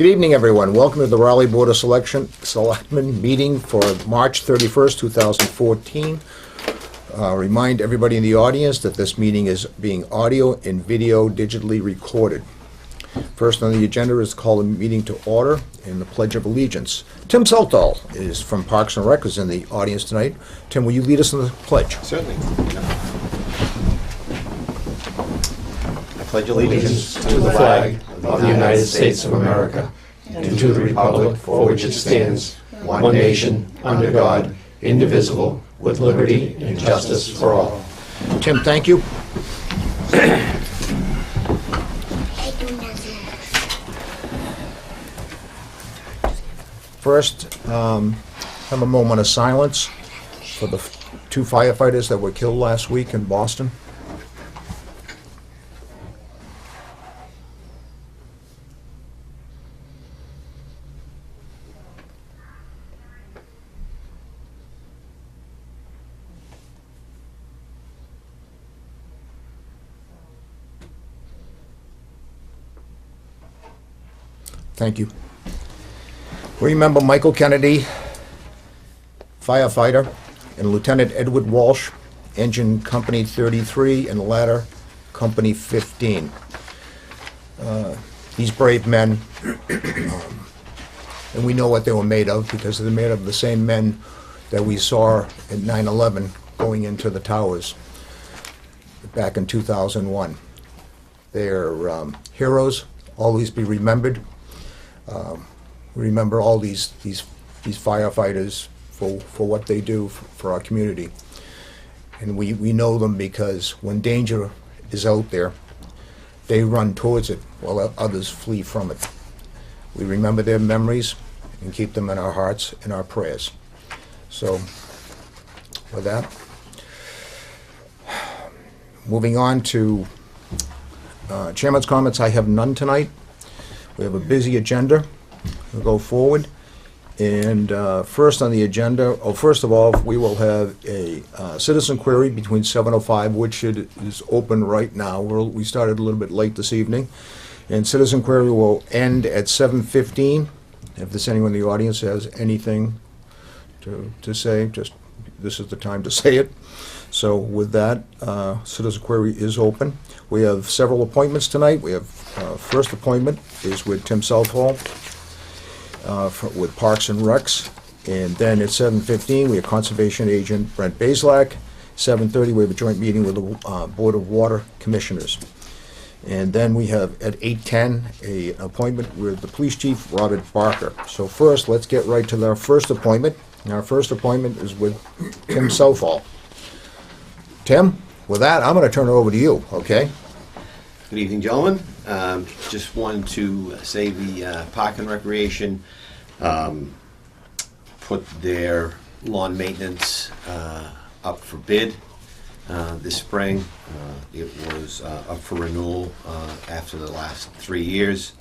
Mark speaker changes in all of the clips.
Speaker 1: Good evening, everyone. Welcome to the Raleigh Board of Selectmen meeting for March 31st, 2014. Remind everybody in the audience that this meeting is being audio and video digitally recorded. First on the agenda is call the meeting to order and the Pledge of Allegiance. Tim Seltall is from Parks and Rec, is in the audience tonight. Tim, will you lead us in the pledge?
Speaker 2: Certainly. I pledge allegiance to the flag of the United States of America and to the republic for which it stands, one nation, under God, indivisible, with liberty and justice for all.
Speaker 1: Tim, thank you. First, have a moment of silence for the two firefighters that were killed last week in Boston. Thank you. We remember Michael Kennedy, firefighter, and Lieutenant Edward Walsh, Engine Company 33 and Ladder Company 15. These brave men, and we know what they were made of because they're made of the same men that we saw at 9/11 going into the towers back in 2001. They're heroes, always be remembered. Remember all these firefighters for what they do for our community. And we know them because when danger is out there, they run towards it while others flee from it. We remember their memories and keep them in our hearts and our prayers. So, with that, moving on to Chairman's comments, I have none tonight. We have a busy agenda. We'll go forward. And first on the agenda, first of all, we will have a citizen query between 7:05, which is open right now. We started a little bit late this evening. And citizen query will end at 7:15. If there's anyone in the audience that has anything to say, just this is the time to say it. So with that, citizen query is open. We have several appointments tonight. We have first appointment is with Tim Southall with Parks and Recs. And then at 7:15, we have Conservation Agent Brent Bazelak. 7:30, we have a joint meeting with the Board of Water Commissioners. And then we have at 8:10, an appointment with the Police Chief, Robert Barker. So first, let's get right to our first appointment. And our first appointment is with Tim Southall. Tim, with that, I'm going to turn it over to you, okay?
Speaker 2: Good evening, gentlemen. Just wanted to say the Park and Recreation put their lawn maintenance up for bid this spring. It was up for renewal after the last 3 years.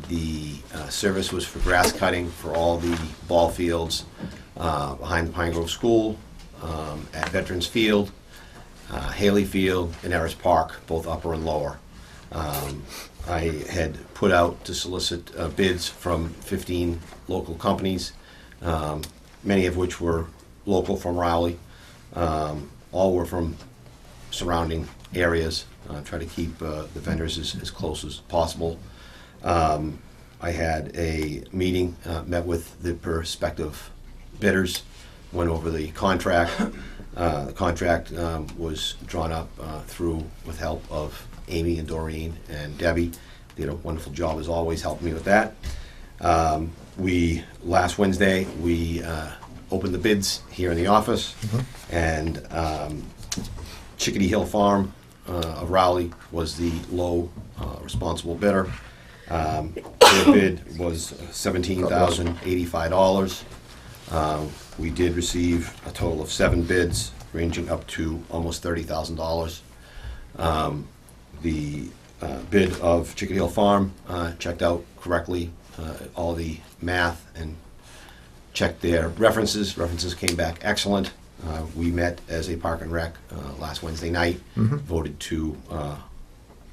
Speaker 2: The service was for grass cutting for all the ball fields behind the Pine Grove School, at Veterans Field, Haley Field, and Eris Park, both upper and lower. I had put out to solicit bids from 15 local companies, many of which were local from Raleigh. All were from surrounding areas. Try to keep the vendors as close as possible. I had a meeting, met with the prospective bidders, went over the contract. The contract was drawn up with help of Amy and Doreen and Debbie. They did a wonderful job as always, helping me with that. Last Wednesday, we opened the bids here in the office, and Chickadee Hill Farm of Raleigh was the low responsible bidder. Their bid was $17,085. We did receive a total of 7 bids, ranging up to almost $30,000. The bid of Chickadee Hill Farm checked out correctly, all the math, and checked their references. References came back excellent. We met as a Park and Rec last Wednesday night, voted to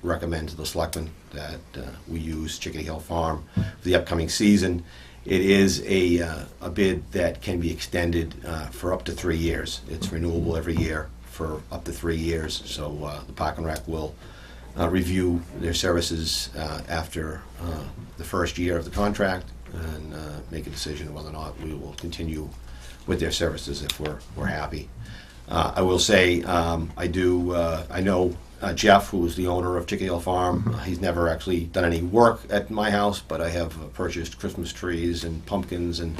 Speaker 2: recommend to the selectmen that we use Chickadee Hill Farm for the upcoming season. It is a bid that can be extended for up to 3 years. It's renewable every year for up to 3 years, so the Park and Rec will review their services after the first year of the contract and make a decision whether or not we will continue with their services if we're happy. I will say, I know Jeff, who is the owner of Chickadee Hill Farm. He's never actually done any work at my house, but I have purchased Christmas trees and pumpkins and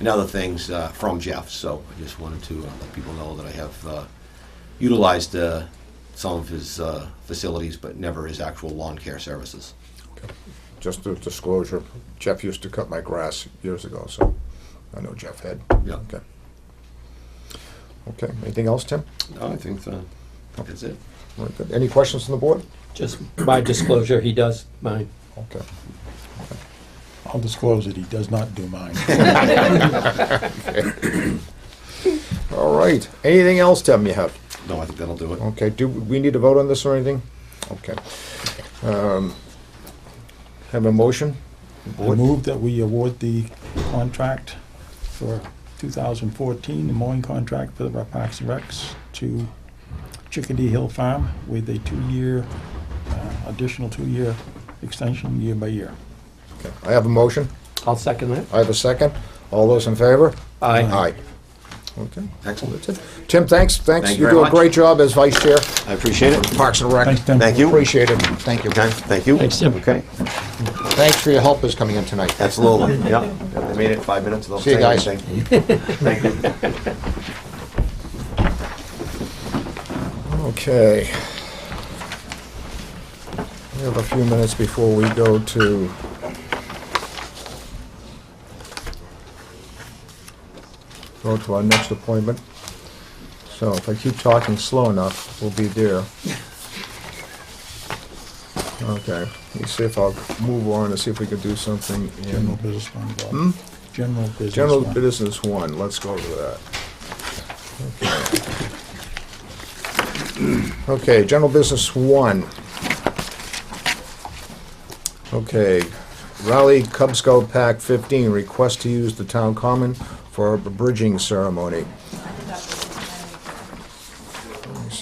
Speaker 2: other things from Jeff. So I just wanted to let people know that I have utilized some of his facilities, but never his actual lawn care services.
Speaker 1: Just a disclosure, Jeff used to cut my grass years ago, so I know Jeff had.
Speaker 2: Yeah.
Speaker 1: Okay. Okay, anything else, Tim?
Speaker 2: No, I think that's it.
Speaker 1: All right, good. Any questions from the board?
Speaker 3: Just by disclosure, he does mine.
Speaker 1: Okay.
Speaker 4: I'll disclose it, he does not do mine.
Speaker 1: All right, anything else, Tim, you have?
Speaker 2: No, I think that'll do it.
Speaker 1: Okay, do we need to vote on this or anything? Okay. Have a motion?
Speaker 4: I move that we award the contract for 2014, the mowing contract for the Parks and Recs to Chickadee Hill Farm with a additional 2-year extension, year by year.
Speaker 1: Okay. I have a motion.
Speaker 3: I'll second that.
Speaker 1: I have a second. All those in favor?
Speaker 3: Aye.
Speaker 1: Aye. Okay.
Speaker 2: Excellent.
Speaker 1: That's it. Tim, thanks.
Speaker 2: Thank you
Speaker 1: You
Speaker 2: very
Speaker 1: do a
Speaker 2: much.
Speaker 1: great job as vice chair.
Speaker 2: I appreciate it.
Speaker 1: Parks and Rec.
Speaker 4: Thanks, Tim.
Speaker 2: Thank you.
Speaker 1: Appreciate it. Thank you.
Speaker 2: Okay, thank you.
Speaker 3: Thanks, Tim.
Speaker 2: Okay,
Speaker 1: Thanks for your helpers coming in tonight.
Speaker 2: absolutely. Yeah, they made it 5 minutes. They'll
Speaker 1: See you
Speaker 2: say
Speaker 1: guys.
Speaker 2: anything. Thank you.
Speaker 1: Okay. We have a few minutes before we go to our next appointment. So if I keep talking slow enough, we'll be there. Okay, let me see if I'll move on and see if we can do something
Speaker 4: General
Speaker 1: in
Speaker 4: business one, Bob. General business
Speaker 1: general
Speaker 4: one.
Speaker 1: business one. Let's go to that. Okay, general business one. Okay, Raleigh Cub Scout Pack 15, request to use the town common for a bridging ceremony.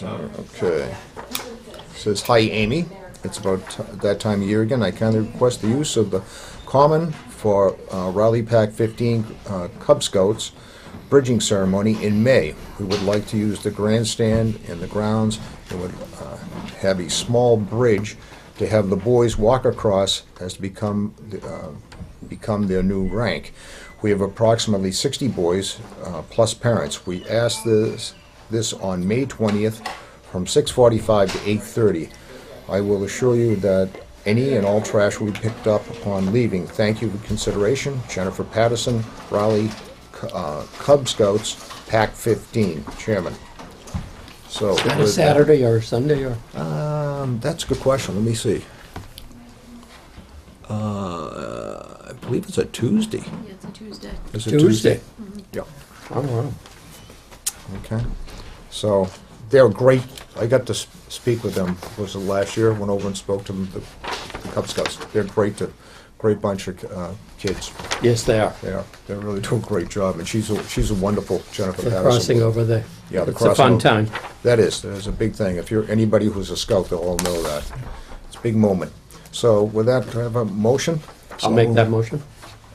Speaker 1: Okay. Says, hi, Amy. It's about that time of year again. I kindly request the use of the common for Raleigh Pack 15 Cub Scouts bridging ceremony in May. We would like to use the grandstand and the grounds and would have a small bridge to have the boys walk across as to become their new rank. We have approximately 60 boys plus parents. We asked this on May 20th from 6:45 to 8:30. I will assure you that any and all trash will be picked up upon leaving. Thank you for consideration. Jennifer Patterson, Raleigh Cub Scouts, Pack 15, Chairman. So
Speaker 3: Is that a
Speaker 1: with
Speaker 3: Saturday or Sunday or?
Speaker 1: that's a good question. Let me see. I believe it's a Tuesday.
Speaker 5: Yeah, it's a Tuesday.
Speaker 1: Is it
Speaker 3: Tuesday.
Speaker 1: Yeah.
Speaker 3: Oh, wow.
Speaker 1: Okay. So they're great. I got to speak with them. Was it last year? Went over and spoke to them. The Cub Scouts. They're great bunch of kids.
Speaker 3: Yes, they are.
Speaker 1: They really do a great job. And she's a wonderful Jennifer
Speaker 3: The
Speaker 1: Patterson.
Speaker 3: crossing over there.
Speaker 1: Yeah, the
Speaker 3: It's a
Speaker 1: crossing
Speaker 3: fun
Speaker 1: over.
Speaker 3: time.
Speaker 1: That is a big thing. If you're anybody who's a scout, they'll all know that. It's a big moment. So with that, do I have a motion?
Speaker 3: I'll make that motion.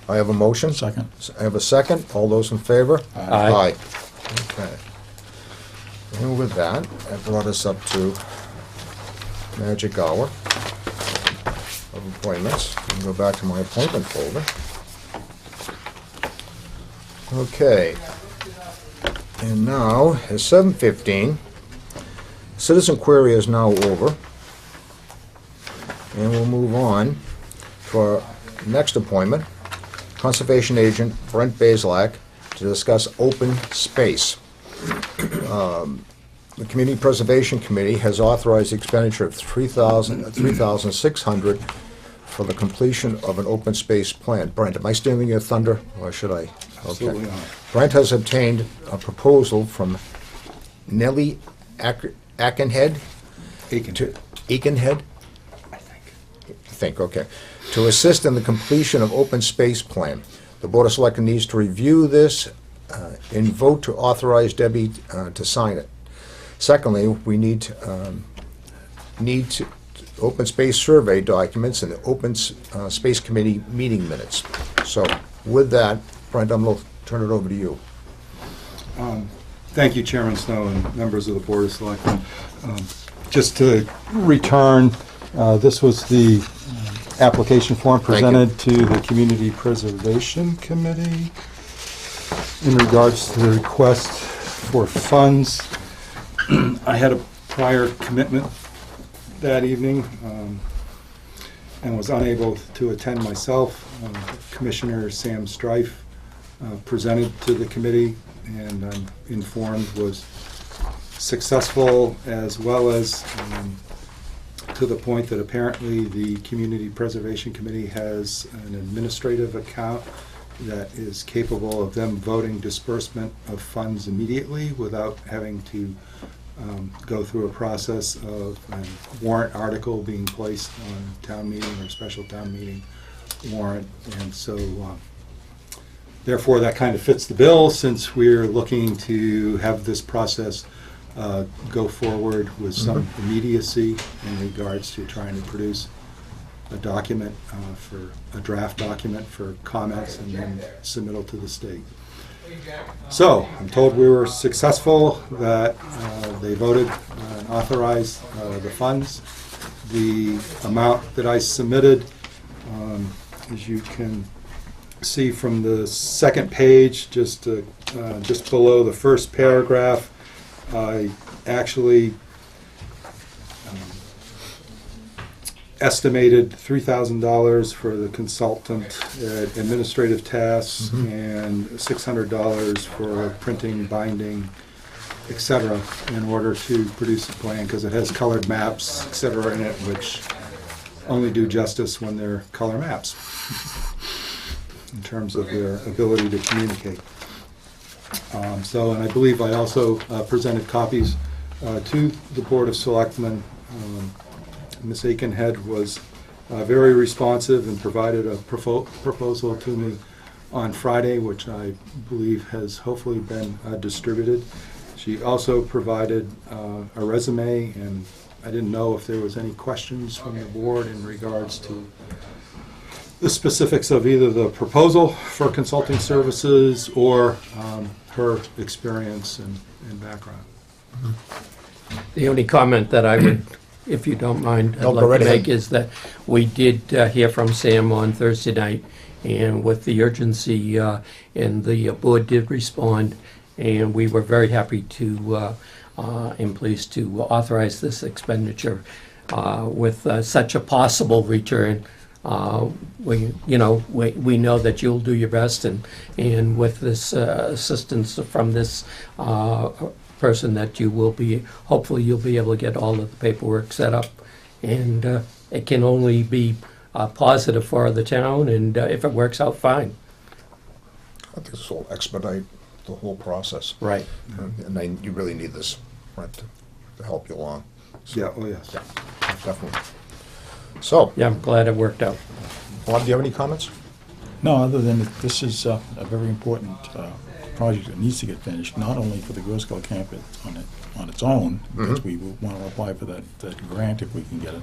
Speaker 1: I have a motion.
Speaker 4: Second.
Speaker 1: I have a second. All those in favor?
Speaker 3: Aye.
Speaker 1: Okay. And with that, that brought us up to magic hour of appointments. I'll go back to my appointment folder. Okay. And now, it's 7:15. Citizen query is now over. And we'll move on to our next appointment, Conservation Agent Brent Bazelak, to discuss open space. The Community Preservation Committee has authorized the expenditure of $3,600 for the completion of an open space plan. Brent, am I stealing your thunder, or should I?
Speaker 4: Absolutely
Speaker 1: Okay.
Speaker 4: not.
Speaker 1: Brent has obtained a proposal from Nellie Aikenhead
Speaker 4: Aiken.
Speaker 1: Aikenhead think, okay. To assist in the completion of open space plan. The Board of Selectmen needs to review this and vote to authorize Debbie to sign it. Secondly, we need open space survey documents and the open space committee meeting minutes. So with that, Brent, I'm going to turn it over to you.
Speaker 5: Thank you, Chairman Snow and members of the Board of Selectmen. Just to return, this was the application form
Speaker 1: Thank you.
Speaker 5: presented to the Community Preservation Committee in regards to the request for funds. I had a prior commitment that evening and was unable to attend myself. Commissioner Sam Strife presented to the committee, and I'm informed was successful, as well as to the point that apparently the Community Preservation Committee has an administrative account that is capable of them voting disbursement of funds immediately without having to go through a process of a warrant article being placed on town meeting or special town meeting warrant. And so therefore that kind of fits the bill, since we're looking to have this process go forward with some immediacy in regards to trying to produce a document for a draft document for comments and then submittal to the state. So I'm told we were successful, that they voted and authorized the funds. The amount that I submitted, as you can see from the second page, just below the first paragraph, I actually estimated $3,000 for the consultant administrative tasks and $600 for printing, binding, etc., in order to produce a plan, because it has colored maps, etc., in it, which only do justice when they're color maps in terms of their ability to communicate. And I believe I also presented copies to the Board of Selectmen. Ms. Aikenhead was very responsive and provided a proposal to me on Friday, which I believe has hopefully been distributed. She also provided a resume, and I didn't know if there was any questions from the board in regards to the specifics of either the proposal for consulting services or her experience and background.
Speaker 3: The only comment that I would, if you don't mind, I'd
Speaker 1: No, go
Speaker 3: like
Speaker 1: right
Speaker 3: to make
Speaker 1: ahead.
Speaker 3: is that we did hear from Sam on Thursday night, and with the urgency, and the board did respond, and we were very happy to, and pleased to authorize this expenditure with such a possible return. We know that you'll do your best, and with this assistance from this person, that you will be, hopefully you'll be able to get all of the paperwork set up, and it can only be positive for the town, and if it works out, fine.
Speaker 1: I think this will expedite the whole process.
Speaker 3: Right.
Speaker 1: And then you really need this, right, to help you along. So,
Speaker 5: Yeah, oh yes.
Speaker 1: yeah, definitely. So,
Speaker 3: Yeah, I'm glad it worked out.
Speaker 1: Bob, do you have any comments?
Speaker 4: No, other than that this is a very important project that needs to get finished, not only for the Girl Scout camp on its own, because we will want to apply for that grant if we can get it,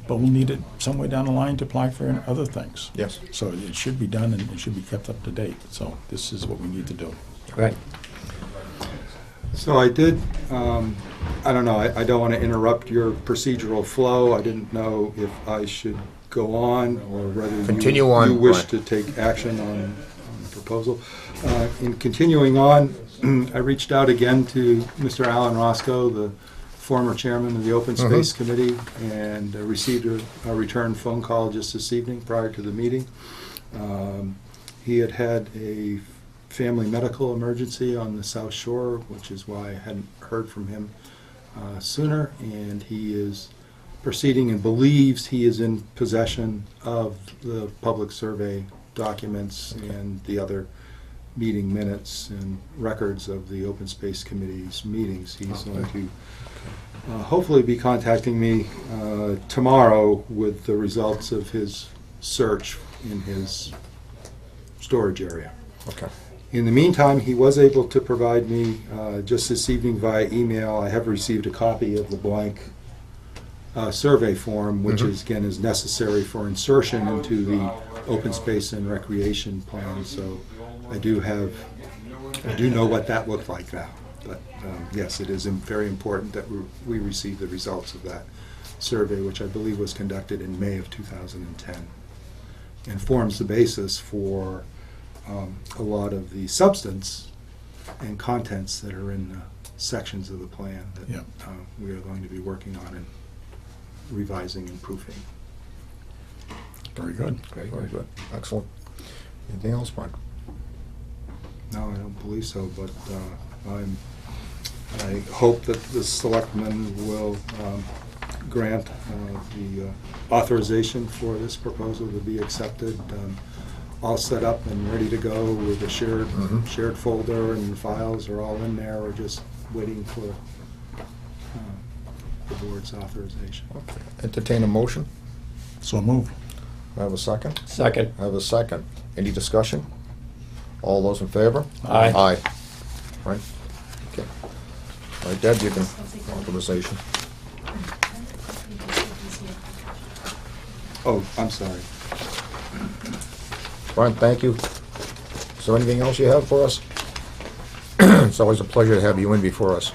Speaker 4: but we'll need it somewhere down the line to apply for other things.
Speaker 1: Yes.
Speaker 4: So it should be done, and it should be kept up to date. So this is what we need to do.
Speaker 3: Right.
Speaker 5: So I did, I don't know, I don't want to interrupt your procedural flow. I didn't know if I should go on or whether
Speaker 1: Continue on,
Speaker 5: you wish
Speaker 1: Brian.
Speaker 5: to take action on the proposal. In continuing on, I reached out again to Mr. Alan Roscoe, the former chairman of the Open Space Committee, and received a return phone call just this evening prior to the meeting. He had had a family medical emergency on the South Shore, which is why I hadn't heard from him sooner, and he is proceeding and believes he is in possession of the public survey documents and the other meeting minutes and records of the Open Space Committee's meetings. He's going to hopefully be contacting me tomorrow with the results of his search in his storage area.
Speaker 1: Okay.
Speaker 5: In the meantime, he was able to provide me, just this evening via email, I have received a copy of the blank survey form, which is, again, is necessary for insertion into the open space and recreation plan. So I do know what that looked like now. But yes, it is very important that we receive the results of that survey, which I believe was conducted in May of 2010, and forms the basis for a lot of the substance and contents that are in the sections of the plan that
Speaker 4: Yeah.
Speaker 5: we are going to be working on and revising and proofing.
Speaker 4: Very good.
Speaker 1: Very good. Excellent. Anything else, Mark?
Speaker 5: No, I don't believe so, but I hope that the selectmen will grant the authorization for this proposal to be accepted. All set up and ready to go with a shared folder, and the files are all in there. We're just waiting for the board's authorization.
Speaker 1: Okay. Entertain a motion.
Speaker 4: So move.
Speaker 1: I have a second.
Speaker 3: Second.
Speaker 1: I have a second. Any discussion? All those in favor?
Speaker 3: Aye.
Speaker 1: Aye. Right? Okay. All right, Deb, you can, authorization.
Speaker 5: Oh, I'm sorry.
Speaker 1: Brian, thank you. Is there anything else you have for us? It's always a pleasure to have you in before us.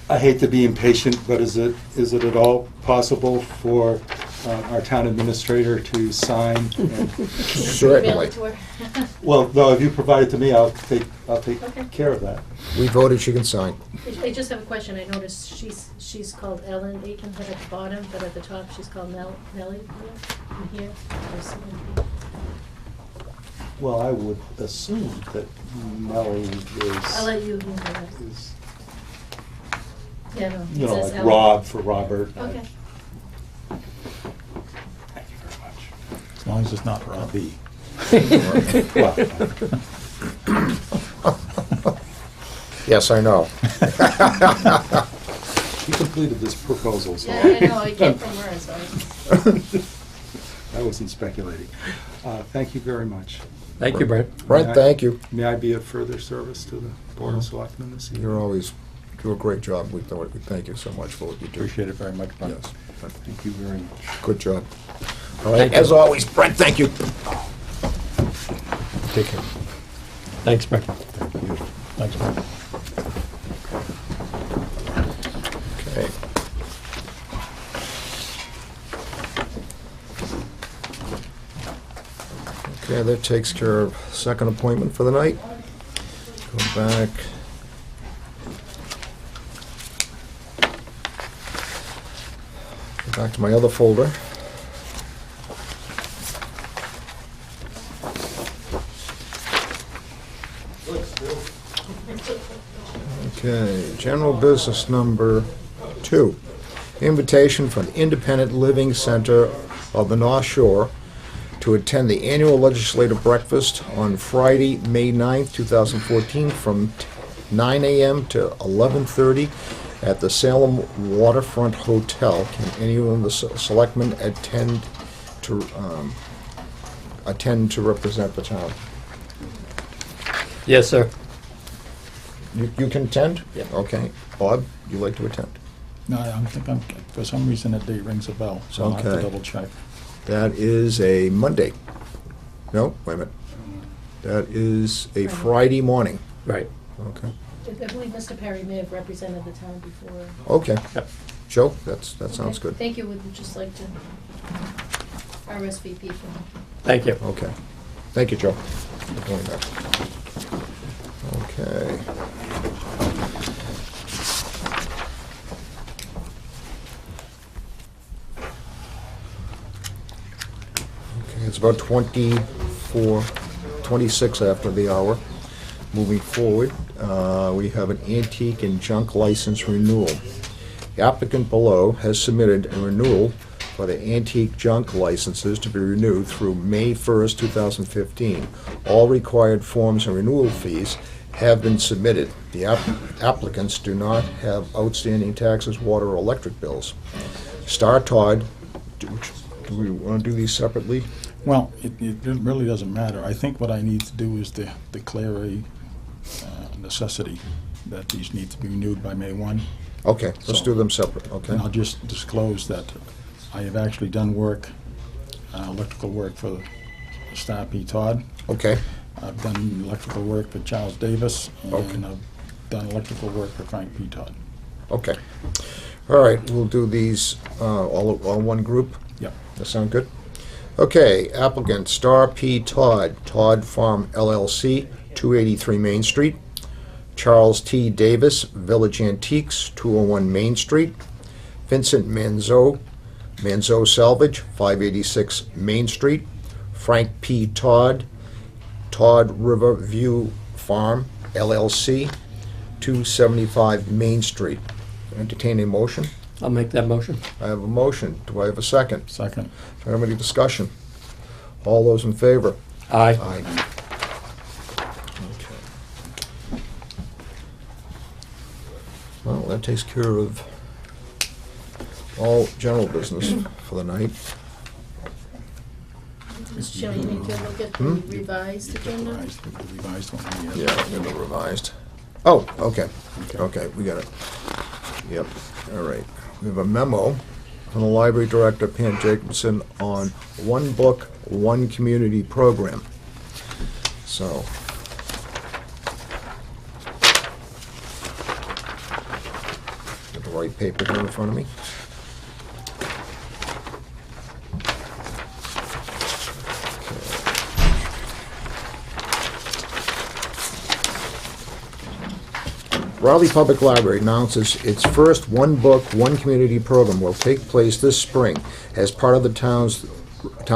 Speaker 5: I hate to be impatient, but is it at all possible for our town administrator to sign? And,
Speaker 1: Certainly.
Speaker 5: well, no, if you provide it to me, I'll take
Speaker 6: Okay.
Speaker 5: care of that.
Speaker 1: We voted she can sign.
Speaker 6: I just have a question. I noticed she's called Ellen Aikenhead at the bottom, but at the top she's called Nellie. In here, there's something.
Speaker 5: Well, I would assume that Nellie
Speaker 6: I'll let you handle that.
Speaker 5: is
Speaker 6: Yeah, no,
Speaker 5: you
Speaker 6: it
Speaker 5: know,
Speaker 6: says
Speaker 5: like
Speaker 6: Ellen.
Speaker 5: Rob for Robert.
Speaker 6: Okay.
Speaker 5: Thank you very much.
Speaker 4: As long as it's not Robbie.
Speaker 5: Well,
Speaker 1: Yes, I know.
Speaker 5: he completed this proposal, so
Speaker 6: Yeah, I know. I came from her, so
Speaker 5: I wasn't speculating. Thank you very much.
Speaker 3: Thank you, Brent.
Speaker 1: Brent, thank you.
Speaker 5: May I be of further service to the Board of Selectmen this evening?
Speaker 1: You're always, do a great job. We thank you so much for what you do.
Speaker 4: Appreciate it very much, Brent.
Speaker 1: Yes.
Speaker 5: Thank you very much.
Speaker 1: Good job. All right,
Speaker 3: Thank you.
Speaker 1: as always, Brent, thank you.
Speaker 4: Take care.
Speaker 3: Thanks, Brent.
Speaker 4: Thanks, Brent.
Speaker 1: Okay. Okay, that takes care of second appointment for the night. Go back. Go back to my other folder. Okay, general business number 2. Invitation from the Independent Living Center of the North Shore to attend the annual legislative breakfast on Friday, May 9th, 2014, from 9 a.m. to 11:30 at the Salem Waterfront Hotel. Can anyone of the selectmen attend to represent the town?
Speaker 3: Yes, sir.
Speaker 1: You can attend?
Speaker 3: Yeah.
Speaker 1: Okay. Bob, you like to attend?
Speaker 4: No, I think for some reason that date rings a bell, so I'll have to
Speaker 1: Okay.
Speaker 4: double check.
Speaker 1: That is a Monday. No, wait a minute. That is a Friday morning.
Speaker 3: Right.
Speaker 1: Okay.
Speaker 6: I believe Mr. Perry may have represented the town before.
Speaker 1: Okay.
Speaker 3: Yep.
Speaker 1: Joe, that sounds
Speaker 6: Okay,
Speaker 1: good.
Speaker 6: Thank you. Would just like to RSVP for him.
Speaker 3: Thank you.
Speaker 1: Okay. Thank you, Joe. for doing that. Okay. Okay, it's about 26 after the hour. Moving forward, we have an antique and junk license renewal. The applicant below has submitted a renewal for the antique junk licenses to be renewed through May 1st, 2015. All required forms and renewal fees have been submitted. The applicants do not have outstanding taxes, water, or electric bills. Star Todd, do we want to do these separately?
Speaker 4: Well, it really doesn't matter. I think what I need to do is to declare a necessity that these need to be renewed by May 1.
Speaker 1: Okay, let's
Speaker 4: So-
Speaker 1: do them separate, okay?
Speaker 4: And I'll just disclose that I have actually done work, electrical work for Star P. Todd.
Speaker 1: Okay,
Speaker 4: I've done electrical work for Charles Davis,
Speaker 1: Okay.
Speaker 4: and I've done electrical work for Frank P. Todd.
Speaker 1: okay. All right, we'll do these all one group.
Speaker 4: Yep.
Speaker 1: That sound good? Okay, applicant Star P. Todd, Todd Farm LLC, 283 Main Street. Charles T. Davis, Village Antiques, 201 Main Street. Vincent Manzo, Manzo Salvage, 586 Main Street. Frank P. Todd, Todd River View Farm LLC, 275 Main Street. Entertain a motion?
Speaker 3: I'll make that motion.
Speaker 1: I have a motion. Do I have a second?
Speaker 4: Second.
Speaker 1: Do I have any discussion? All those in favor?
Speaker 3: Aye.
Speaker 1: Aye. Okay. Well, that takes care of all general business for the night.
Speaker 6: Mr. Chairman, you need to look at the revised agenda.
Speaker 4: The revised one.
Speaker 1: Yeah, in the revised. Oh, okay. Okay, we got it. Yep, all right. We have a memo from the library director, Pam Jacobson, on One Book, One Community program. So. Got the right paper here in front of me. Raleigh Public Library announces its first One Book, One Community program will take place this spring as part of the town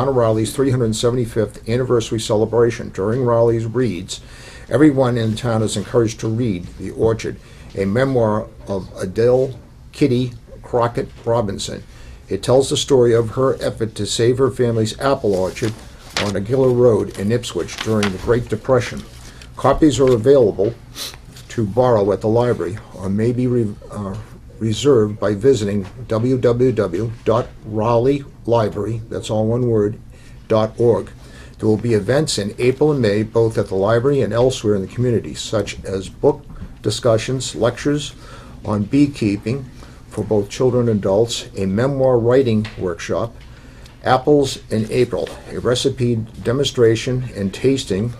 Speaker 1: of Raleigh's 375th anniversary celebration. During Raleigh's Reads, everyone in town is encouraged to read The Orchard, a memoir of Adele Kitty Crockett Robinson. It tells the story of her effort to save her family's apple orchard on Aguilar Road in Ipswich during the Great Depression. Copies are available to borrow at the library or may be reserved by visiting www.raleighlibrary, that's all one word, .org. There will be events in April and May, both at the library and elsewhere in the community, such as book discussions, lectures on beekeeping for both children and adults, a memoir writing workshop, Apples in April, a recipe demonstration and tasting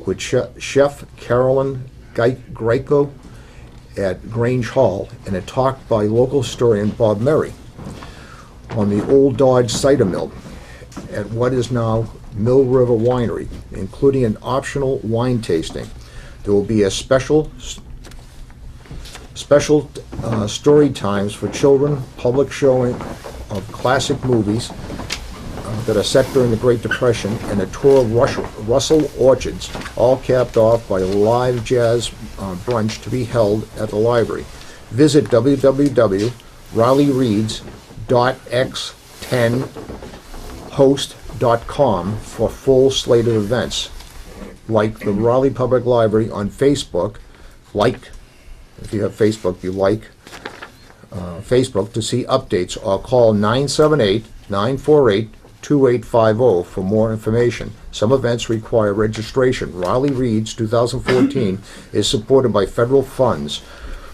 Speaker 1: with Chef Carolyn Greco at Grange Hall, and a talk by local historian Bob Merry on the Old Dodge cider mill at what is now Mill River Winery, including an optional wine tasting. There will be a special story times for children, public showing of classic movies that are set during the Great Depression, and a tour of Russell Orchards, all capped off by a live jazz brunch to be held at the library. Visit www.rileyreads.x10host.com for full slate of events. Like the Raleigh Public Library on Facebook, if you have Facebook, you like Facebook to see updates, or call 978-948-2850 for more information. Some events require registration. Raleigh Reads 2014 is supported by federal funds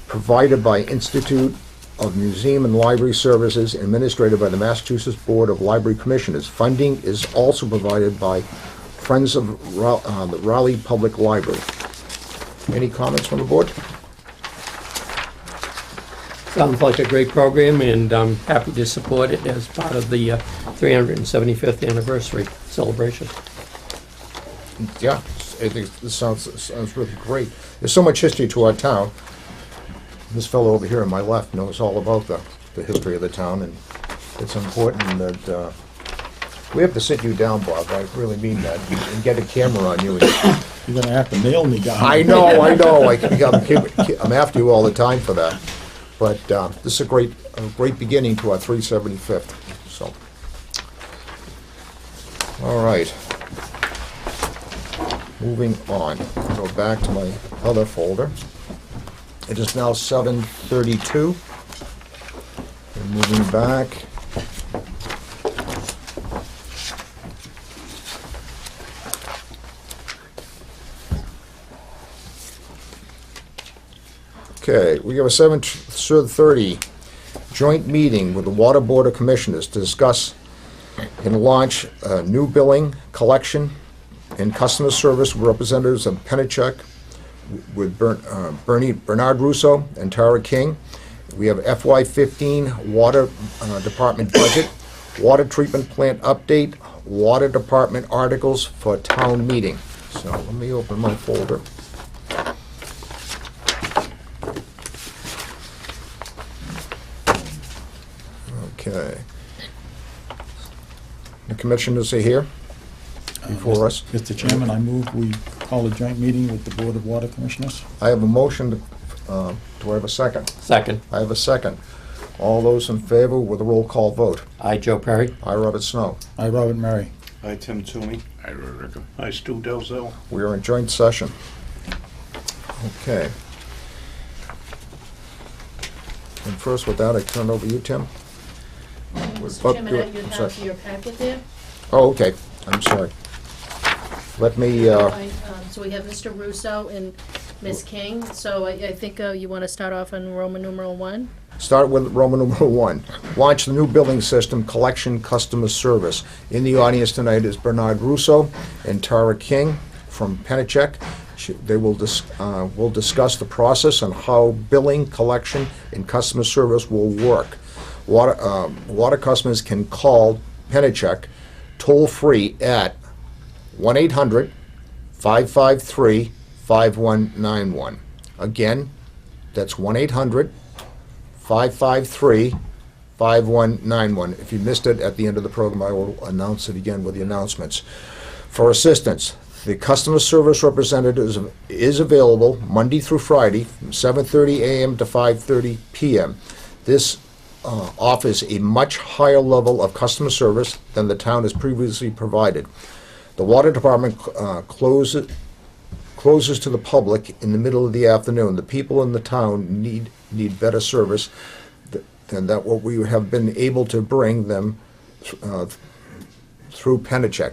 Speaker 1: provided by Institute of Museum and Library Services, administered by the Massachusetts Board of Library Commissioners. Funding is also provided by Friends of the Raleigh Public Library. Any comments from the board?
Speaker 3: Sounds like a great program, and I'm happy to support it as part of the 375th anniversary celebration.
Speaker 1: Yeah, I think this sounds really great. There's so much history to our town. This fellow over here on my left knows all about the history of the town, and it's important that we have to sit you down, Bob. I really mean that, and get a camera on you.
Speaker 4: You're gonna have to nail me down.
Speaker 1: I know. I'm after you all the time for that. But this is a great beginning to our 375th. So All right. Moving on. Go back to my other folder. It is now 7:32. And moving back. Okay, we have a 7:30 joint meeting with the Water Board of Commissioners to discuss and launch a new billing, collection, and customer service representatives of Pennachuck with Bernard Russo and Tara King. We have FY15 Water Department budget, water treatment plant update, Water Department articles for town meeting. So let me open my folder. Okay. The commissioners are here before us.
Speaker 4: Mr. Chairman, I move we call a joint meeting with the Board of Water Commissioners.
Speaker 1: I have a motion. Do I have a second?
Speaker 3: Second.
Speaker 1: I have a second. All those in favor with a roll call vote.
Speaker 3: I, Joe Perry.
Speaker 1: I, Robert Snow.
Speaker 4: I, Robert Murray.
Speaker 5: Hi, Tim Toomey.
Speaker 7: Hi, Stu Delzell.
Speaker 1: We are in joint session. Okay. And first with that, I turn over you, Tim.
Speaker 6: Mr. Chairman,
Speaker 1: good.
Speaker 6: you
Speaker 1: I'm
Speaker 6: have
Speaker 1: sorry.
Speaker 6: your packet there.
Speaker 1: Oh, okay. I'm sorry. Let me,
Speaker 6: So we have Mr. Russo and Ms. King, so I think you want to start off on Roman numeral 1?
Speaker 1: start with Roman numeral 1. Launch the new billing system, collection customer service. In the audience tonight is Bernard Russo and Tara King from Pennachuck. They will discuss the process on how billing, collection, and customer service will work. Water customers can call Pennachuck toll-free at 1-800-553-5191. Again, that's 1-800-553-5191. If you missed it at the end of the program, I will announce it again with the announcements. For assistance, the customer service representative is available Monday through Friday from 7:30 a.m. to 5:30 p.m. This offers a much higher level of customer service than the town has previously provided. The water department closes to the public in the middle of the afternoon. The people in the town need better service than that what we have been able to bring them through Pennachuck.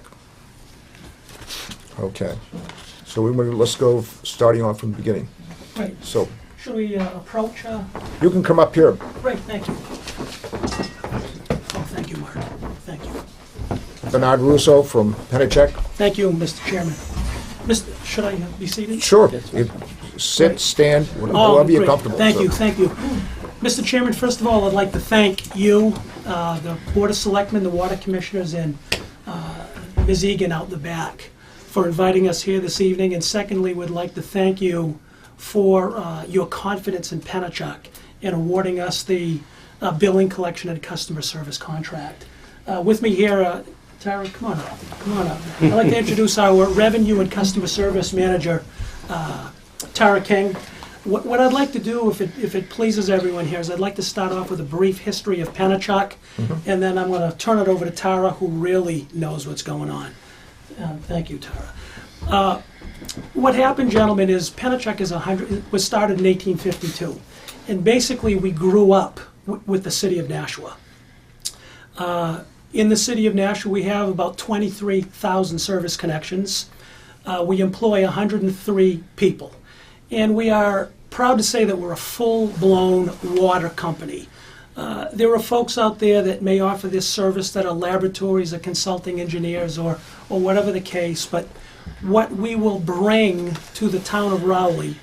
Speaker 1: Okay, so let's go starting off from the beginning.
Speaker 8: Right.
Speaker 1: So
Speaker 8: Should we approach?
Speaker 1: you can come up here.
Speaker 8: Great, thank you. Oh, thank you, Mark. Thank you.
Speaker 1: Bernard Russo from Pennachuck.
Speaker 8: Thank you, Mr. Chairman. Should I be seated?
Speaker 1: Sure.
Speaker 3: Yes,
Speaker 1: You sit, stand,
Speaker 8: Oh,
Speaker 1: however you're
Speaker 8: great.
Speaker 1: comfortable.
Speaker 8: Thank
Speaker 1: sir.
Speaker 8: you, thank you. Mr. Chairman, first of all, I'd like to thank you, the Board of Selectmen, the Water Commissioners, and Ms. Egan out the back for inviting us here this evening. And secondly, would like to thank you for your confidence in Pennachuck in awarding us the billing, collection, and customer service contract. With me here, Tara, come on up. I'd like to introduce our Revenue and Customer Service Manager, Tara King. What I'd like to do, if it pleases everyone here, is I'd like to start off with a brief history of Pennachuck, and then I'm going to turn it over to Tara, who really knows what's going on. Thank you, Tara. What happened, gentlemen, is Pennachuck was started in 1852, and basically we grew up with the city of Nashua. In the city of Nashua, we have about 23,000 service connections. We employ 103 people, and we are proud to say that we're a full-blown water company. There are folks out there that may offer this service that are laboratories or consulting engineers or whatever the case, but what we will bring to the town of Rowley,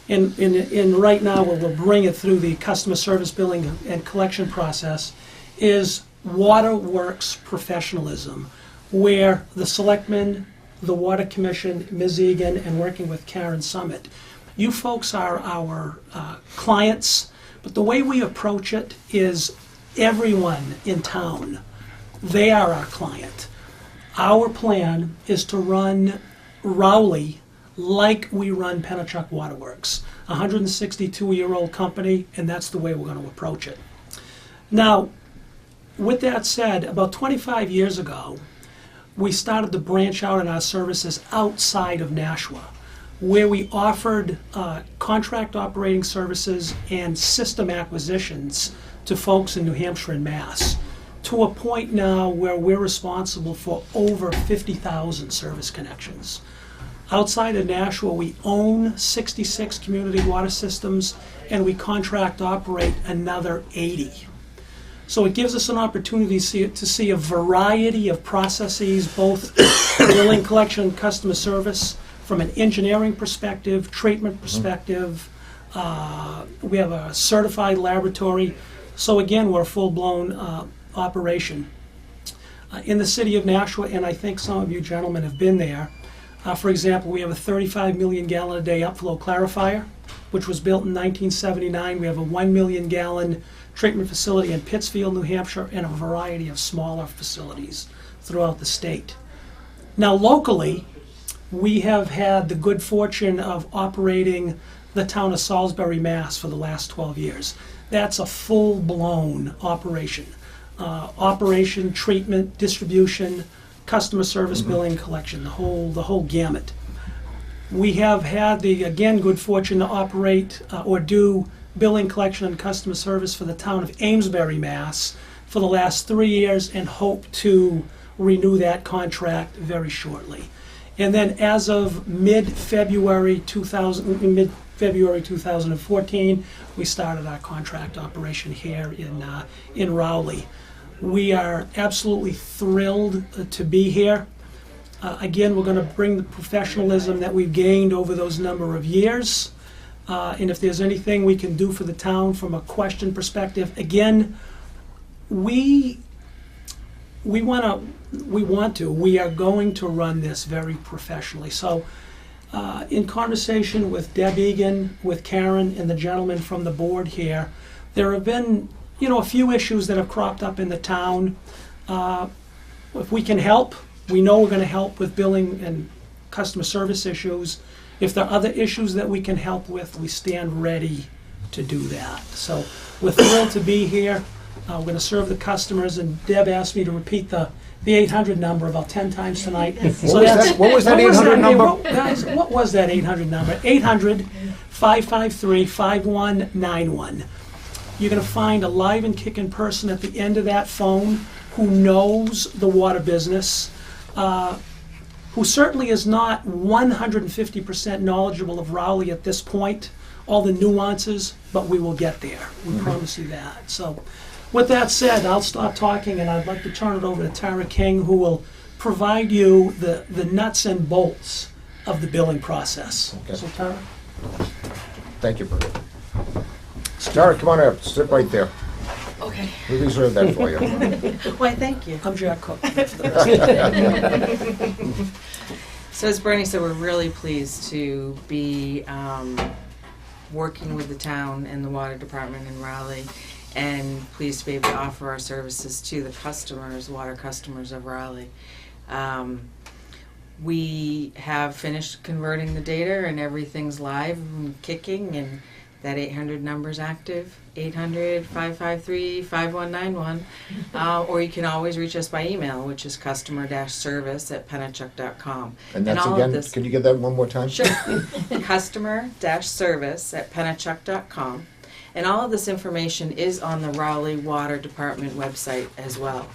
Speaker 8: and right now we'll bring it through the customer service billing and collection process, is waterworks professionalism, where the Selectmen, the Water Commission, Ms. Egan, and working with Karen Summit, you folks are our clients, but the way we approach it is everyone in town, they are our client. Our plan is to run Rowley like we run Pennachuck Waterworks, a 162-year-old company, and that's the way we're going to approach it. Now, with that said, about 25 years ago, we started to branch out in our services outside of Nashua, where we offered contract operating services and system acquisitions to folks in New Hampshire and Mass, to a point now where we're responsible for over 50,000 service connections. Outside of Nashua, we own 66 community water systems, and we contract operate another 80. So it gives us an opportunity to see a variety of processes, both billing, collection, and customer service, from an engineering perspective, treatment perspective. We have a certified laboratory. So again, we're a full-blown operation. In the city of Nashua, and I think some of you gentlemen have been there, for example, we have a 35 million gallon a day upflow clarifier, which was built in 1979. We have a 1 million gallon treatment facility in Pittsfield, New Hampshire, and a variety of smaller facilities throughout the state. Now locally, we have had the good fortune of operating the town of Salisbury, Mass. For the last 12 years. That's a full-blown operation. Operation, treatment, distribution, customer service, billing, collection, the whole gamut. We have had the, again, good fortune to operate or do billing, collection, and customer service for the town of Amesbury, Mass. For the last 3 years, and hope to renew that contract very shortly. And then as of mid-February 2014, we started our contract operation here in Rowley. We are absolutely thrilled to be here. Again, we're going to bring the professionalism that we've gained over those number of years. And if there's anything we can do for the town from a question perspective, again, we are going to run this very professionally. So in conversation with Deb Egan, with Karen, and the gentleman from the board here, there have been, a few issues that have cropped up in the town. If we can help, we know we're going to help with billing and customer service issues. If there are other issues that we can help with, we stand ready to do that. So we're thrilled to be here. We're going to serve the customers, and Deb asked me to repeat the 800 number about 10 times tonight.
Speaker 1: What was that 800 number?
Speaker 8: Guys, what was that 800 number? 800-553-5191. You're going to find a live and kicking person at the end of that phone who knows the water business, who certainly is not 150% knowledgeable of Rowley at this point, all the nuances, but we will get there. We promise you that. So with that said, I'll stop talking, and I'd like to turn it over to Tara King, who will provide you the nuts and bolts of the billing process.
Speaker 1: Okay.
Speaker 8: So Tara?
Speaker 1: Thank you, Bert. Tara, come on up. Sit right there.
Speaker 9: Okay.
Speaker 1: We reserved that for you.
Speaker 9: Why, thank you.
Speaker 8: I'm Jack Cook.
Speaker 9: So as Bernie said, we're really pleased to be working with the town and the water department in Raleigh, and pleased to be able to offer our services to the customers, water customers of Raleigh. We have finished converting the data, and everything's live and kicking, and that 800 number's active, 800-553-5191, or you can always reach us by email, which is customer-service@penachuk.com.
Speaker 1: And that's
Speaker 9: all of
Speaker 1: again,
Speaker 9: this-
Speaker 1: can you get that one more time?
Speaker 9: Sure. Customer-service@penachuk.com. And all of this information is on the Raleigh Water Department website as well.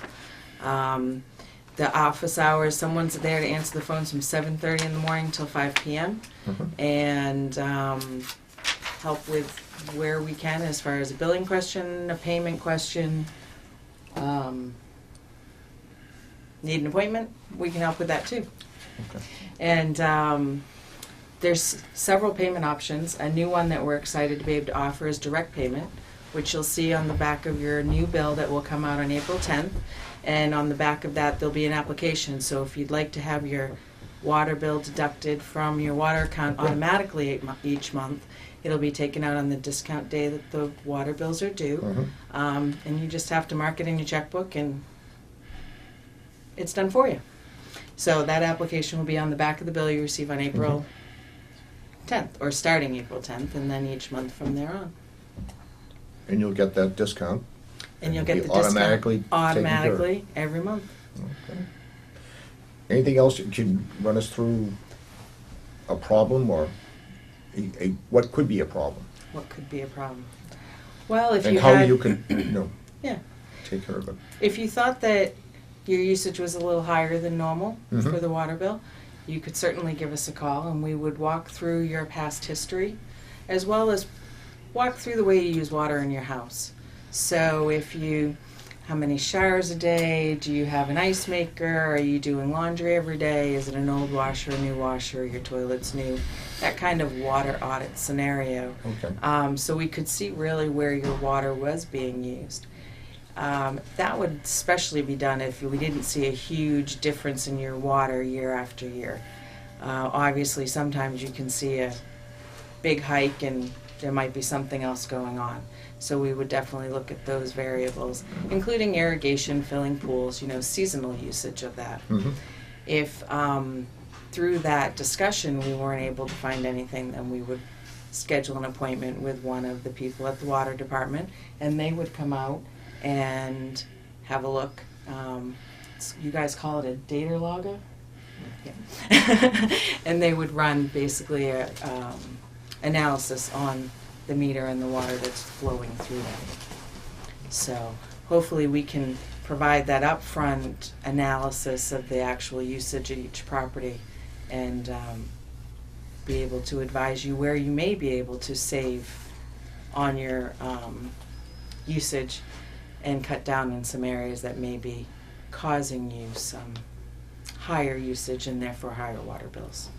Speaker 9: The office hours, someone's there to answer the phones from 7:30 in the morning till 5 p.m. And help with where we can as far as a billing question, a payment question. Need an appointment? We can help with that too.
Speaker 1: Okay.
Speaker 9: And there's several payment options. A new one that we're excited to be able to offer is direct payment, which you'll see on the back of your new bill that will come out on April 10th. And on the back of that, there'll be an application. So if you'd like to have your water bill deducted from your water account automatically each month, it'll be taken out on the discount day that the water bills are due. And you just have to mark it in your checkbook, and it's done for you. So that application will be on the back of the bill you receive on April 10th, or starting April 10th, and then each month from there on.
Speaker 1: And you'll get that discount.
Speaker 9: And you'll
Speaker 1: It'll
Speaker 9: get
Speaker 1: be
Speaker 9: the discount
Speaker 1: automatically taken care of.
Speaker 9: automatically every month.
Speaker 1: Okay. Anything else you can run us through a problem or what could be a problem?
Speaker 9: What could be a problem? Well, if
Speaker 1: And
Speaker 9: you
Speaker 1: how
Speaker 9: had,
Speaker 1: you can,
Speaker 9: yeah,
Speaker 1: take care of it.
Speaker 9: if you thought that your usage was a little higher than normal
Speaker 1: Mhm.
Speaker 9: for the water bill, you could certainly give us a call and we would walk through your past history as well as walk through the way you use water in your house. So how many showers a day? Do you have an ice maker? Are you doing laundry every day? Is it an old washer, a new washer? Your toilet's new? That kind of water audit scenario.
Speaker 1: Okay.
Speaker 9: So we could see really where your water was being used. That would especially be done if we didn't see a huge difference in your water year after year. Obviously, sometimes you can see a big hike and there might be something else going on. So we would definitely look at those variables, including irrigation, filling pools, seasonal usage of that.
Speaker 1: Mhm.
Speaker 9: If through that discussion we weren't able to find anything, then we would schedule an appointment with one of the people at the water department, and they would come out and have a look. You guys call it a data logger? Yeah. And they would run basically a analysis on the meter and the water that's flowing through that. So hopefully we can provide that upfront analysis of the actual usage at each property and be able to advise you where you may be able to save on your usage and cut down in some areas that may be causing you some higher usage and therefore higher water bills.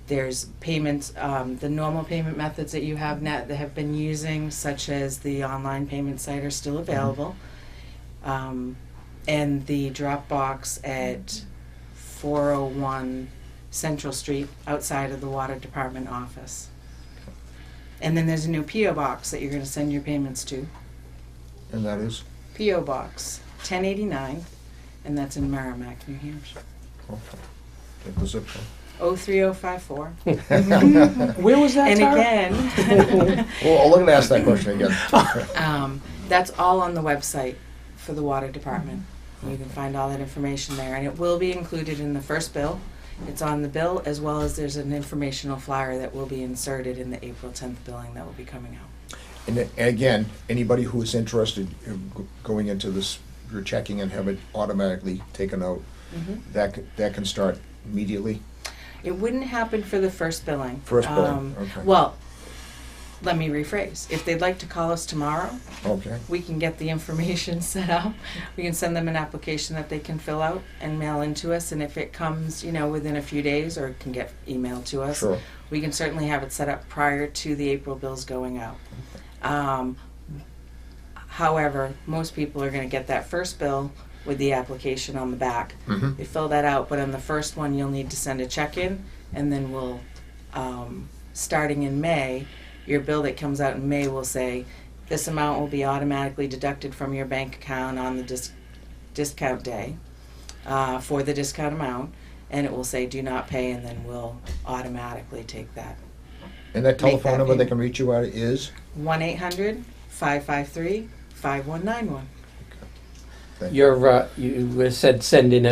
Speaker 9: There's payments, the normal payment methods that you have that have been using, such as the online payment site, are still available. And the drop box at 401 Central Street outside of the water department office. And then there's a new P.O. box that you're going to send your payments to.
Speaker 1: And that is?
Speaker 9: P.O. Box 1089, and that's in Merrimack, New Hampshire.
Speaker 1: Okay. Take the zip code.
Speaker 9: 03054.
Speaker 8: Where was that,
Speaker 9: And
Speaker 8: Tara?
Speaker 9: again,
Speaker 1: Well, I'm gonna ask that question again.
Speaker 9: that's all on the website for the water department. You can find all that information there, and it will be included in the first bill. It's on the bill, as well as there's an informational flyer that will be inserted in the April 10th billing that will be coming out.
Speaker 1: And again, anybody who is interested in going into this, you're checking and have it automatically taken out, that can start immediately?
Speaker 9: It wouldn't happen for the first billing.
Speaker 1: First billing, okay.
Speaker 9: Well, let me rephrase. If they'd like to call us tomorrow,
Speaker 1: Okay.
Speaker 9: we can get the information set up. We can send them an application that they can fill out and mail in to us. And if it comes, within a few days, or it can get emailed to us,
Speaker 1: Sure.
Speaker 9: we can certainly have it set up prior to the April bills going out. However, most people are going to get that first bill with the application on the back.
Speaker 1: Mhm.
Speaker 9: They fill that out, but on the first one, you'll need to send a check in, and then we'll, starting in May, your bill that comes out in May will say, this amount will be automatically deducted from your bank account on the discount day for the discount amount, and it will say do not pay, and then we'll automatically take that.
Speaker 1: And that
Speaker 9: Make
Speaker 1: telephone
Speaker 9: that
Speaker 1: number they
Speaker 9: payment.
Speaker 1: can reach you at is?
Speaker 9: 1-800-553-5191.
Speaker 1: Thank you.
Speaker 3: You said send in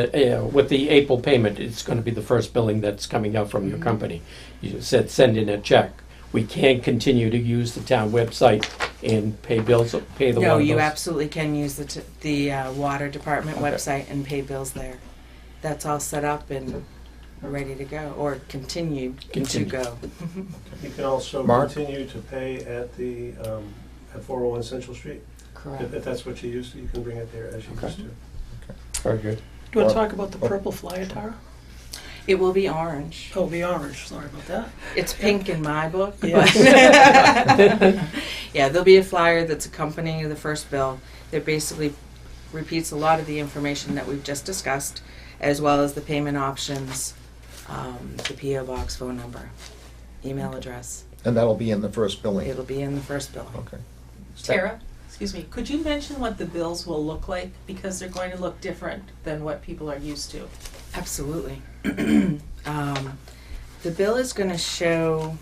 Speaker 3: with the April payment, it's going to be the first billing that's coming out from your company. You said send in a check. We can continue to use the town website and pay bills, pay the
Speaker 9: No,
Speaker 3: water
Speaker 9: you
Speaker 3: bills.
Speaker 9: absolutely can use the water department
Speaker 1: Okay.
Speaker 9: website and pay bills there. That's all set up and ready to go, or continue to
Speaker 3: Continue.
Speaker 9: go.
Speaker 7: You can also
Speaker 1: Mark?
Speaker 7: continue to pay at the, at 401 Central Street.
Speaker 9: Correct.
Speaker 7: If that's what you used to, you can bring it there as you
Speaker 3: Okay.
Speaker 7: used to.
Speaker 3: Very good.
Speaker 8: Do you want to talk about the purple flyer, Tara?
Speaker 9: It will be orange.
Speaker 8: Oh, the orange, sorry about that.
Speaker 9: It's pink in my book, but
Speaker 8: Yeah.
Speaker 9: yeah, there'll be a flyer that's accompanying the first bill that basically repeats a lot of the information that we've just discussed, as well as the payment options, the P.O. box phone number, email address.
Speaker 1: And that'll be in the first billing?
Speaker 9: It'll be in the first bill.
Speaker 1: Okay.
Speaker 10: Tara, excuse me, could you mention what the bills will look like? Because they're going to look different than what people are used to.
Speaker 9: Absolutely. The bill is going to show,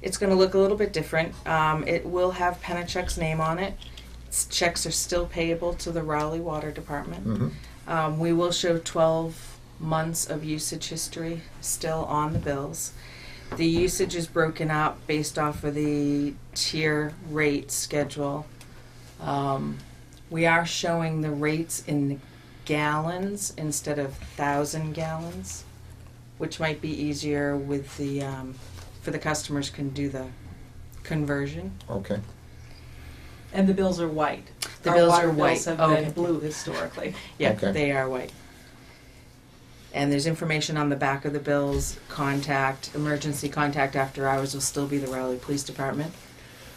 Speaker 9: it's going to look a little bit different. It will have Penachuk's name on it. Checks are still payable to the Raleigh Water Department.
Speaker 1: Mhm.
Speaker 9: We will show 12 months of usage history still on the bills. The usage is broken up based off of the tier rate schedule. We are showing the rates in gallons instead of 1,000 gallons, which might be easier with the, for the customers can do the conversion.
Speaker 1: Okay.
Speaker 10: And the bills are white.
Speaker 9: The
Speaker 10: Our
Speaker 9: bills
Speaker 10: water
Speaker 9: are white.
Speaker 10: have
Speaker 9: Okay.
Speaker 10: been blue historically.
Speaker 9: Yeah,
Speaker 1: Okay.
Speaker 9: they are white. And there's information on the back of the bills, emergency contact after hours will still be the Raleigh Police Department.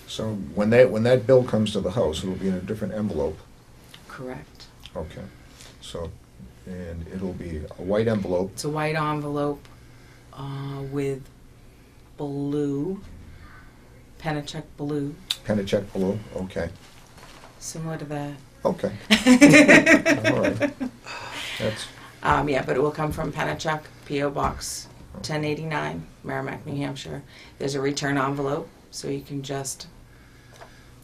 Speaker 1: So when that bill comes to the house, it'll be in a different envelope.
Speaker 9: Correct.
Speaker 1: Okay. So, and it'll be a white envelope.
Speaker 9: It's a white envelope with blue, Penachuk blue,
Speaker 1: Penachuk blue. Okay.
Speaker 9: similar to that.
Speaker 1: Okay. All right. That's
Speaker 9: Yeah, but it will come from Penachuk, P.O. Box 1089, Merrimack, New Hampshire. There's a return envelope, so you can just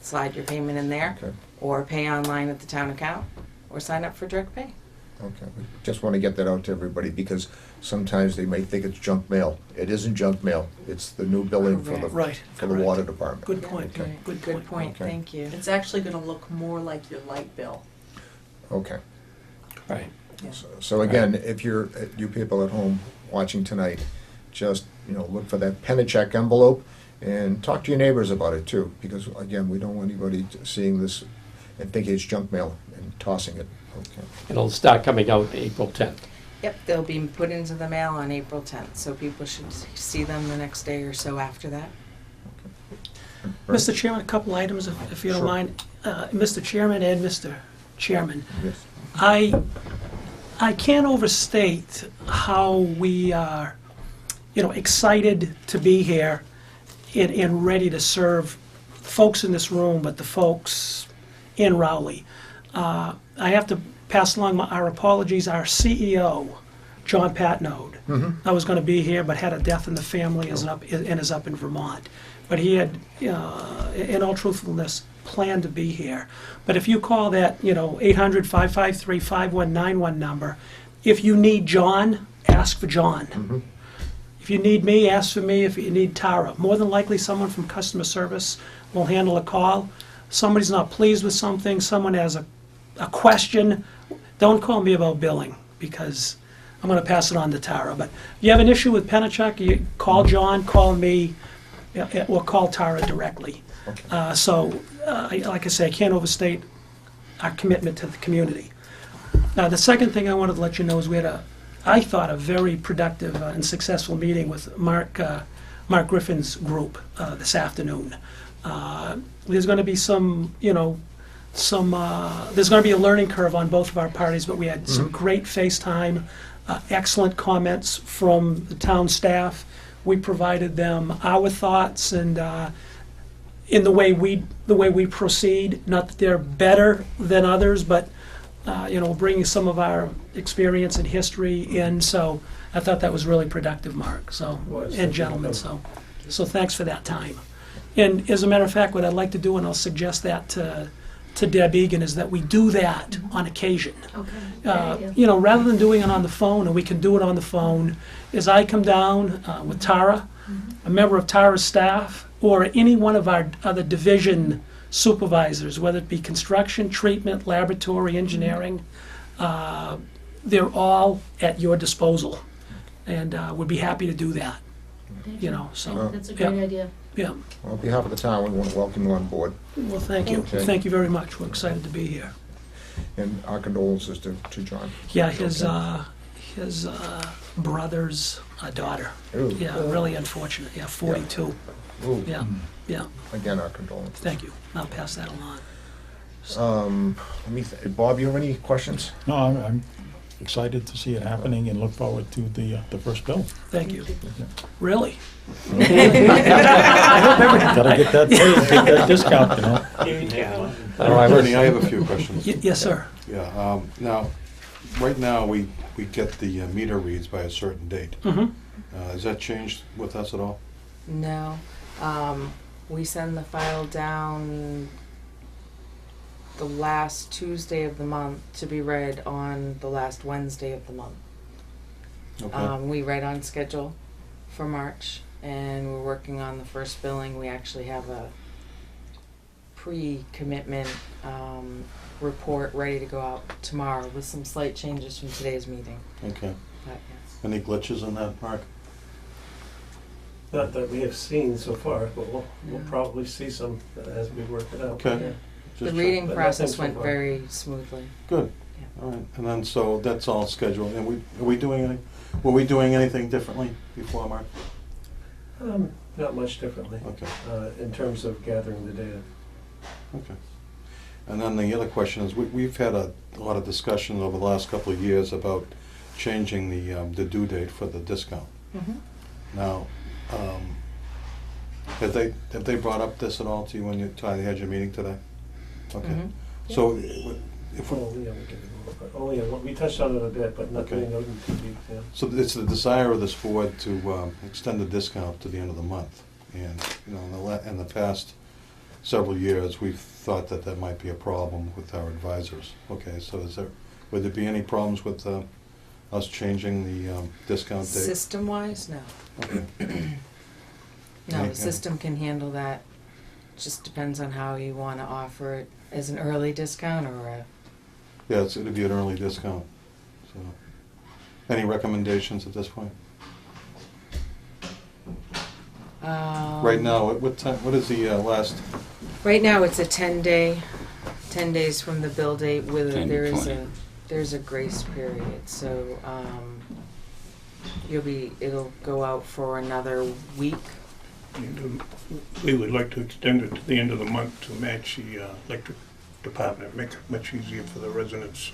Speaker 9: slide your payment in there,
Speaker 1: okay.
Speaker 9: or pay online at the town account, or sign up for direct pay.
Speaker 1: Okay. We just want to get that out to everybody because sometimes they may think it's junk mail. It isn't junk mail. It's the new billing for the
Speaker 9: Correct.
Speaker 8: Right.
Speaker 1: for the
Speaker 8: correct.
Speaker 1: water department.
Speaker 8: Good point,
Speaker 1: Okay.
Speaker 8: good
Speaker 9: Good
Speaker 8: point.
Speaker 9: point,
Speaker 1: Okay.
Speaker 9: thank you.
Speaker 10: It's actually gonna look more like your light bill.
Speaker 1: Okay.
Speaker 3: Right.
Speaker 1: So again, if you're, you people at home watching tonight, just, look for that Penachuk envelope and talk to your neighbors about it too, because again, we don't want anybody seeing this and thinking it's junk mail and tossing it. Okay.
Speaker 3: It'll start coming out April 10th.
Speaker 9: Yep, they'll be put into the mail on April 10th, so people should see them the next day or so after that.
Speaker 8: Mr. Chairman, a couple items, if you don't
Speaker 1: Sure.
Speaker 8: mind. Mr. Chairman and Mr. Chairman,
Speaker 1: Yes.
Speaker 8: I can't overstate how we are, excited to be here and ready to serve folks in this room, but the folks in Rowley. I have to pass along our apologies. Our CEO, John Patnode, I was going to be here, but had a death in the family and is up in Vermont. But he had, in all truthfulness, planned to be here. But if you call that, 800-553-5191 number, if you need John, ask for John. If you need me, ask for me. If you need Tara, more than likely someone from customer service will handle a call. Somebody's not pleased with something, someone has a question, don't call me about billing, because I'm going to pass it on to Tara. But if you have an issue with Penachuk, you call John, call me, or call Tara directly. Like I say, I can't overstate our commitment to the community. Now, the second thing I wanted to let you know is we had I thought, a very productive and successful meeting with Mark Griffin's group this afternoon. There's going to be there's going to be a learning curve on both of our parties, but we had some great FaceTime, excellent comments from the town staff. We provided them our thoughts and in the way we proceed. Not that they're better than others, but bringing some of our experience and history in. So I thought that was really productive, Mark. So and gentlemen. So thanks for that time. And as a matter of fact, what I'd like to do, and I'll suggest that to Deb Egan, is that we do that on occasion.
Speaker 6: Okay.
Speaker 8: Rather than doing it on the phone, and we can do it on the phone, is I come down with Tara, a member of Tara's staff, or any one of our other division supervisors, whether it be construction, treatment, laboratory, engineering, they're all at your disposal, and we'd be happy to do that. So
Speaker 6: That's a great idea.
Speaker 8: yeah.
Speaker 1: On behalf of the town, we want to welcome you on board,
Speaker 8: Well, thank you.
Speaker 1: Okay.
Speaker 8: Thank you very much. We're excited to be here.
Speaker 1: and our condolences to John.
Speaker 8: Yeah, his brother's daughter.
Speaker 1: Ooh.
Speaker 8: Yeah, really unfortunate. Yeah, 42.
Speaker 1: Ooh.
Speaker 8: Yeah, yeah.
Speaker 1: Again, our condolences.
Speaker 8: Thank you. I'll pass that along.
Speaker 1: Bob, you have any questions?
Speaker 4: No, I'm excited to see it happening and look forward to the first bill.
Speaker 8: Thank you. Really?
Speaker 4: Gotta get that paid, get that discount,
Speaker 5: Bernie, I have a few questions.
Speaker 8: Yes, sir.
Speaker 5: Yeah, now, right now, we get the meter reads by a certain date.
Speaker 8: Mm-hmm.
Speaker 5: Has that changed with us at all?
Speaker 9: No. We send the file down the last Tuesday of the month to be read on the last Wednesday of the month.
Speaker 5: Okay.
Speaker 9: We write on schedule for March, and we're working on the first billing. We actually have a pre-commitment report ready to go out tomorrow with some slight changes from today's meeting.
Speaker 5: Okay.
Speaker 9: But yes.
Speaker 5: Any glitches in that, Mark?
Speaker 7: Not that we have seen so far, but we'll probably see some as we work it out.
Speaker 5: Okay.
Speaker 7: Yeah.
Speaker 9: The
Speaker 5: Just
Speaker 9: reading
Speaker 7: But
Speaker 9: process
Speaker 7: nothing so
Speaker 9: went
Speaker 7: far.
Speaker 9: very smoothly.
Speaker 5: Good.
Speaker 9: Yeah.
Speaker 5: All right. And then, so that's all scheduled. And were we doing anything differently before, Mark?
Speaker 7: Not much differently,
Speaker 5: Okay.
Speaker 7: in terms of gathering the data.
Speaker 5: Okay. And then the other question is, we've had a lot of discussion over the last couple of years about changing the due date for the discount. Now, have they brought up this at all to you when you had your meeting today? Okay.
Speaker 9: Mhm.
Speaker 5: So if we,
Speaker 7: Oh, yeah, we can, oh, yeah, well, we touched on it a bit, but nothing
Speaker 5: Okay.
Speaker 7: in too deep, yeah.
Speaker 5: so it's the desire of this board to extend the discount to the end of the month. And, you know, in the past several years, we've thought that that might be a problem with our advisors. Okay, so would there be any problems with us changing the discount date?
Speaker 9: System-wise, no.
Speaker 5: Okay.
Speaker 9: No,
Speaker 5: Yeah.
Speaker 9: the system can handle that. Just depends on how you want to offer it as an early discount or a.
Speaker 5: Yeah, it'd be an early discount. So, any recommendations at this point? Right now, what time? What is the last?
Speaker 9: Right now, it's a 10-day, 10 days from the bill date with
Speaker 11: 10 to
Speaker 9: there is
Speaker 11: 20.
Speaker 9: there's a grace period. So it'll go out for another week.
Speaker 12: And, we would like to extend it to the end of the month to match the electric department, make it much easier for the residents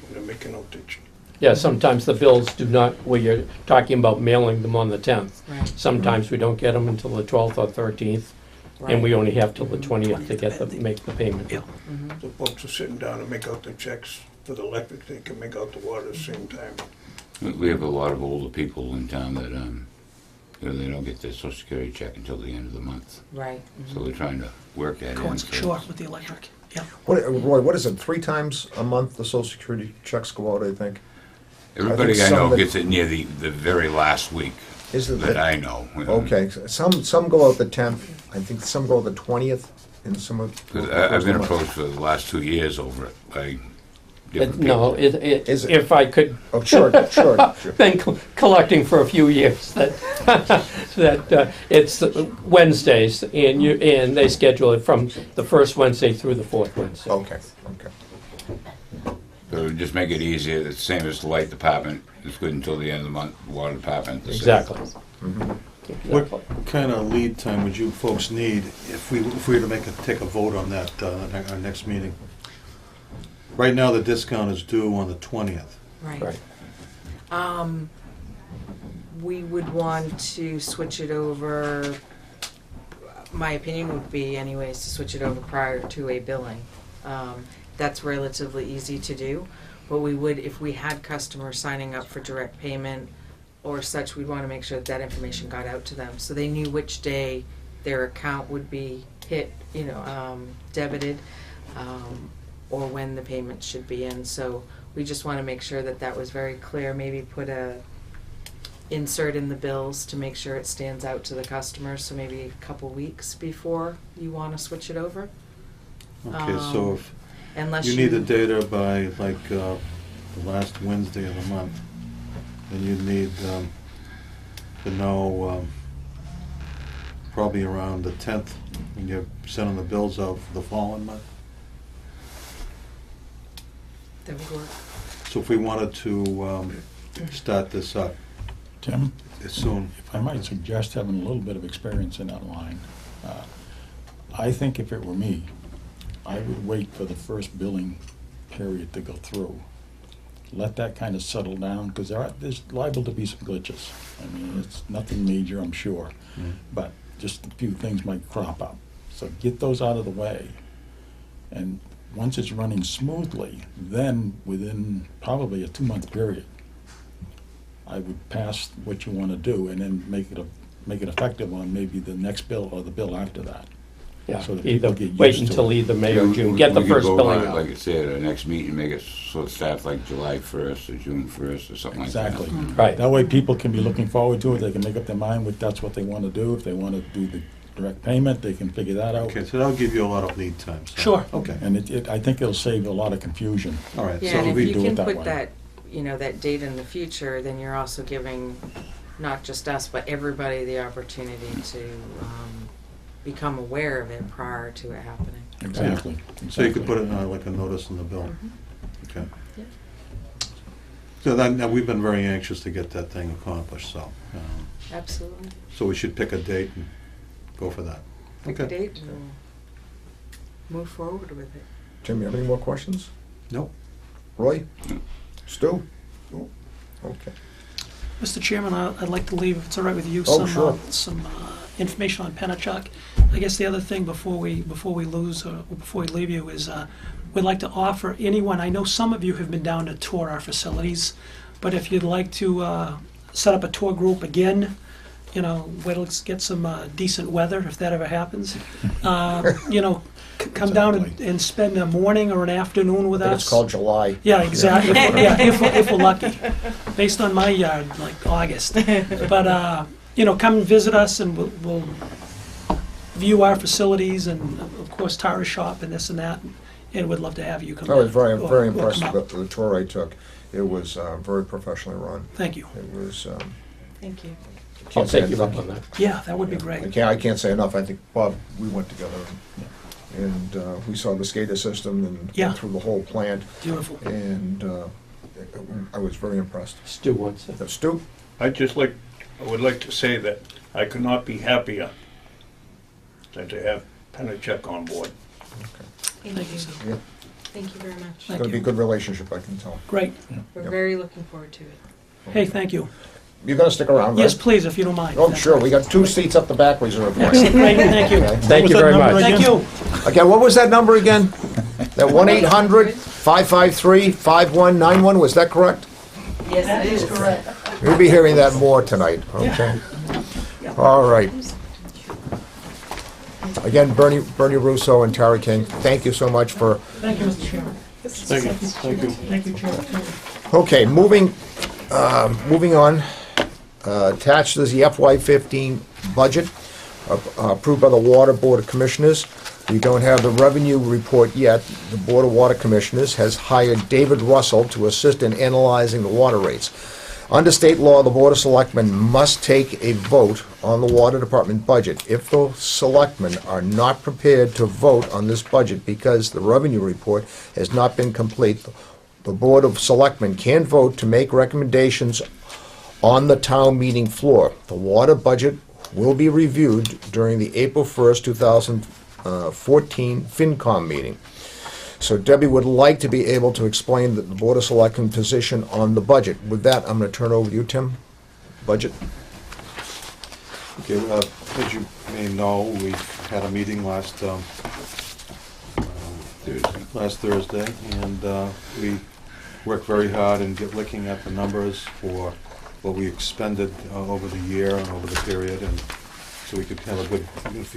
Speaker 12: when they're making outage.
Speaker 3: Yeah, sometimes the bills do not, well, you're talking about mailing them on the 10th.
Speaker 9: Right.
Speaker 3: Sometimes we don't get them until the 12th or 13th, and we only have till the 20th to make the payment.
Speaker 9: Mhm.
Speaker 12: So folks are sitting down and make out the checks for the electric, they can make out the water at the same time.
Speaker 11: We have a lot of older people in town that, you know, they don't get their social security check until the end of the month.
Speaker 9: Right.
Speaker 11: So we're trying to work that in.
Speaker 8: Coins
Speaker 11: so
Speaker 8: short with the electric. Yeah.
Speaker 1: Roy, what is it, 3 times a month the social security checks go out, I think?
Speaker 11: Everybody
Speaker 1: think
Speaker 11: I know
Speaker 1: some
Speaker 11: gets it near the very last week
Speaker 1: Is it
Speaker 11: that
Speaker 1: the-
Speaker 11: I know. you know.
Speaker 1: Okay, some go out the 10th, I think some go out the 20th, and some of.
Speaker 11: 'Cause I've been approached for the last 2 years over it by different
Speaker 3: No,
Speaker 11: people.
Speaker 1: Is it?
Speaker 3: if I could,
Speaker 1: Oh, sure.
Speaker 3: been collecting for a few years, that, it's Wednesdays, and they schedule it from the first Wednesday through the fourth Wednesday.
Speaker 1: Okay.
Speaker 11: So just make it easier, the same as the light department, it's good until the end of the month, water department. the same.
Speaker 3: Exactly.
Speaker 5: What
Speaker 3: Exactly.
Speaker 5: kind of lead time would you folks need if we were to take a vote on that at our next meeting? Right now, the discount is due on the 20th.
Speaker 9: Right. We would want to switch it over, my opinion would be anyways, to switch it over prior to a billing. That's relatively easy to do, but we would, if we had customers signing up for direct payment or such, we'd want to make sure that information got out to them, so they knew which day their account would be debited, or when the payment should be in. So we just want to make sure that that was very clear, maybe put a insert in the bills to make sure it stands out to the customers, so maybe a couple weeks before you want to switch it over.
Speaker 5: Okay, so if
Speaker 9: Unless
Speaker 5: you need the data by like the last Wednesday of the month, then you'd need to know probably around the 10th when you're sending the bills out for the following month.
Speaker 9: That would work.
Speaker 5: So if we wanted to start this up
Speaker 4: Tim,
Speaker 5: as soon,
Speaker 4: if I might suggest having a little bit of experience in that line, I think if it were me, I would wait for the first billing period to go through. Let that kind of settle down, because there's liable to be some glitches. I mean, it's nothing major, I'm sure, but just a few things might crop up. So get those out of the way. And once it's running smoothly, then within probably a 2-month period, I would pass what you want to do and then make it effective on maybe the next bill or the bill after that.
Speaker 3: Yeah,
Speaker 4: So that
Speaker 3: either
Speaker 4: people get
Speaker 3: wait
Speaker 4: used to
Speaker 3: until
Speaker 4: it.
Speaker 3: either May or
Speaker 11: We-
Speaker 3: June,
Speaker 11: we-
Speaker 3: get the
Speaker 11: we could
Speaker 3: first
Speaker 11: go
Speaker 3: billing
Speaker 11: by,
Speaker 3: out.
Speaker 11: like I said, at our next meeting, make it so it starts like July 1st or June 1st or something like that.
Speaker 4: Exactly.
Speaker 3: Right.
Speaker 4: That way people can be looking forward to it, they can make up their mind if that's what they want to do. If they want to do the direct payment, they can figure that out.
Speaker 13: Okay, so that'll give you a lot of lead time. so-
Speaker 8: Sure.
Speaker 13: Okay,
Speaker 4: And I think it'll save a lot of confusion.
Speaker 13: all right.
Speaker 9: Yeah,
Speaker 13: So
Speaker 9: and if
Speaker 4: we
Speaker 9: you
Speaker 4: do it
Speaker 9: can
Speaker 4: that
Speaker 9: put
Speaker 4: way.
Speaker 9: that, you know, that date in the future, then you're also giving not just us, but everybody the opportunity to become aware of it prior to it happening.
Speaker 4: Exactly.
Speaker 13: So you could put it like a notice in the bill.
Speaker 9: Mm-hmm.
Speaker 13: Okay.
Speaker 9: Yeah.
Speaker 13: So then, now we've been very anxious to get that thing accomplished, so,
Speaker 9: Absolutely.
Speaker 13: so we should pick a date and go for that.
Speaker 9: Pick a
Speaker 13: Okay.
Speaker 9: date and we'll move forward with it.
Speaker 1: Tim, you have any more questions?
Speaker 13: Nope.
Speaker 1: Roy? Stu? No? Okay.
Speaker 8: Mr. Chairman, I'd like to leave, if it's all right with you,
Speaker 1: Oh, sure.
Speaker 8: some information on Pennachuck. I guess the other thing before we lose, or before we leave you, is we'd like to offer anyone, I know some of you have been down to tour our facilities, but if you'd like to set up a tour group again, you know, wait till let's get some decent weather, if that ever happens, you know, come down and spend a morning or an afternoon with
Speaker 1: I think
Speaker 8: us.
Speaker 1: it's called July.
Speaker 8: Yeah, exactly. Yeah, if we're lucky. Based on my yard, like August. But, you know, come and visit us and we'll view our facilities and, of course, Tara shop and this and that. And we'd love to have you come
Speaker 1: I was
Speaker 8: down
Speaker 1: very
Speaker 8: or come
Speaker 1: impressed
Speaker 8: up.
Speaker 1: with the tour I took. It was very professionally run.
Speaker 8: Thank you.
Speaker 1: It was,
Speaker 9: Thank you.
Speaker 3: I'll
Speaker 1: can't say
Speaker 3: take you up
Speaker 1: enough.
Speaker 3: on that.
Speaker 8: Yeah, that would be great.
Speaker 1: I can't say enough. I think, Bob, we went together and we saw the SCADA system and
Speaker 8: Yeah.
Speaker 1: went through the whole plant.
Speaker 8: Beautiful.
Speaker 1: And I was very impressed.
Speaker 3: Stu wants it.
Speaker 1: Stu?
Speaker 12: I would like to say that I could not be happier than to have Pennachuck on board.
Speaker 9: Thank
Speaker 8: Thank you,
Speaker 9: you.
Speaker 8: sir.
Speaker 1: Yeah.
Speaker 9: Thank you very much.
Speaker 1: It's
Speaker 8: Thank
Speaker 1: going to be a
Speaker 8: you.
Speaker 1: good relationship, I can tell.
Speaker 8: Great.
Speaker 9: We're
Speaker 1: Yep.
Speaker 9: very looking forward to it.
Speaker 8: Hey, thank you.
Speaker 1: You're going to stick around, right?
Speaker 8: Yes, please, if you don't mind.
Speaker 1: Oh, sure. We got 2 seats up the back reserved for you.
Speaker 8: Great, thank you.
Speaker 1: Okay.
Speaker 3: Thank you
Speaker 4: that
Speaker 3: very
Speaker 4: number
Speaker 3: much.
Speaker 8: Thank you.
Speaker 1: Again, what was that number again? That 1-800-553-5191, was that correct?
Speaker 9: Yes, it is correct.
Speaker 1: We'll be hearing that more tonight, okay? All right. Again, Bernie Russo and Tara King, thank you so much for,
Speaker 8: Thank you, Mr. Chairman.
Speaker 12: Thank you, thank you.
Speaker 8: Thank you, Chairman.
Speaker 1: okay, moving on. Attached is the FY15 budget approved by the Water Board of Commissioners. We don't have the revenue report yet. The Board of Water Commissioners has hired David Russell to assist in analyzing the water rates. Under state law, the Board of Selectmen must take a vote on the Water Department budget. If the Selectmen are not prepared to vote on this budget because the revenue report has not been complete, the Board of Selectmen can vote to make recommendations on the town meeting floor. The water budget will be reviewed during the April 1st, 2014 FinCom meeting. So Debbie would like to be able to explain the Board of Selectmen position on the budget. With that, I'm going to turn it over to you, Tim. Budget.
Speaker 13: Okay, as you may know, we had a meeting last Thursday, and we worked very hard in looking at the numbers for what we expended over the year and over the period, and so we could have a good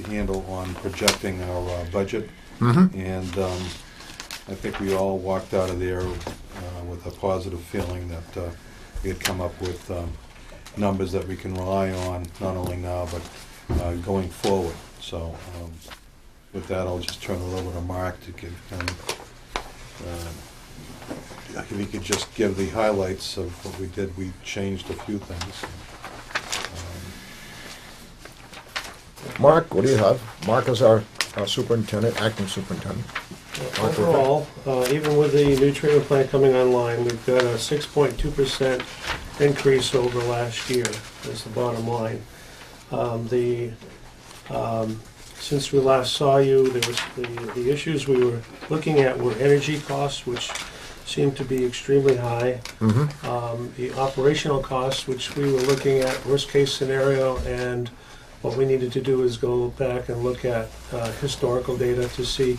Speaker 13: handle on projecting our budget. And I think we all walked out of there with a positive feeling that we had come up with numbers that we can rely on, not only now, but going forward. So with that, I'll just turn it over to Mark to give if he could just give the highlights of what we did. We changed a few things.
Speaker 1: Mark, what do you have? Mark is our superintendent, acting superintendent.
Speaker 7: Overall, even with the new treatment plant coming online, we've got a 6.2% increase over last year, is the bottom line. Since we last saw you, there was the issues we were looking at were energy costs, which seemed to be extremely high. The operational costs, which we were looking at worst case scenario, and what we needed to do is go back and look at historical data to see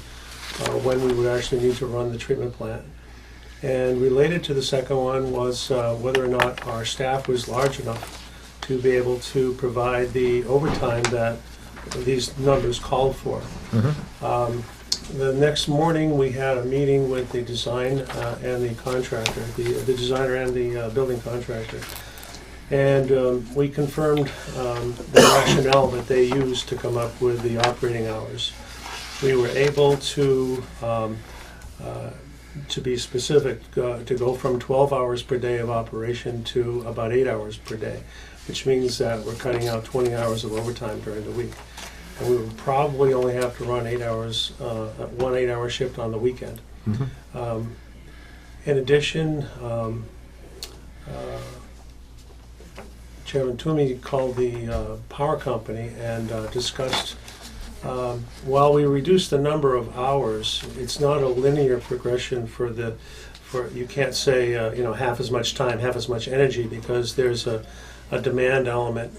Speaker 7: when we would actually need to run the treatment plant. And related to the second one was whether or not our staff was large enough to be able to provide the overtime that these numbers called for. The next morning, we had a meeting with the design and the contractor, the designer and the building contractor. And we confirmed the rationale that they used to come up with the operating hours. We were able to be specific, to go from 12 hours per day of operation to about 8 hours per day, which means that we're cutting out 20 hours of overtime during the week. And we would probably only have to run 8 hours, one 8-hour shift on the weekend. In addition, Chairman Toomey called the power company and discussed, while we reduce the number of hours, it's not a linear progression for you can't say, half as much time, half as much energy, because there's a demand element.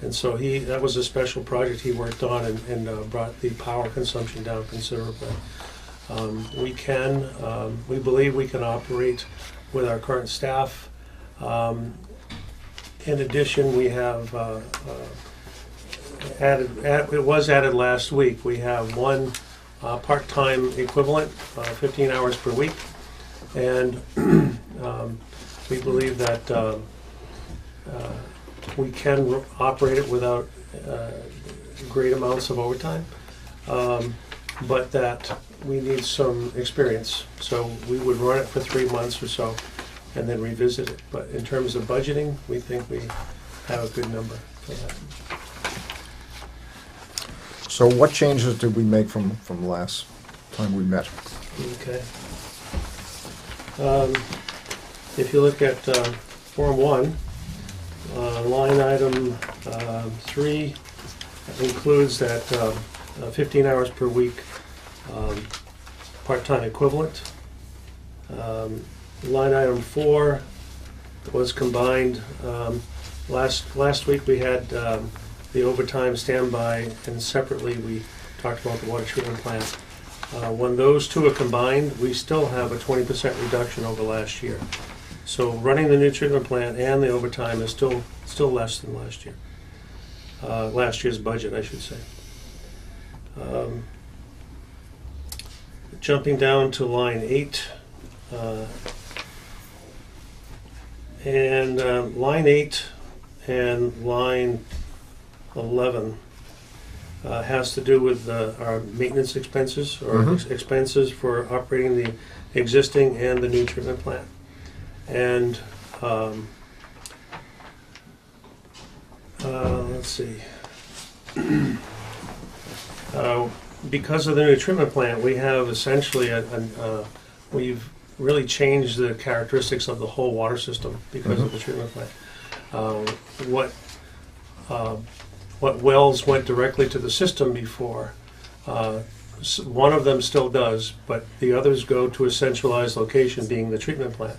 Speaker 7: And so that was a special project he worked on and brought the power consumption down considerably. We believe we can operate with our current staff. In addition, we have it was added last week. We have one part-time equivalent, 15 hours per week, and we believe that we can operate it without great amounts of overtime, but that we need some experience. So we would run it for 3 months or so and then revisit it. But in terms of budgeting, we think we have a good number for that.
Speaker 1: So what changes did we make from last time we met?
Speaker 7: Okay. If you look at Form 1, line item 3 includes that 15 hours per week part-time equivalent. Line item 4 was combined. Last week we had the overtime standby, and separately we talked about the water treatment plant. When those two are combined, we still have a 20% reduction over last year. So running the new treatment plant and the overtime is still less than last year. Last year's budget, I should say. Jumping down to line 8. Line 8 and line 11 has to do with our maintenance expenses, or expenses for operating the existing and the new treatment plant. And let's see. Because of the new treatment plant, we have essentially we've really changed the characteristics of the whole water system because of the treatment plant. What wells went directly to the system before, one of them still does, but the others go to a centralized location, being the treatment plant.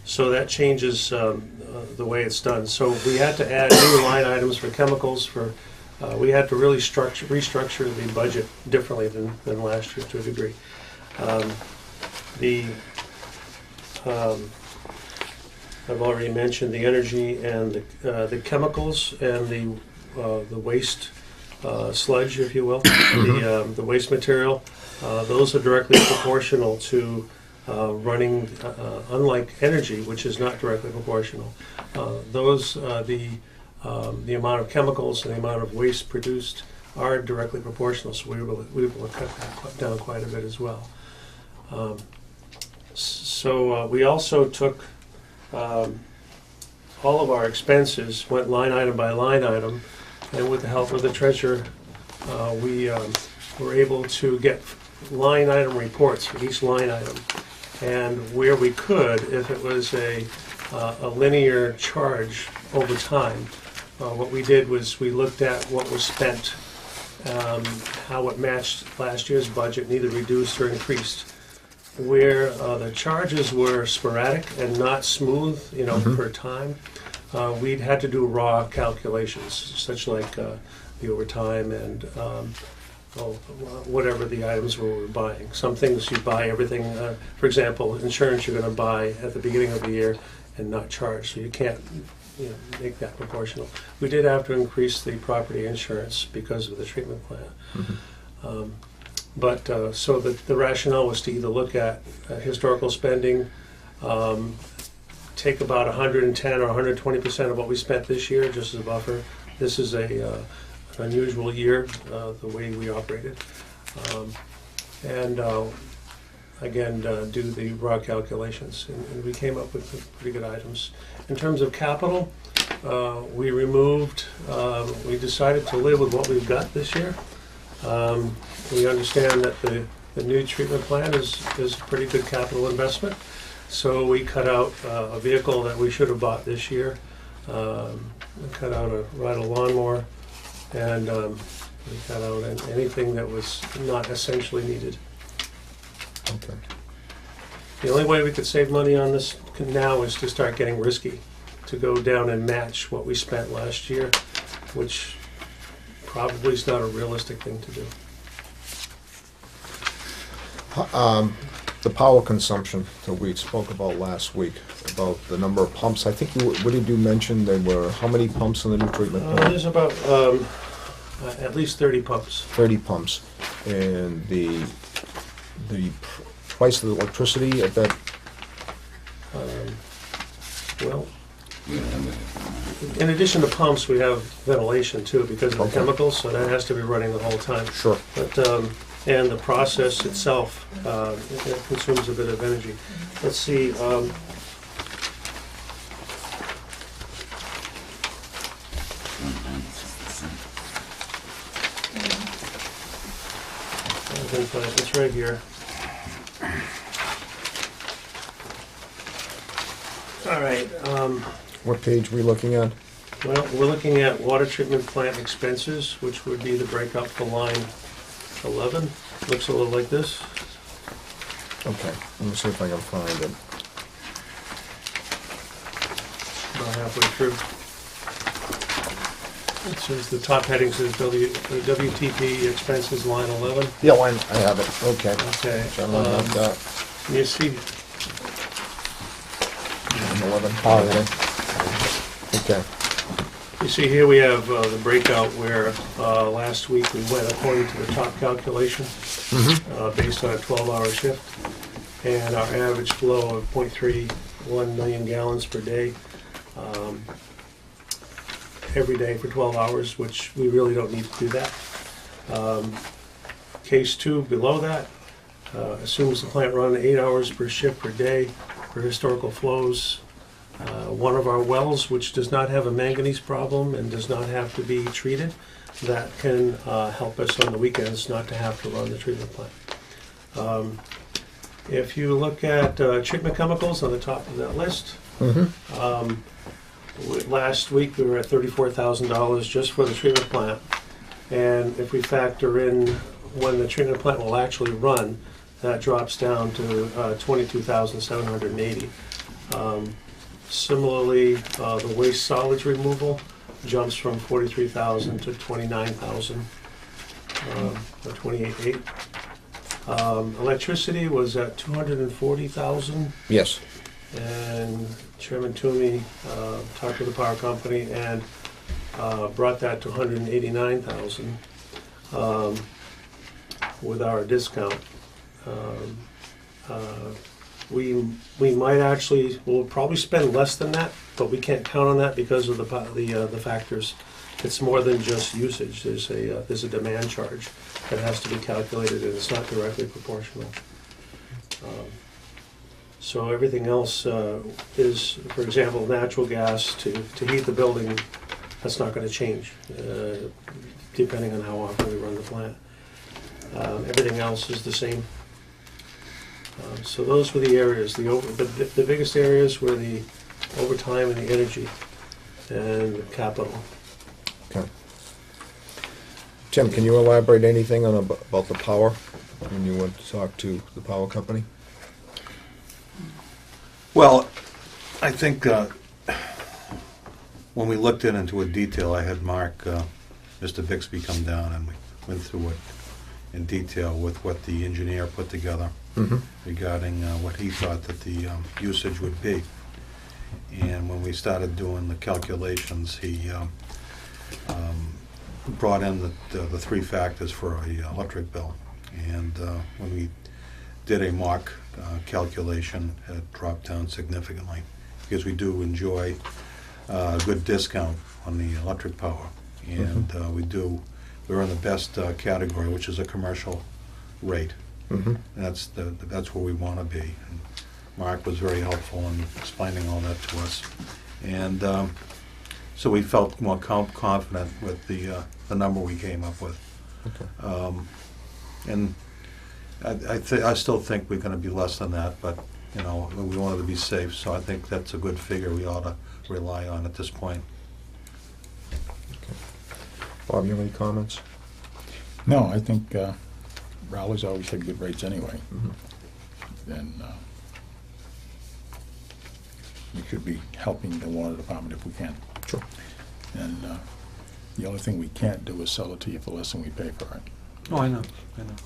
Speaker 7: So that changes the way it's done. So we had to add new line items for chemicals. We had to really restructure the budget differently than last year to a degree. I've already mentioned the energy and the chemicals and the waste sludge, if you will, the waste material. Those are directly proportional to running, unlike energy, which is not directly proportional. The amount of chemicals and the amount of waste produced are directly proportional, so we were able to cut that down quite a bit as well. So we also took all of our expenses, went line item by line item, and with the help of the treasurer, we were able to get line item reports for each line item. And where we could, if it was a linear charge over time, what we did was we looked at what was spent, how it matched last year's budget, neither reduced or increased. Where the charges were sporadic and not smooth, per time, we'd had to do raw calculations, such like the overtime and whatever the items were buying. Some things you buy everything. For example, insurance you're going to buy at the beginning of the year and not charge, so you can't make that proportional. We did have to increase the property insurance because of the treatment plant. But so the rationale was to either look at historical spending, take about 110 or 120% of what we spent this year just as a buffer. This is an unusual year, the way we operated. And again, do the raw calculations. And we came up with pretty good items. In terms of capital, we decided to live with what we've got this year. We understand that the new treatment plant is a pretty good capital investment. So we cut out a vehicle that we should have bought this year. We cut out a lawnmower, and we cut out anything that was not essentially needed.
Speaker 1: Okay.
Speaker 7: The only way we could save money on this now is to start getting risky, to go down and match what we spent last year, which probably is not a realistic thing to do.
Speaker 1: The power consumption that we spoke about last week, about the number of pumps, I think what did you mention, there were how many pumps in the new treatment plant?
Speaker 7: There's about at least 30 pumps.
Speaker 1: 30 pumps. And the price of the electricity at that,
Speaker 7: Well, in addition to pumps, we have ventilation too because of the
Speaker 1: Okay.
Speaker 7: chemicals, so that has to be running the whole time.
Speaker 1: sure.
Speaker 7: But and the process itself, it consumes a bit of energy. Let's see. It's right here. All right.
Speaker 1: What page are we looking at?
Speaker 7: Well, we're looking at water treatment plant expenses, which would be the breakup for line 11. Looks a little like this.
Speaker 1: Okay, let me see if I can find it.
Speaker 7: About halfway through. It says the top heading says WTP expenses, line 11.
Speaker 1: Yeah, I have it, okay.
Speaker 7: Okay.
Speaker 1: Gentlemen, I've got
Speaker 7: You see,
Speaker 1: 11. Okay,
Speaker 7: you see here we have the breakout where last week we went according to the top calculation based on a 12-hour shift. And our average flow of 0.31 million gallons per day every day for 12 hours, which we really don't need to do that. Case 2 below that assumes the plant run 8 hours per shift per day for historical flows. One of our wells, which does not have a manganese problem and does not have to be treated, that can help us on the weekends not to have to run the treatment plant. If you look at treatment chemicals on the top of that list, last week we were at $34,000 just for the treatment plant. And if we factor in when the treatment plant will actually run, that drops down to $22,780. Similarly, the waste solids removal jumps from $43,000 to $29,000, or $28,800. Electricity was at $240,000,
Speaker 1: yes.
Speaker 7: and Chairman Toomey talked with the power company and brought that to $189,000 with our discount. We might actually, we'll probably spend less than that, but we can't count on that because of the factors. It's more than just usage. There's a demand charge that has to be calculated, and it's not directly proportional. So everything else is, for example, natural gas to heat the building. That's not going to change depending on how often we run the plant. Everything else is the same. So those were the areas. The biggest areas were the overtime and the energy and the capital.
Speaker 1: Okay. Tim, can you elaborate anything on about the power when you went to talk to the power company?
Speaker 13: Well, I think when we looked into it detail, I had Mark, Mr. Bixby, come down and we went through it in detail with what the engineer put together regarding what he thought that the usage would be. And when we started doing the calculations, he brought in the three factors for a electric bill. And when we did a mock calculation, it dropped down significantly, because we do enjoy a good discount on the electric power. And we're in the best category, which is a commercial rate.
Speaker 1: Mm-hmm.
Speaker 13: That's where we want to be. And Mark was very helpful in explaining all that to us. And so we felt more confident with the number we came up with.
Speaker 1: Okay.
Speaker 13: And I still think we're going to be less than that, but we wanted to be safe, so I think that's a good figure we ought to rely on at this point.
Speaker 1: Bob, you have any comments?
Speaker 4: No, I think Raleigh's always had good rates anyway.
Speaker 1: Mm-hmm.
Speaker 4: And we should be helping the water department if we can.
Speaker 1: Sure.
Speaker 4: And the only thing we can't do is sell it to you for less than we pay for it.
Speaker 13: Oh, I know.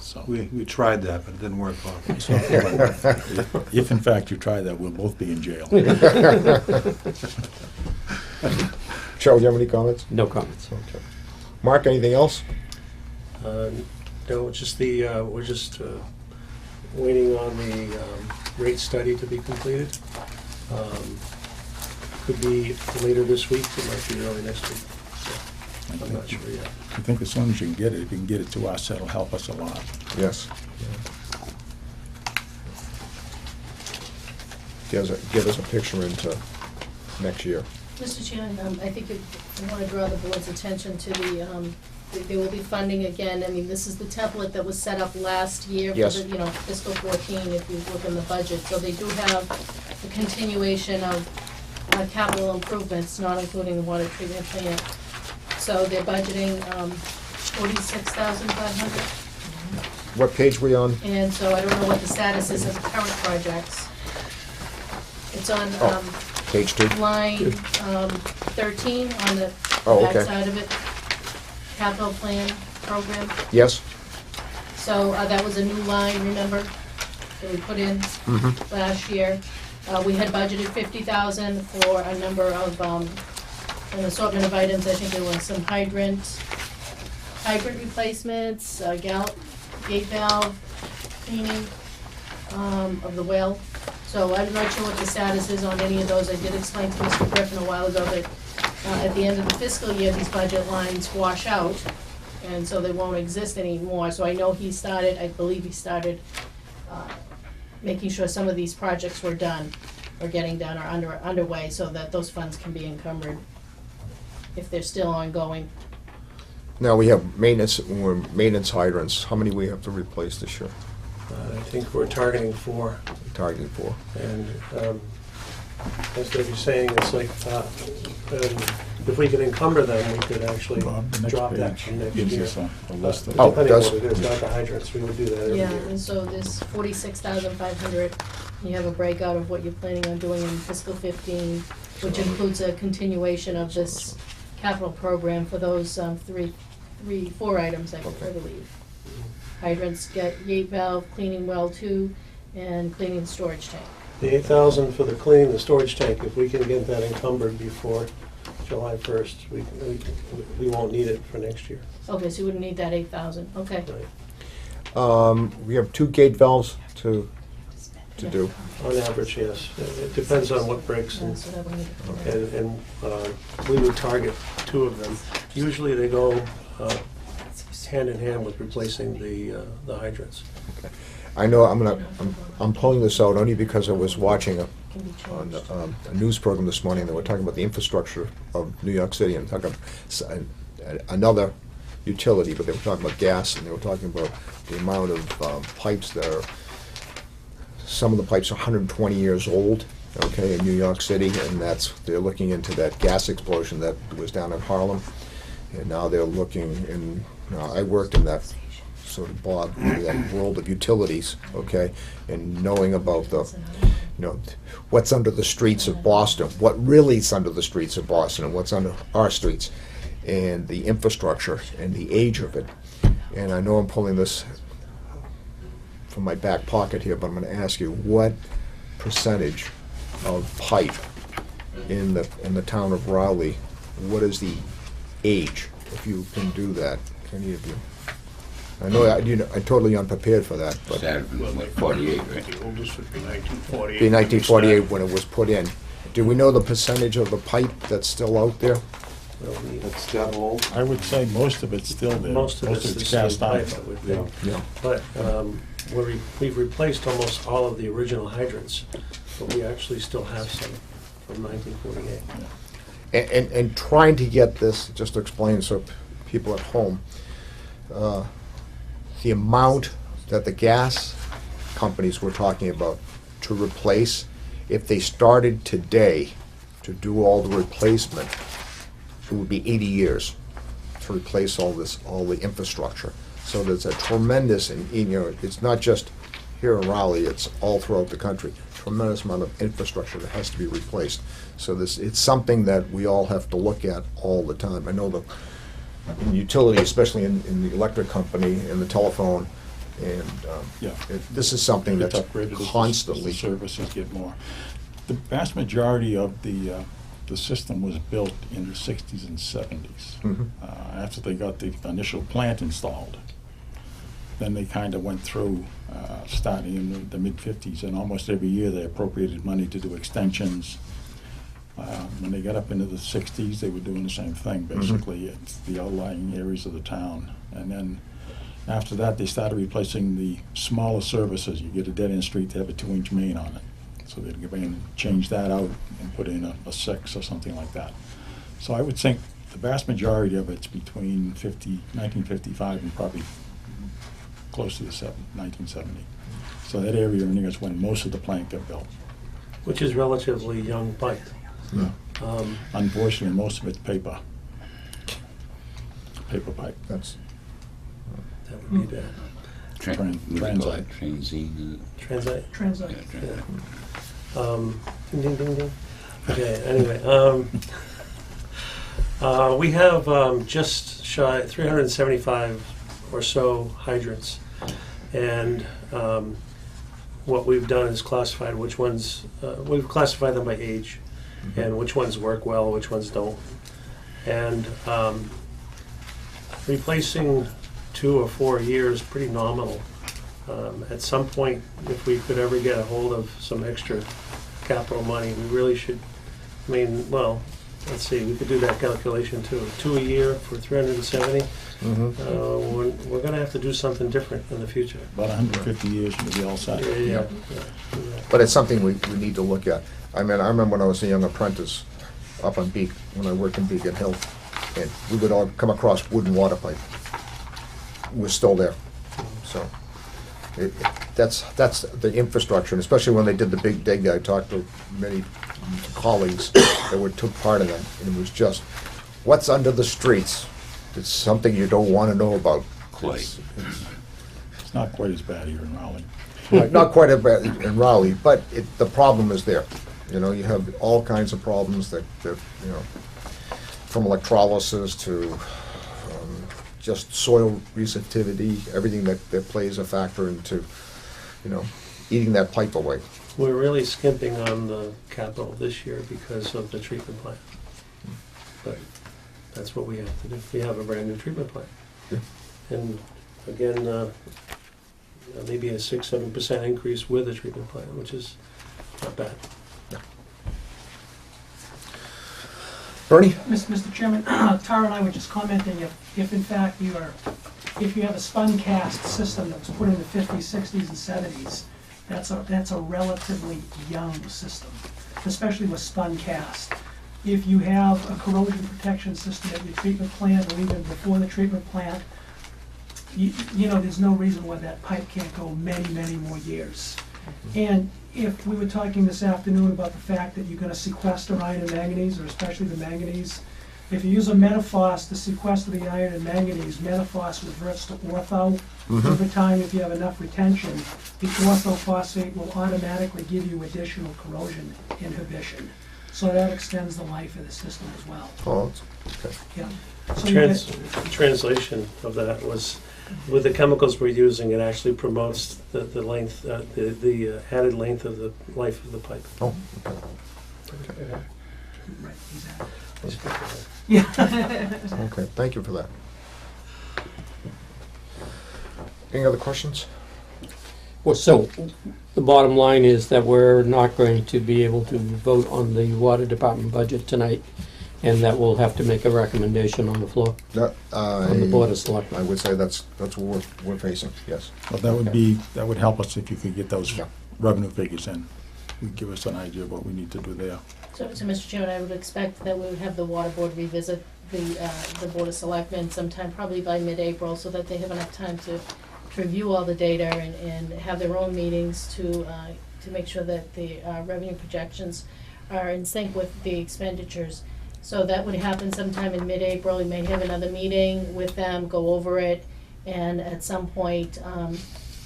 Speaker 4: So
Speaker 13: We tried that, but it didn't work well.
Speaker 4: so, if in fact you try that, we'll both be in jail.
Speaker 1: Cheryl, do you have any comments?
Speaker 3: No comments.
Speaker 1: Okay. Mark, anything else?
Speaker 7: No, just we're just waiting on the rate study to be completed. Could be later this week, it might be early next week. So I'm not sure yet.
Speaker 4: I think as soon as you can get it, if you can get it to us, that'll help us a lot.
Speaker 1: Yes. Give us a picture into next year.
Speaker 6: Mr. Chairman, I think I want to draw the board's attention to there will be funding again. I mean, this is the template that was set up last year for
Speaker 1: Yes.
Speaker 6: the, fiscal 14, if you look in the budget. So they do have a continuation of capital improvements, not including the water treatment plant. So they're budgeting $46,500.
Speaker 1: What page we on?
Speaker 6: And so I don't know what the status is of the current projects. It's on
Speaker 1: Page 2?
Speaker 6: line 13 on the
Speaker 1: Oh,
Speaker 6: back
Speaker 1: okay.
Speaker 6: side of it. Capital plan program.
Speaker 1: Yes?
Speaker 6: So that was a new line, remember, that we put in
Speaker 1: Mm-hmm.
Speaker 6: last year. We had budgeted $50,000 for a number of, an assortment of items. I think there was some hydrant replacements, gate valve cleaning of the well. So I'm not sure what the status is on any of those. I did explain to Mr. Griffin a while ago that at the end of the fiscal year, these budget lines wash out, and so they won't exist anymore. So I know I believe he started making sure some of these projects were done, or getting done, or underway, so that those funds can be encumbered if they're still ongoing.
Speaker 1: Now, we have maintenance hydrants. How many we have to replace this year?
Speaker 7: I think we're targeting 4.
Speaker 1: Targeted for?
Speaker 7: And as they were saying, it's like, if we could encumber them, we could actually
Speaker 4: Bob, the next
Speaker 7: drop that
Speaker 4: page
Speaker 7: from next
Speaker 4: gives
Speaker 7: year.
Speaker 4: us a list of.
Speaker 1: Oh,
Speaker 7: Depending on
Speaker 1: does-
Speaker 7: what it is, not the hydrants, we would do that every
Speaker 6: Yeah,
Speaker 7: year.
Speaker 6: and so there's 46,500. You have a breakout of what you're planning on doing in fiscal 15, which includes a continuation of this capital program for those 4 items, I believe. Hydrants, gate valve, cleaning well 2, and cleaning the storage tank.
Speaker 7: The 8,000 for the cleaning the storage tank, if we can get that encumbered before July 1st, we won't need it for next year.
Speaker 6: Okay, so you wouldn't need that 8,000, okay.
Speaker 7: Right.
Speaker 1: We have 2 gate valves to do.
Speaker 7: On average, yes. It depends on what breaks, and
Speaker 6: So that would need
Speaker 7: we would target 2 of them. Usually they go hand in hand with replacing the hydrants.
Speaker 1: I know I'm pulling this out only because I was watching
Speaker 6: can be
Speaker 1: on
Speaker 6: changed.
Speaker 1: a news program this morning. They were talking about the infrastructure of New York City and talking another utility, but they were talking about gas, and they were talking about the amount of pipes that are, some of the pipes are 120 years old, okay, in New York City, and they're looking into that gas explosion that was down in Harlem, and now they're looking I worked in that sort of that world of utilities, okay, and knowing about what's under the streets of Boston, what really is under the streets of Boston, and what's under our streets, and the infrastructure and the age of it. And I know I'm pulling this from my back pocket here, but I'm going to ask you, what percentage of pipe in the town of Raleigh, what is the age, if you can do that, any of you? I know, I'm totally unprepared for that, but
Speaker 11: Started from
Speaker 12: Well,
Speaker 11: what,
Speaker 12: like,
Speaker 11: 48, right?
Speaker 12: The oldest would be 1948.
Speaker 1: be 1948 when it was put in. Do we know the percentage of the pipe that's still out there?
Speaker 7: Well,
Speaker 13: It's that old?
Speaker 4: I would say most of it's still there.
Speaker 7: Most of it's the same
Speaker 4: cast
Speaker 7: pipe,
Speaker 4: iron.
Speaker 7: I would
Speaker 13: Yeah.
Speaker 7: think.
Speaker 1: Yeah.
Speaker 7: But we've replaced almost all of the original hydrants, but we actually still have some from 1948.
Speaker 1: And trying to get this, just to explain so people at home, the amount that the gas companies were talking about to replace, if they started today to do all the replacement, it would be 80 years to replace all the infrastructure. So there's a tremendous, and it's not just here in Raleigh, it's all throughout the country, tremendous amount of infrastructure that has to be replaced. So it's something that we all have to look at all the time. I know in utility, especially in the electric company, and the telephone, and
Speaker 4: Yeah.
Speaker 1: this is something
Speaker 4: It's
Speaker 1: that's
Speaker 4: upgraded as the
Speaker 1: constantly.
Speaker 4: services get more. The vast majority of the system was built in the 60s and 70s.
Speaker 1: Mhm.
Speaker 4: After they got the initial plant installed. Then they kind of went through, starting in the mid-50s, and almost every year they appropriated money to do extensions. When they got up into the 60s, they were doing the same thing, basically. It's the outlying areas of the town. And then after that, they started replacing the smaller services. You get a dead-end street, they have a 2-inch main on it. So they'd go in and change that out and put in a 6 or something like that. So I would think the vast majority of it's between 1955 and probably close to the 1970. So that area is when most of the plant got built.
Speaker 7: Which is relatively young pipe.
Speaker 1: Yeah.
Speaker 4: Unfortunately, most of it's paper. Paper pipe.
Speaker 1: That's,
Speaker 7: That would be bad.
Speaker 4: Transite.
Speaker 11: Transine,
Speaker 7: Transite?
Speaker 8: Transit.
Speaker 11: yeah,
Speaker 7: Yeah. Ding, ding, ding, ding. Okay, anyway, we have just shy 375 or so hydrants, and what we've done is classified which ones, we've classified them by age, and which ones work well, which ones don't. And replacing 2 or 4 years, pretty nominal. At some point, if we could ever get a hold of some extra capital money, we really should, let's see, we could do that calculation too. 2 a year for 370. We're gonna have to do something different in the future.
Speaker 4: About 150 years, you'll be all set.
Speaker 7: Yeah.
Speaker 1: but it's something we need to look at. I mean, I remember when I was a young apprentice up on when I worked in Beacon Hill, and we would all come across wooden water pipe. We're still there, so. That's the infrastructure, and especially when they did the big dig. I talked to many colleagues that took part in that, and it was just, what's under the streets? It's something you don't want to know about.
Speaker 11: Clay.
Speaker 4: It's not quite as bad here in Raleigh.
Speaker 1: Not quite as bad in Raleigh, but the problem is there. You have all kinds of problems that from electrolysis to just soil receptivity, everything that plays a factor into, eating that pipe away.
Speaker 7: We're really skimping on the capital this year because of the treatment plant. But that's what we have to do. We have a brand new treatment plant.
Speaker 1: Yeah.
Speaker 7: And again, maybe a 6-7% increase with the treatment plant, which is not bad.
Speaker 1: Bernie?
Speaker 8: Mr. Chairman, Tara and I were just commenting if in fact if you have a spun cast system that was put in the 50s, 60s, and 70s, that's a relatively young system, especially with spun cast. If you have a corrosion protection system at your treatment plant or even before the treatment plant, there's no reason why that pipe can't go many, many more years. And if we were talking this afternoon about the fact that you're going to sequester iron and manganese, or especially the manganese, if you use a metaphos to sequester the iron and manganese, metaphos reverts to ortho. Over time, if you have enough retention, the orthophosphate will automatically give you additional corrosion inhibition. So that extends the life of the system as well.
Speaker 1: Oh, okay.
Speaker 8: Yeah. So you get-
Speaker 7: Translation of that was, with the chemicals we're using, it actually promotes the length, the added length of the life of the pipe.
Speaker 1: Oh, okay.
Speaker 8: Right, exactly.
Speaker 1: Okay, thank you for that. Any other questions?
Speaker 3: Well, so, the bottom line is that we're not going to be able to vote on the water department budget tonight, and that we'll have to make a recommendation on the floor, on the Board of
Speaker 1: I
Speaker 3: Selectmen.
Speaker 1: would say that's what we're facing, yes.
Speaker 4: Well, that would help us if you could get those
Speaker 1: Yeah.
Speaker 4: revenue figures in. Would give us an idea of what we need to do there.
Speaker 6: So, Mr. Chairman, I would expect that we would have the water board revisit the Board of Selectmen sometime probably by mid-April, so that they have enough time to review all the data and have their own meetings to make sure that the revenue projections are in sync with the expenditures. So that would happen sometime in mid-April. We may have another meeting with them, go over it, and at some point,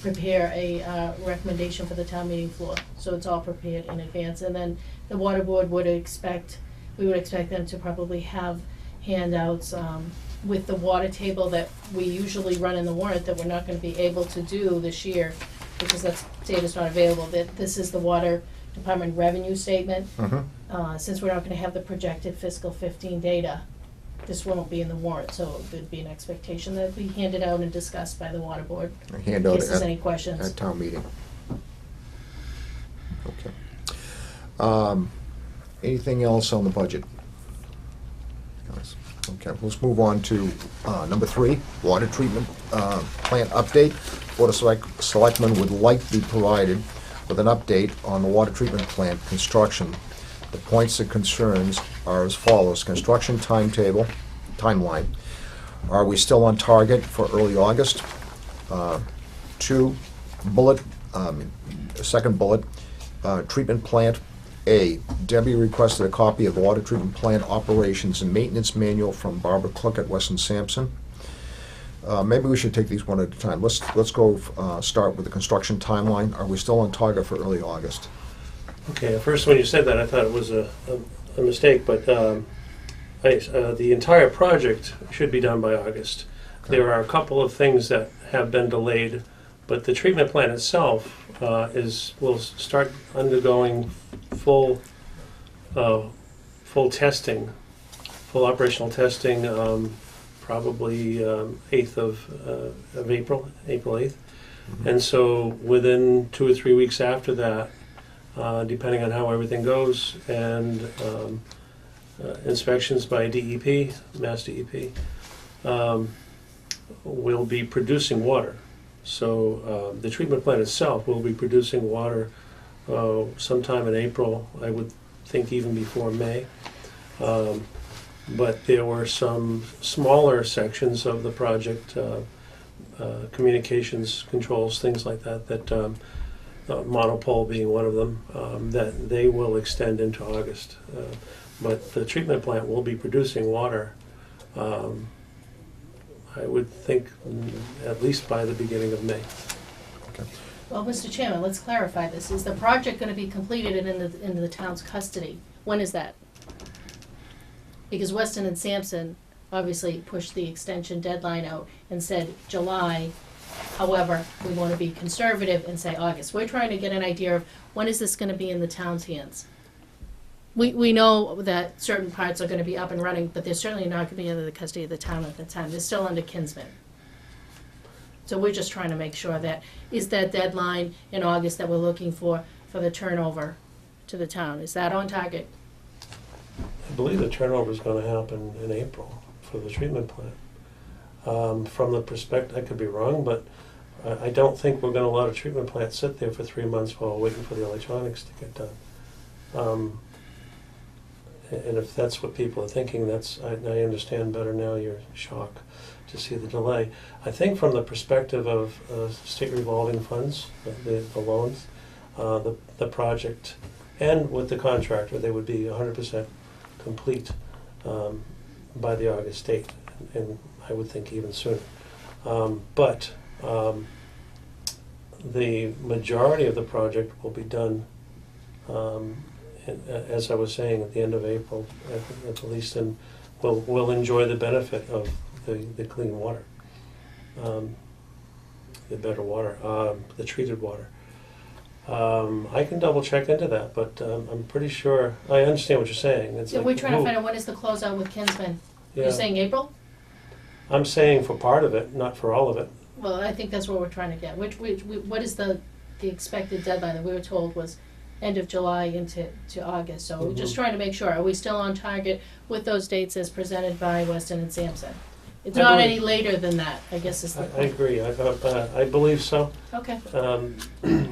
Speaker 6: prepare a recommendation for the town meeting floor. So it's all prepared in advance. And then the water board we would expect them to probably have handouts with the water table that we usually run in the warrant that we're not gonna be able to do this year because that data's not available. That this is the water department revenue statement. Since we're not gonna have the projected fiscal 15 data, this won't be in the warrant, so there'd be an expectation that it'd be handed out and discussed by the water board.
Speaker 1: A handout
Speaker 6: In case there's any
Speaker 1: at
Speaker 6: questions.
Speaker 1: town meeting. Okay. Anything else on the budget? Guys? Okay, let's move on to number 3, water treatment plant update. Board of Selectmen would like to be provided with an update on the water treatment plant construction. The points of concerns are as follows: construction timeline. Are we still on target for early August? 2, second bullet, treatment plant. A, Debbie requested a copy of the water treatment plant operations and maintenance manual from Barbara Cook at Weston Sampson. Maybe we should take these one at a time. Let's go start with the construction timeline. Are we still on target for early August?
Speaker 7: Okay, at first when you said that, I thought it was a mistake, but the entire project should be done by August. There are a couple of things that have been delayed, but the treatment plant itself will start undergoing full testing, full operational testing, probably 8th of April 8th. And so within 2 or 3 weeks after that, depending on how everything goes, and inspections by DEP, Mass DEP, will be producing water. So the treatment plant itself will be producing water sometime in April, I would think even before May. But there were some smaller sections of the project, communications controls, things like that, monopole being one of them, that they will extend into August. But the treatment plant will be producing water, I would think, at least by the beginning of May.
Speaker 6: Well, Mr. Chairman, let's clarify this. Is the project gonna be completed and in the town's custody? When is that? Because Weston and Sampson obviously pushed the extension deadline out and said July. However, we want to be conservative and say August. We're trying to get an idea of when is this going to be in the town's hands. We know that certain parts are going to be up and running, but they're certainly not going to be under the custody of the town at the time. They're still under Kinsman. So we're just trying to make sure that is that deadline in August that we're looking for the turnover to the town. Is that on target?
Speaker 7: I believe the turnover is going to happen in April for the treatment plant. From the perspective, I could be wrong, but I don't think we're going to let a treatment plant sit there for 3 months while waiting for the electronics to get done. And if that's what people are thinking, I understand better now your shock to see the delay. I think from the perspective of state revolving funds, the loans, the project, and with the contractor, they would be 100% complete by the August date, and I would think even sooner. But the majority of the project will be done, as I was saying, at the end of April, at the least, and we'll enjoy the benefit of the clean water, the better water, the treated water. I can double check into that, but I'm pretty sure, I understand what you're saying. It's
Speaker 6: Yeah,
Speaker 7: like,
Speaker 6: we're trying to
Speaker 7: who-
Speaker 6: find out when is the closeout with Kinsman. You're
Speaker 7: Yeah.
Speaker 6: saying April?
Speaker 7: I'm saying for part of it, not for all of it.
Speaker 6: Well, I think that's what we're trying to get. What is the expected deadline that we were told was end of July into August? So we're just trying to make sure, are we still on target with those dates as presented by Weston and Sampson? It's
Speaker 7: I
Speaker 6: not
Speaker 7: believe-
Speaker 6: any later than that, I guess is the
Speaker 7: I
Speaker 6: point.
Speaker 7: agree, I believe so.
Speaker 6: Okay,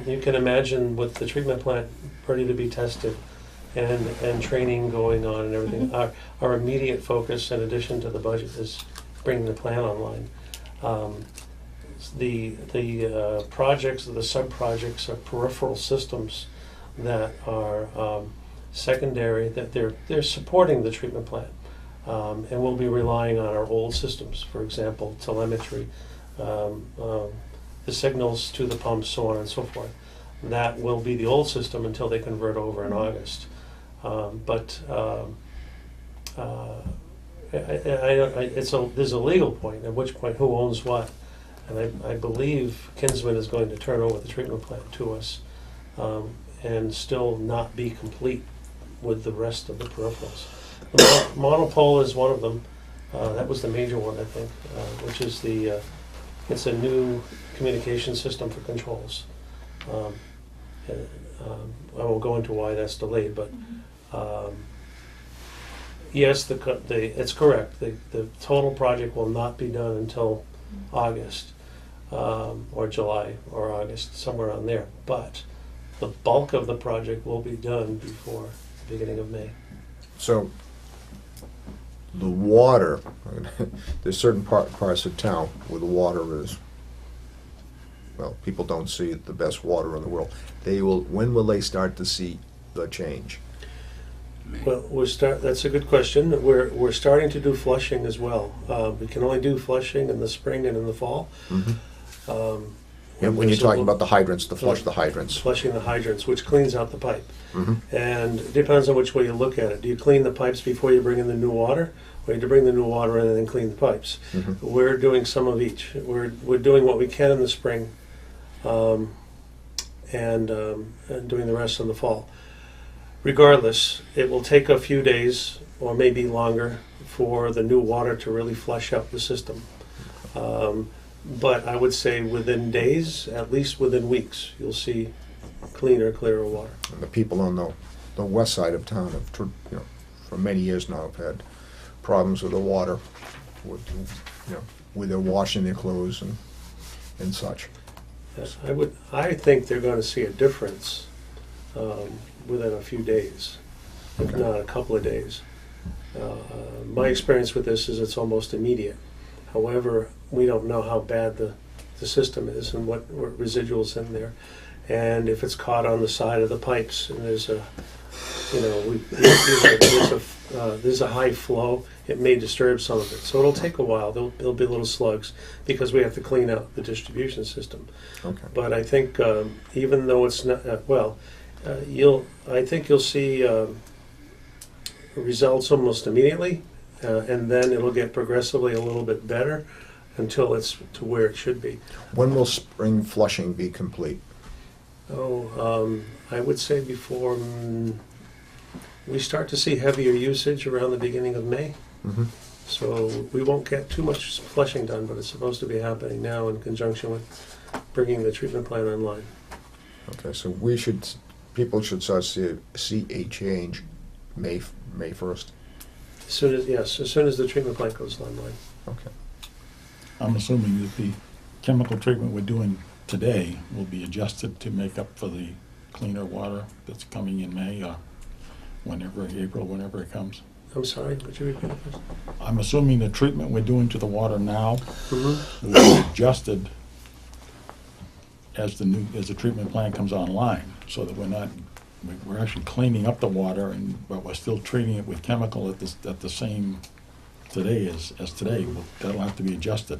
Speaker 7: You can imagine with the treatment plant ready to be tested and training going on and everything, our immediate focus, in addition to the budget, is bringing the plant online. The projects, the sub-projects are peripheral systems that are secondary, that they're supporting the treatment plant. And we'll be relying on our old systems, for example, telemetry, the signals to the pumps, so on and so forth. That will be the old system until they convert over in August. There's a legal point, at which point who owns what. And I believe Kinsman is going to turn over the treatment plant to us and still not be complete with the rest of the peripherals. The monopole is one of them. That was the major one, I think, which is it's a new communication system for controls. I won't go into why that's delayed, but yes, it's correct. The total project will not be done until August or July or August, somewhere around there. But the bulk of the project will be done before the beginning of May.
Speaker 1: So, the water, there's certain parts of town where the water is, well, people don't see it, the best water in the world. When will they start to see the change?
Speaker 7: Well, that's a good question. We're starting to do flushing as well. We can only do flushing in the spring and in the fall.
Speaker 1: And when you're talking about the hydrants, to flush the hydrants.
Speaker 7: Flushing the hydrants, which cleans out the pipe.
Speaker 1: Mhm.
Speaker 7: And it depends on which way you look at it. Do you clean the pipes before you bring in the new water? Or do you bring the new water in and then clean the pipes?
Speaker 1: Mhm.
Speaker 7: We're doing some of each. We're doing what we can in the spring and doing the rest in the fall. Regardless, it will take a few days or maybe longer for the new water to really flush up the system. But I would say within days, at least within weeks, you'll see cleaner, clearer water.
Speaker 1: And the people on the west side of town have, for many years now, have had problems with the water, where they're washing their clothes and such.
Speaker 7: Yes, I think they're going to see a difference within a few days, if
Speaker 1: Okay.
Speaker 7: not a couple of days. My experience with this is it's almost immediate. However, we don't know how bad the system is and what residuals in there. And if it's caught on the side of the pipes and there's a high flow, it may disturb some of it. So it'll take a while. There'll be little slugs because we have to clean out the distribution system.
Speaker 1: Okay.
Speaker 7: But I think even though it's not, I think you'll see results almost immediately, and then it'll get progressively a little bit better until it's to where it should be.
Speaker 1: When will spring flushing be complete?
Speaker 7: I would say before we start to see heavier usage around the beginning of May.
Speaker 1: Mm-hmm.
Speaker 7: So we won't get too much flushing done, but it's supposed to be happening now in conjunction with bringing the treatment plant online.
Speaker 1: Okay, so people should start to see a change May 1st.
Speaker 7: As soon as the treatment plant goes online.
Speaker 1: Okay.
Speaker 4: I'm assuming that the chemical treatment we're doing today will be adjusted to make up for the cleaner water that's coming in May or April, whenever it comes.
Speaker 7: I'm sorry, would you repeat this?
Speaker 4: I'm assuming the treatment we're doing to the water now
Speaker 7: Mm-hmm.
Speaker 4: will be adjusted as the treatment plant comes online, so that we're actually cleaning up the water, but we're still treating it with chemical at the same today as today. Well, that'll have to be adjusted.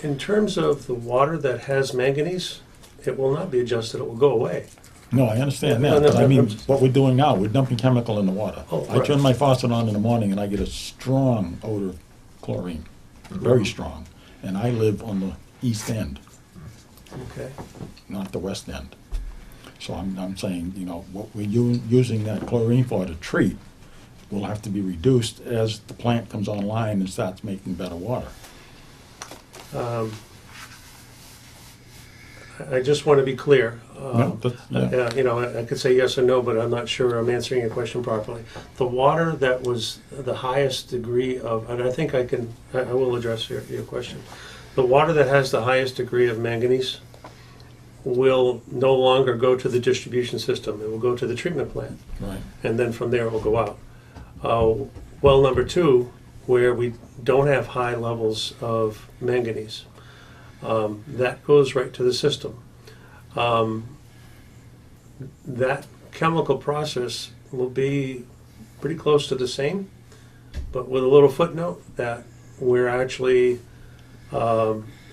Speaker 7: In terms of the water that has manganese, it will not be adjusted, it will go away.
Speaker 4: No, I understand
Speaker 7: No,
Speaker 4: that,
Speaker 7: no,
Speaker 4: but I
Speaker 7: no,
Speaker 4: mean,
Speaker 7: I'm just-
Speaker 4: what we're doing now, we're dumping chemical in the water.
Speaker 7: Oh,
Speaker 4: I turn
Speaker 7: correct.
Speaker 4: my faucet on in the morning and I get a strong odor of chlorine, very strong, and I live on the east end.
Speaker 7: Okay.
Speaker 4: not the west end. So I'm saying, you know, what we're using that chlorine for to treat will have to be reduced as the plant comes online and starts making better water.
Speaker 7: I just want to be clear.
Speaker 4: No, yeah.
Speaker 7: You know, I could say yes or no, but I'm not sure I'm answering your question properly. The water that was the highest degree of, and I think I will address your question. The water that has the highest degree of manganese will no longer go to the distribution system. It will go to the treatment plant.
Speaker 4: Right.
Speaker 7: And then from there it will go out. Well number 2, where we don't have high levels of manganese, that goes right to the system. That chemical process will be pretty close to the same, but with a little footnote that we're actually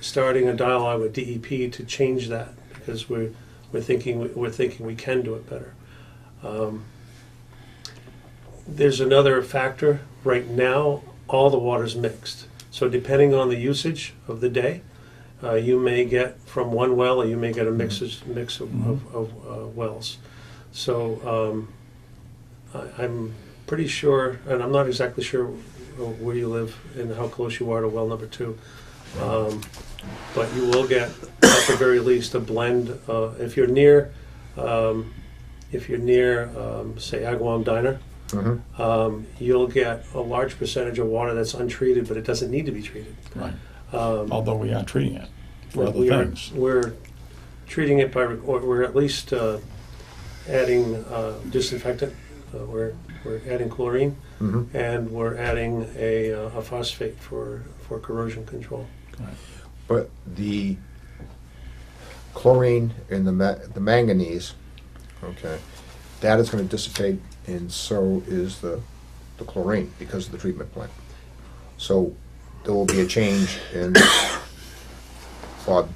Speaker 7: starting a dialogue with DEP to change that, because we're thinking we can do it better. There's another factor. Right now, all the water's mixed. So depending on the usage of the day, you may get from one well, or you may get a mix of wells. So I'm pretty sure, and I'm not exactly sure where you live and how close you are to well number 2, but you will get, at the very least, a blend. If you're near, say, Agawam Diner, you'll get a large percentage of water that's untreated, but it doesn't need to be treated.
Speaker 4: Right. Although we are treating it for other things.
Speaker 7: We're treating it by, we're at least adding disinfectant. We're adding chlorine, and we're adding a phosphate for corrosion control.
Speaker 4: Right.
Speaker 1: But the chlorine and the manganese, okay, that is going to dissipate, and so is the chlorine because of the treatment plant. So there will be a change in Bob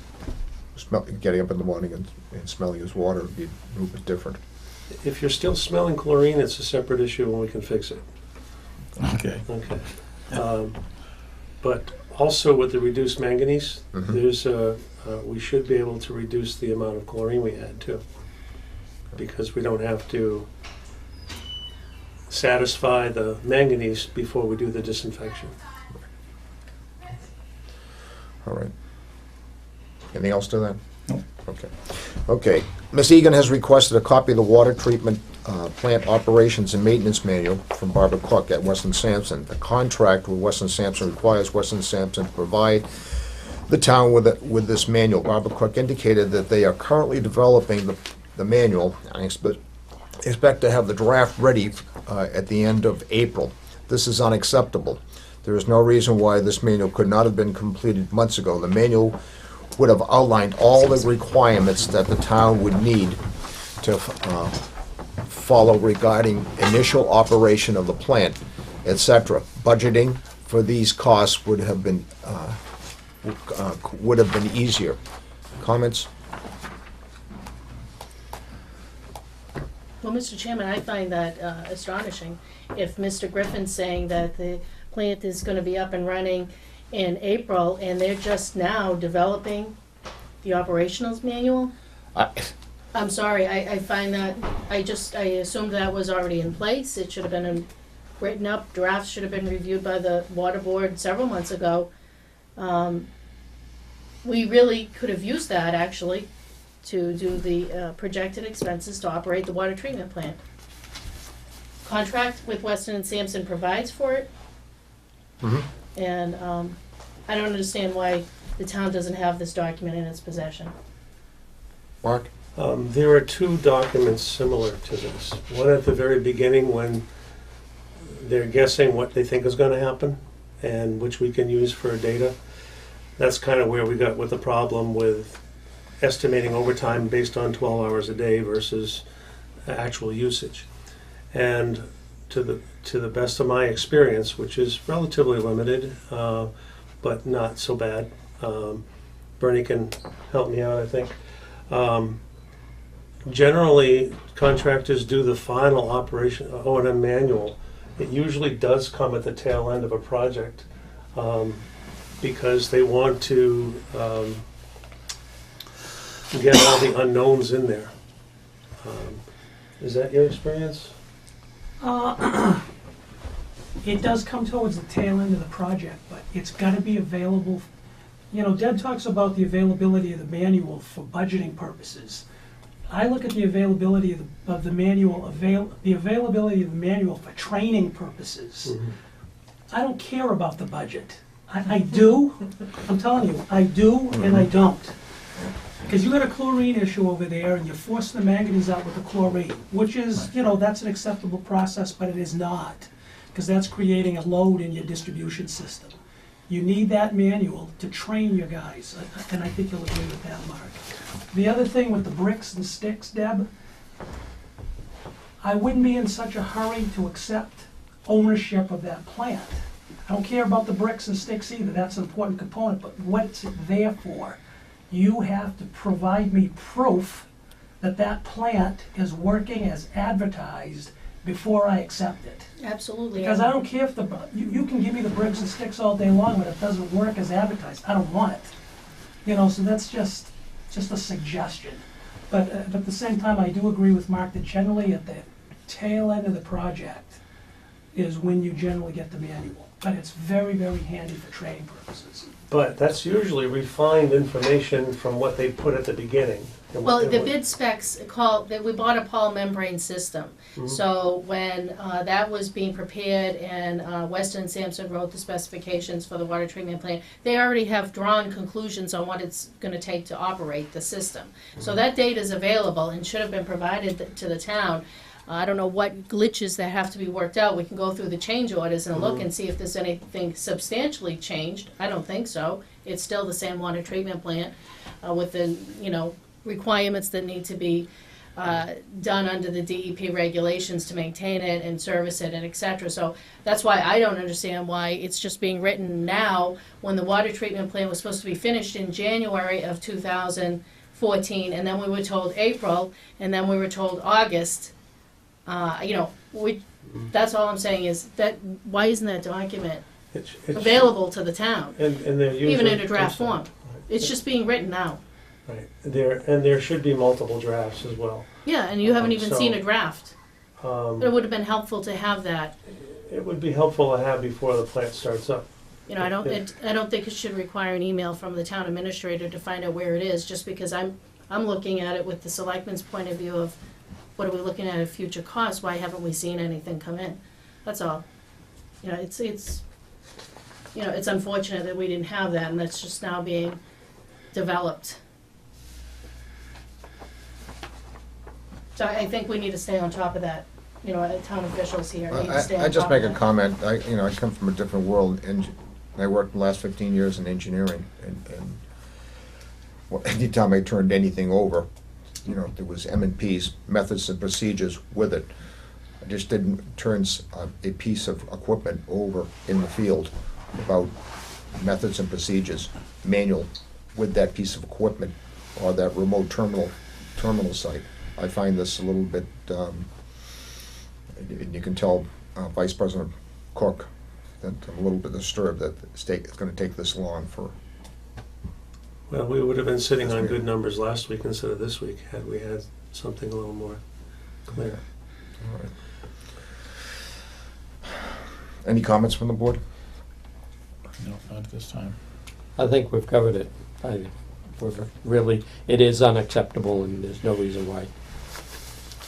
Speaker 1: getting up in the morning and smelling his water will be a little bit different.
Speaker 7: If you're still smelling chlorine, it's a separate issue and we can fix it.
Speaker 4: Okay.
Speaker 7: Okay. But also with the reduced manganese, there's we should be able to reduce the amount of chlorine we add too, because we don't have to satisfy the manganese before we do the disinfection.
Speaker 1: All right. Anything else to that?
Speaker 4: No.
Speaker 1: Okay. Okay. Ms. Egan has requested a copy of the water treatment plant operations and maintenance manual from Barbara Cook at Weston Sampson. The contract with Weston Sampson requires Weston Sampson to provide the town with this manual. Barbara Cook indicated that they are currently developing the manual. I expect to have the draft ready at the end of April. This is unacceptable. There is no reason why this manual could not have been completed months ago. The manual would have outlined all the requirements that the town would need to follow regarding initial operation of the plant, etc. Budgeting for these costs would have been easier. Comments?
Speaker 6: Well, Mr. Chairman, I find that astonishing. If Mr. Griffin's saying that the plant is going to be up and running in April, and they're just now developing the operationals manual, I'm sorry, I find that, I assumed that was already in place. It should have been written up, drafts should have been reviewed by the water board several months ago. We really could have used that, actually, to do the projected expenses to operate the water treatment plant. Contract with Weston and Sampson provides for it. And I don't understand why the town doesn't have this document in its possession.
Speaker 1: Mark?
Speaker 7: There are 2 documents similar to this. One at the very beginning when they're guessing what they think is going to happen, and which we can use for data. That's kind of where we got with the problem with estimating overtime based on 12 hours a day versus actual usage. And to the best of my experience, which is relatively limited, but not so bad, Bernie can help me out, I think. Generally, contractors do the final operation O&M manual. It usually does come at the tail end of a project because they want to get all the unknowns in there. Is that your experience?
Speaker 8: It does come towards the tail end of the project, but it's gotta be available. You know, Deb talks about the availability of the manual for budgeting purposes. I look at the availability of the manual, the availability of the manual for training purposes. I don't care about the budget. I do, I'm telling you, I do and I don't. Because you got a chlorine issue over there and you're forcing the manganese out with the chlorine, which is, you know, that's an acceptable process, but it is not. Because that's creating a load in your distribution system. You need that manual to train your guys, and I think you'll agree with that, Mark. The other thing with the bricks and sticks, Deb, I wouldn't be in such a hurry to accept ownership of that plant. I don't care about the bricks and sticks either, that's an important component, but what's it there for? You have to provide me proof that that plant is working as advertised before I accept it.
Speaker 6: Absolutely.
Speaker 8: Because I don't care if you can give me the bricks and sticks all day long, but it doesn't work as advertised. I don't want it. You know, so that's just a suggestion. But at the same time, I do agree with Mark that generally at the tail end of the project is when you generally get the manual. But it's very, very handy for training purposes.
Speaker 7: But that's usually refined information from what they put at the beginning.
Speaker 6: Well, the bid specs that we bought a poly membrane system. So when that was being prepared and Weston and Sampson wrote the specifications for the water treatment plant, they already have drawn conclusions on what it's going to take to operate the system. So that data is available and should have been provided to the town. I don't know what glitches that have to be worked out. We can go through the change orders and look and see if there's anything substantially changed. I don't think so. It's still the same water treatment plant with the, you know, requirements that need to be done under the DEP regulations to maintain it and service it and et cetera. So that's why I don't understand why it's just being written now when the water treatment plant was supposed to be finished in January of 2014, and then we were told April, and then we were told August. You know, that's all I'm saying is that why isn't that document
Speaker 7: it's
Speaker 6: available to the town,
Speaker 7: and they're usually,
Speaker 6: even in a draft form? It's just being written now.
Speaker 7: Right. There should be multiple drafts as well.
Speaker 6: Yeah, and you haven't even
Speaker 7: So,
Speaker 6: seen a draft. But it would have been helpful to have that.
Speaker 7: It would be helpful to have before the plant starts up.
Speaker 6: You know, I don't think it should require an email from the town administrator to find out where it is, just because I'm looking at it with the selectmen's point of view of what are we looking at future costs? Why haven't we seen anything come in? That's all. You know, it's you know, it's unfortunate that we didn't have that, and that's just now being developed. So I think we need to stay on top of that. You know, town officials here need to stay on top of that.
Speaker 1: I just make a comment. I come from a different world, and I worked the last 15 years in engineering, and well, anytime I turned anything over, you know, there was M&Ps, methods and procedures with it. I just didn't turn a piece of equipment over in the field without methods and procedures, manual, with that piece of equipment or that remote terminal site. I find this a little bit, and you can tell Vice President Cook that I'm a little bit disturbed that the state is going to take this long for.
Speaker 7: Well, we would have been sitting on good numbers last week instead of this week had we had something a little more clear.
Speaker 1: All right. Any comments from the board?
Speaker 4: No, not at this time.
Speaker 3: I think we've covered it. It is unacceptable, and there's no reason why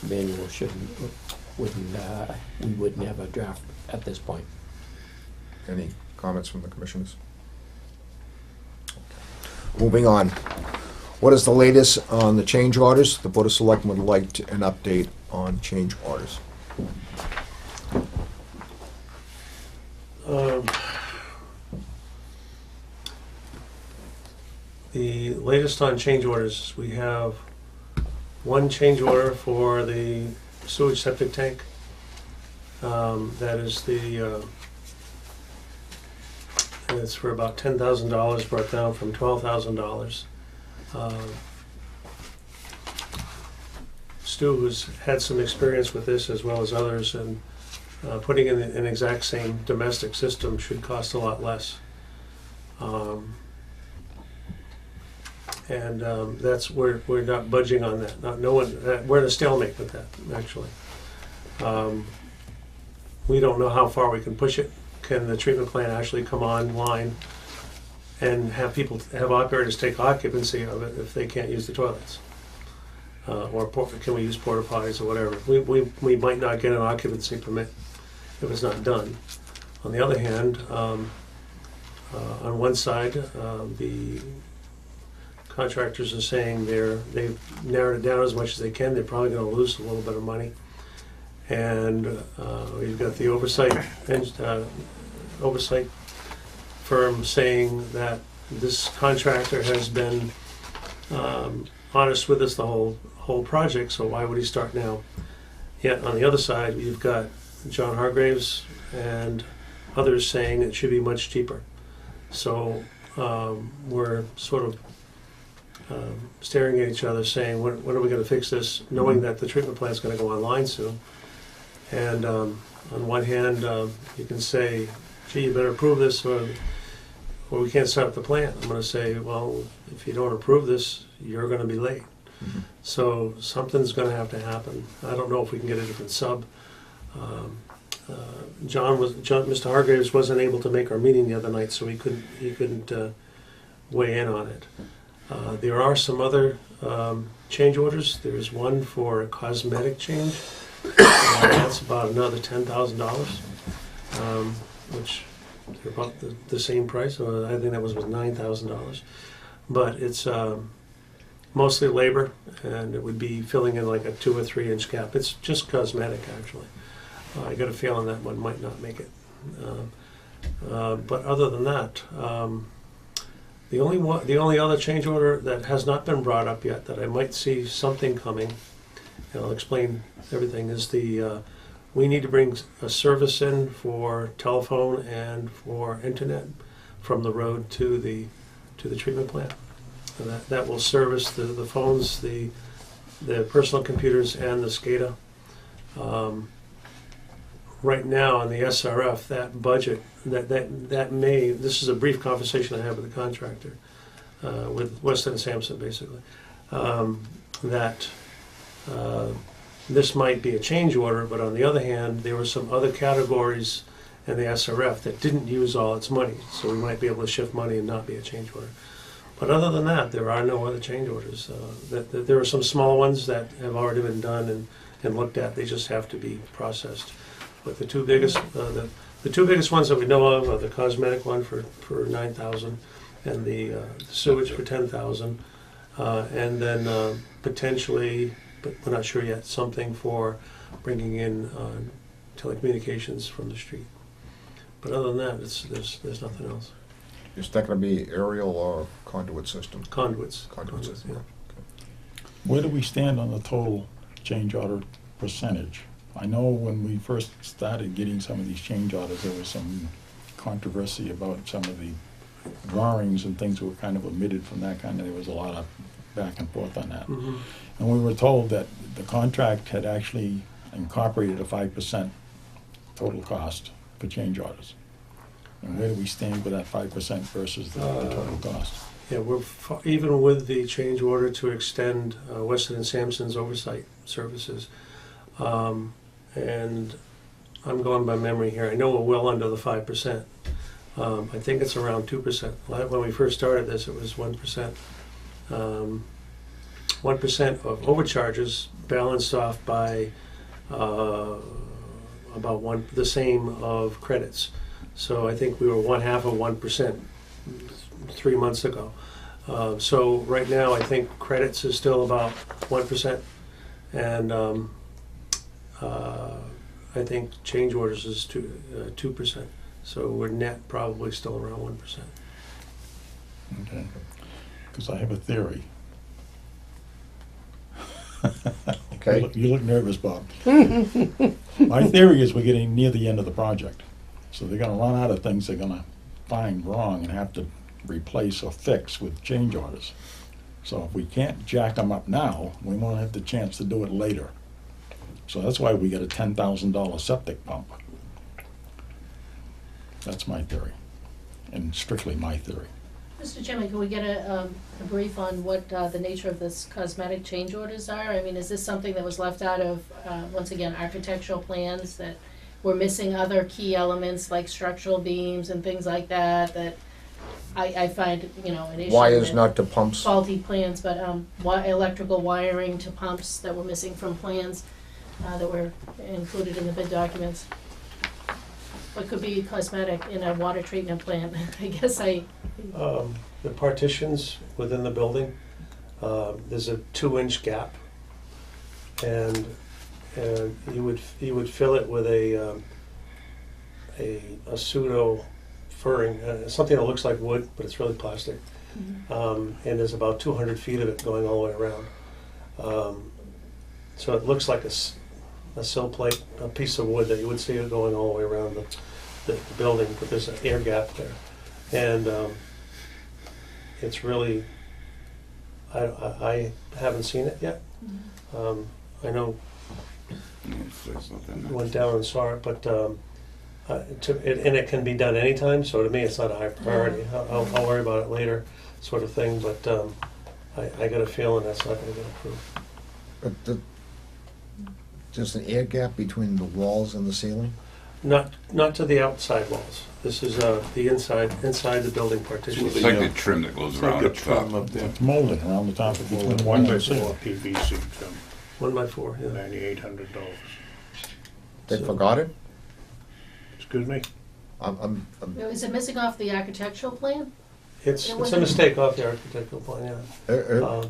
Speaker 3: manual we wouldn't have a draft at this point.
Speaker 1: Any comments from the commissioners? Moving on. What is the latest on the change orders? The Board of Selectmen would like an update on change orders.
Speaker 7: The latest on change orders, we have one change order for the sewage septic tank. That is it's for about $10,000, brought down from $12,000. Stu, who's had some experience with this as well as others, and putting in an exact same domestic system should cost a lot less. And that's where we're not budging on that. No one, we're in a stalemate with that, actually. We don't know how far we can push it. Can the treatment plant actually come online and have operators take occupancy of it if they can't use the toilets? Can we use porta potties or whatever? We might not get an occupancy permit if it's not done. On the other hand, on one side, the contractors are saying they've narrowed it down as much as they can. They're probably going to lose a little bit of money. And we've got the oversight firm saying that this contractor has been honest with us the whole project, so why would he start now? Yet on the other side, you've got John Hargraves and others saying it should be much cheaper. So we're sort of staring at each other saying, when are we going to fix this, knowing that the treatment plant's going to go online soon. And on one hand, you can say, gee, you better approve this or we can't start up the plant. I'm going to say, well, if you don't approve this, you're going to be late.
Speaker 1: Mhm.
Speaker 7: So something's going to have to happen. I don't know if we can get a different sub. Mr. Hargraves wasn't able to make our meeting the other night, so he couldn't weigh in on it. There are some other change orders. There's one for a cosmetic change. That's about another $10,000, which they're about the same price. I think that was $9,000. But it's mostly labor, and it would be filling in like a 2 or 3 inch gap. It's just cosmetic, actually. I got a feeling that one might not make it. But other than that, the only other change order that has not been brought up yet that I might see something coming, and I'll explain everything, is we need to bring a service in for telephone and for internet from the road to the treatment plant. And that will service the phones, the personal computers, and the SCADA. Right now on the SRF, that budget, this is a brief conversation I had with the contractor, with Weston and Sampson basically, that this might be a change order, but on the other hand, there were some other categories in the SRF that didn't use all its money, so we might be able to shift money and not be a change order. But other than that, there are no other change orders. There are some small ones that have already been done and looked at. They just have to be processed. But the two biggest ones that we know of are the cosmetic one for $9,000 and the sewage for $10,000, and then potentially, but we're not sure yet, something for bringing in telecommunications from the street. But other than that, there's nothing else.
Speaker 1: Is that going to be aerial or conduit system?
Speaker 7: Conduits.
Speaker 1: Conduit system.
Speaker 7: Yeah.
Speaker 4: Where do we stand on the total change order percentage? I know when we first started getting some of these change orders, there was some controversy about some of the drawings and things that were kind of omitted from that kind of, there was a lot of back and forth on that.
Speaker 7: Mm-hmm.
Speaker 4: And we were told that the contract had actually incorporated a 5% total cost for change orders. And where do we stand with that 5% versus the total cost?
Speaker 7: Yeah, even with the change order to extend Weston and Sampson's oversight services, and I'm going by memory here. I know we're well under the 5%. I think it's around 2%. When we first started this, it was 1%. 1% of overcharges balanced off by about the same of credits. So I think we were 1/2 of 1% 3 months ago. So right now, I think credits is still about 1%, and I think change orders is 2%. So we're net probably still around 1%.
Speaker 4: Okay, because I have a theory.
Speaker 1: Okay.
Speaker 4: You look nervous, Bob. My theory is we're getting near the end of the project. So they're gonna run out of things they're gonna find wrong and have to replace or fix with change orders. So if we can't jack them up now, we won't have the chance to do it later. So that's why we get a $10,000 septic pump. That's my theory, and strictly my theory.
Speaker 6: Mr. Chairman, can we get a brief on what the nature of this cosmetic change orders are? I mean, is this something that was left out of, once again, architectural plans, that we're missing other key elements like structural beams and things like that, that I find, you know, an issue
Speaker 1: Wires
Speaker 6: with
Speaker 1: not to pumps.
Speaker 6: faulty plans, but electrical wiring to pumps that were missing from plans that were included in the bid documents. What could be cosmetic in a water treatment plant? I guess
Speaker 7: The partitions within the building, there's a 2-inch gap, and you would fill it with a pseudo furring, something that looks like wood, but it's really plastic. And there's about 200 feet of it going all the way around. So it looks like a sill plate, a piece of wood that you would see it going all the way around the building, but there's an air gap there. And it's really, I haven't seen it yet. I know went down and saw it, but and it can be done anytime, so to me it's not a high priority. I'll worry about it later, sort of thing, but I got a feeling that's not going to get approved.
Speaker 1: But there's an air gap between the walls and the ceiling?
Speaker 7: Not to the outside walls. This is the inside the building partition.
Speaker 11: It's like the trim that goes
Speaker 13: It's like
Speaker 11: around
Speaker 13: a
Speaker 11: the top.
Speaker 13: trim up there.
Speaker 4: It's molded around the top of between
Speaker 12: 1 by
Speaker 4: and
Speaker 12: 4
Speaker 4: 6.
Speaker 12: PVC trim,
Speaker 7: 1x4, yeah.
Speaker 12: $9,800.
Speaker 1: They
Speaker 7: So-
Speaker 1: forgot it?
Speaker 12: Excuse me?
Speaker 1: I'm
Speaker 6: Is it missing off the architectural plan?
Speaker 7: It's
Speaker 6: It
Speaker 7: a
Speaker 6: wasn't-
Speaker 7: mistake off the architectural plan, yeah.
Speaker 1: uh,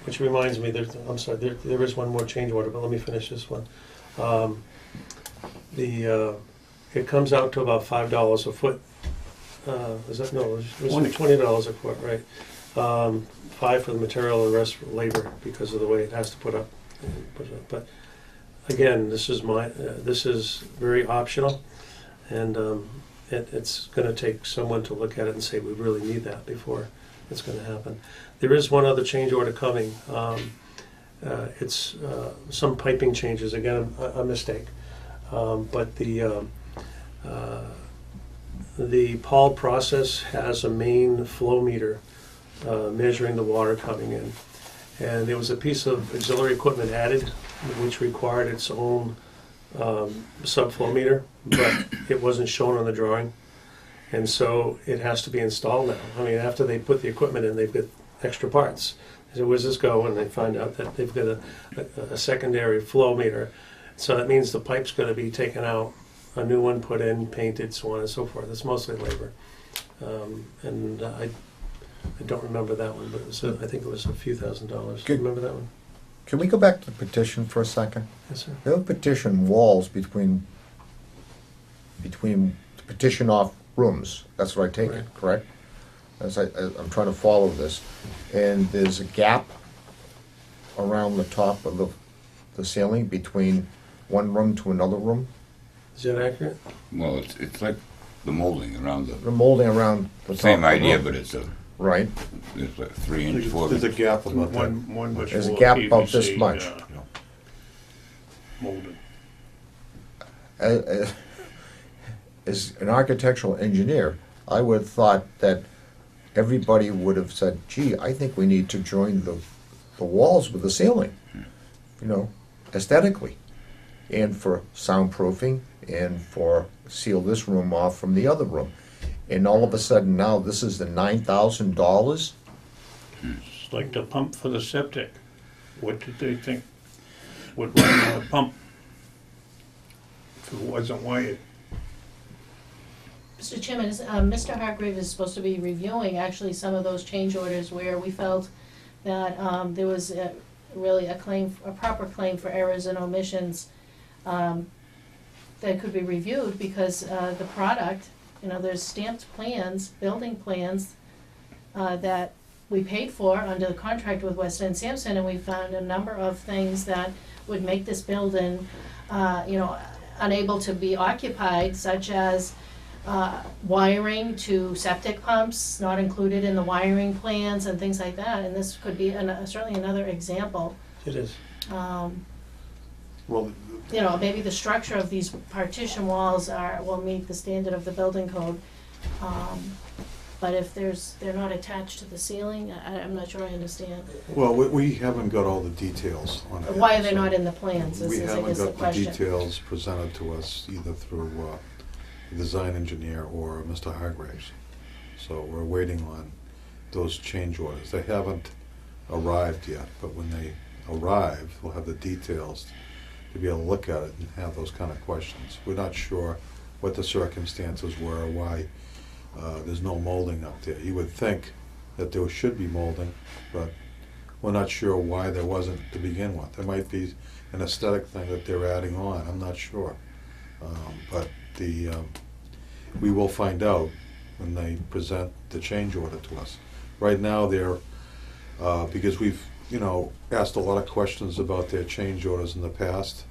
Speaker 7: Which reminds me, I'm sorry, there is one more change order, but let me finish this one. It comes out to about $5 a foot. Is that, no, it was $20 a foot, right? 5 for the material and the rest for labor because of the way it has to put up. But again, this is very optional, and it's going to take someone to look at it and say, we really need that before it's going to happen. There is one other change order coming. It's some piping changes, again, a mistake. But the Paul process has a main flow meter measuring the water coming in. And there was a piece of auxiliary equipment added which required its own subflow meter, but it wasn't shown on the drawing. And so it has to be installed now. I mean, after they put the equipment in, they've got extra parts. So where's this go? And they find out that they've got a secondary flow meter. So that means the pipe's going to be taken out, a new one put in, painted, so on and so forth. It's mostly labor. And I don't remember that one, but it was I think it was a few $1,000s. Do you remember that one?
Speaker 1: Can we go back to the petition for a second?
Speaker 7: Yes, sir.
Speaker 1: They have petition walls between the petition off rooms. That's what I take it,
Speaker 7: Right.
Speaker 1: correct? As I'm trying to follow this. And there's a gap around the top of the ceiling between one room to another room.
Speaker 7: Is that accurate?
Speaker 11: Well, it's like the molding around
Speaker 1: The molding around the top.
Speaker 11: same
Speaker 1: of the
Speaker 11: idea,
Speaker 1: room.
Speaker 11: but it's
Speaker 1: Right.
Speaker 11: like 3-inch, 4
Speaker 13: There's a gap about that.
Speaker 12: 1 by 4
Speaker 1: There's a gap about this
Speaker 12: PVC,
Speaker 1: much.
Speaker 12: Molded.
Speaker 1: As an architectural engineer, I would have thought that everybody would have said, gee, I think we need to join the walls with the ceiling, you know, aesthetically, and for soundproofing, and for seal this room off from the other room. And all of a sudden now, this is the $9,000?
Speaker 12: It's like the pump for the septic. What did they think would run the pump if it wasn't wired?
Speaker 6: Mr. Chairman, Mr. Hargreaves is supposed to be reviewing actually some of those change orders where we felt that there was really a proper claim for errors and omissions that could be reviewed because the product, you know, there's stamped plans, building plans that we paid for under the contract with West End Sampson, and we found a number of things that would make this building, you know, unable to be occupied, such as wiring to septic pumps, not included in the wiring plans and things like that, and this could be certainly another example.
Speaker 7: It is.
Speaker 13: Well,
Speaker 6: You know, maybe the structure of these partition walls will meet the standard of the building code. but if they're not attached to the ceiling, I'm not sure I understand.
Speaker 13: Well, we haven't got all the details on it.
Speaker 6: Why are they
Speaker 13: so
Speaker 6: not in the plans,
Speaker 13: We
Speaker 6: is I
Speaker 13: haven't
Speaker 6: guess the
Speaker 13: got the
Speaker 6: question.
Speaker 13: details presented to us either through the design engineer or Mr. Hargraves. So we're waiting on those change orders. They haven't arrived yet, but when they arrive, we'll have the details to be able to look at it and have those kind of questions. We're not sure what the circumstances were, why there's no molding up there. You would think that there should be molding, but we're not sure why there wasn't to begin with. There might be an aesthetic thing that they're adding on, I'm not sure. But we will find out when they present the change order to us. Right now, they're, because we've, asked a lot of questions about their change orders in the past,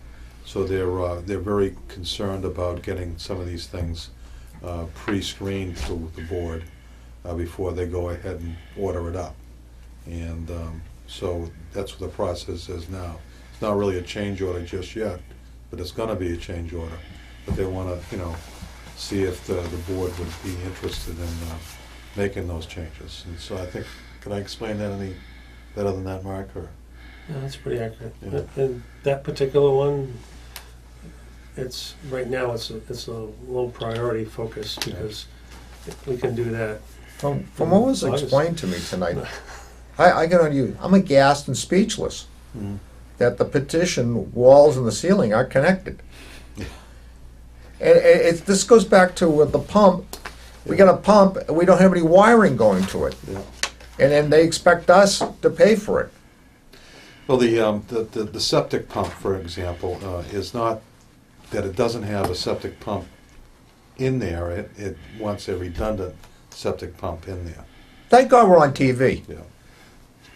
Speaker 13: so they're very concerned about getting some of these things pre-screened to the board before they go ahead and order it up. And so that's what the process is now. It's not really a change order just yet, but it's gonna be a change order. But they wanna, see if the board would be interested in making those changes. And so I think, can I explain that any better than that, Mark, or?
Speaker 7: Yeah, that's pretty accurate.
Speaker 13: Yeah.
Speaker 7: And that particular one, right now, it's a low priority focus because we can do that.
Speaker 1: From what was explained to me tonight, I can only, I'm aghast and speechless
Speaker 13: Mhm.
Speaker 1: that the petition walls and the ceiling are connected. And this goes back to the pump. We got a pump, and we don't have any wiring going to it.
Speaker 13: Yeah.
Speaker 1: And then they expect us to pay for it.
Speaker 13: Well, the septic pump, for example, is not that it doesn't have a septic pump in there. It wants a redundant septic pump in there.
Speaker 1: Thank God we're on TV,
Speaker 13: Yeah.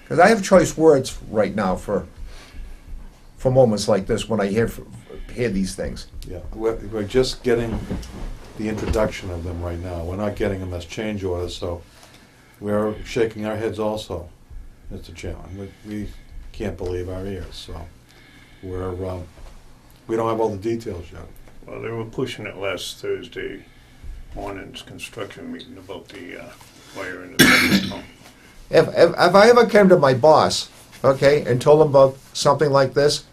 Speaker 1: because I have choice words right now for moments like this when I hear these things.
Speaker 13: Yeah. We're just getting the introduction of them right now. We're not getting them as change orders, so we're shaking our heads also, Mr. Chairman. We can't believe our ears, so we don't have all the details yet.
Speaker 12: Well, they were pushing it last Thursday morning's construction meeting about the wire in the septic pump.
Speaker 1: If I ever came to my boss, okay, and told him about something like this,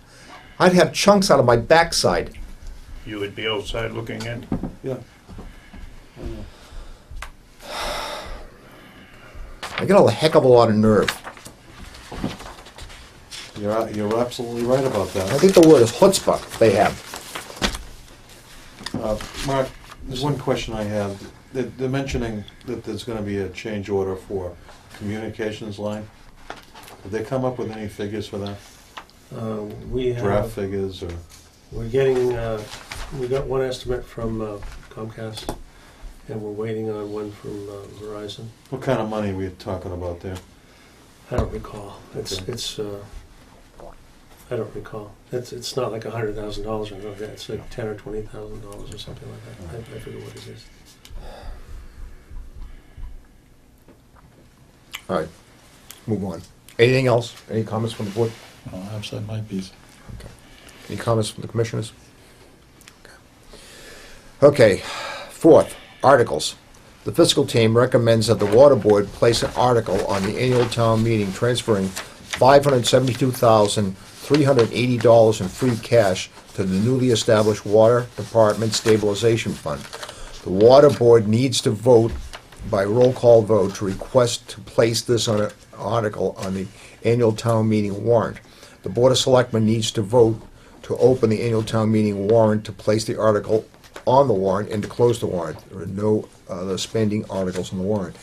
Speaker 1: I'd have chunks out of my backside.
Speaker 12: You would be outside looking in.
Speaker 13: Yeah.
Speaker 1: I get a heck of a lot of nerve.
Speaker 13: You're absolutely right about
Speaker 1: I
Speaker 13: that.
Speaker 1: think the word is chutzpah they have.
Speaker 13: Mark, there's one question I have. They're mentioning that there's going to be a change order for communications line. Did they come up with any figures for that?
Speaker 7: We
Speaker 13: Draft
Speaker 7: have,
Speaker 13: figures or?
Speaker 7: we're getting, we got one estimate from Comcast, and we're waiting on one from Verizon.
Speaker 13: What kind of money are we talking about there?
Speaker 7: I don't recall.
Speaker 13: Okay.
Speaker 7: I don't recall. It's not like $100,000 or something like that. It's like $10,000 or $20,000 or something like that. I forget what it is.
Speaker 1: All right, move on. Anything else? Any comments from the board?
Speaker 4: I've said my piece.
Speaker 1: Any comments from the commissioners? Okay, fourth, articles. The fiscal team recommends that the water board place an article on the annual town meeting transferring $572,380 in free cash to the newly established Water Department Stabilization Fund. The water board needs to vote by roll call vote to request to place this on an article on the annual town meeting warrant. The Board of Selectmen needs to vote to open the annual town meeting warrant to place the article on the warrant and to close the warrant. There are no other spending articles on the warrant.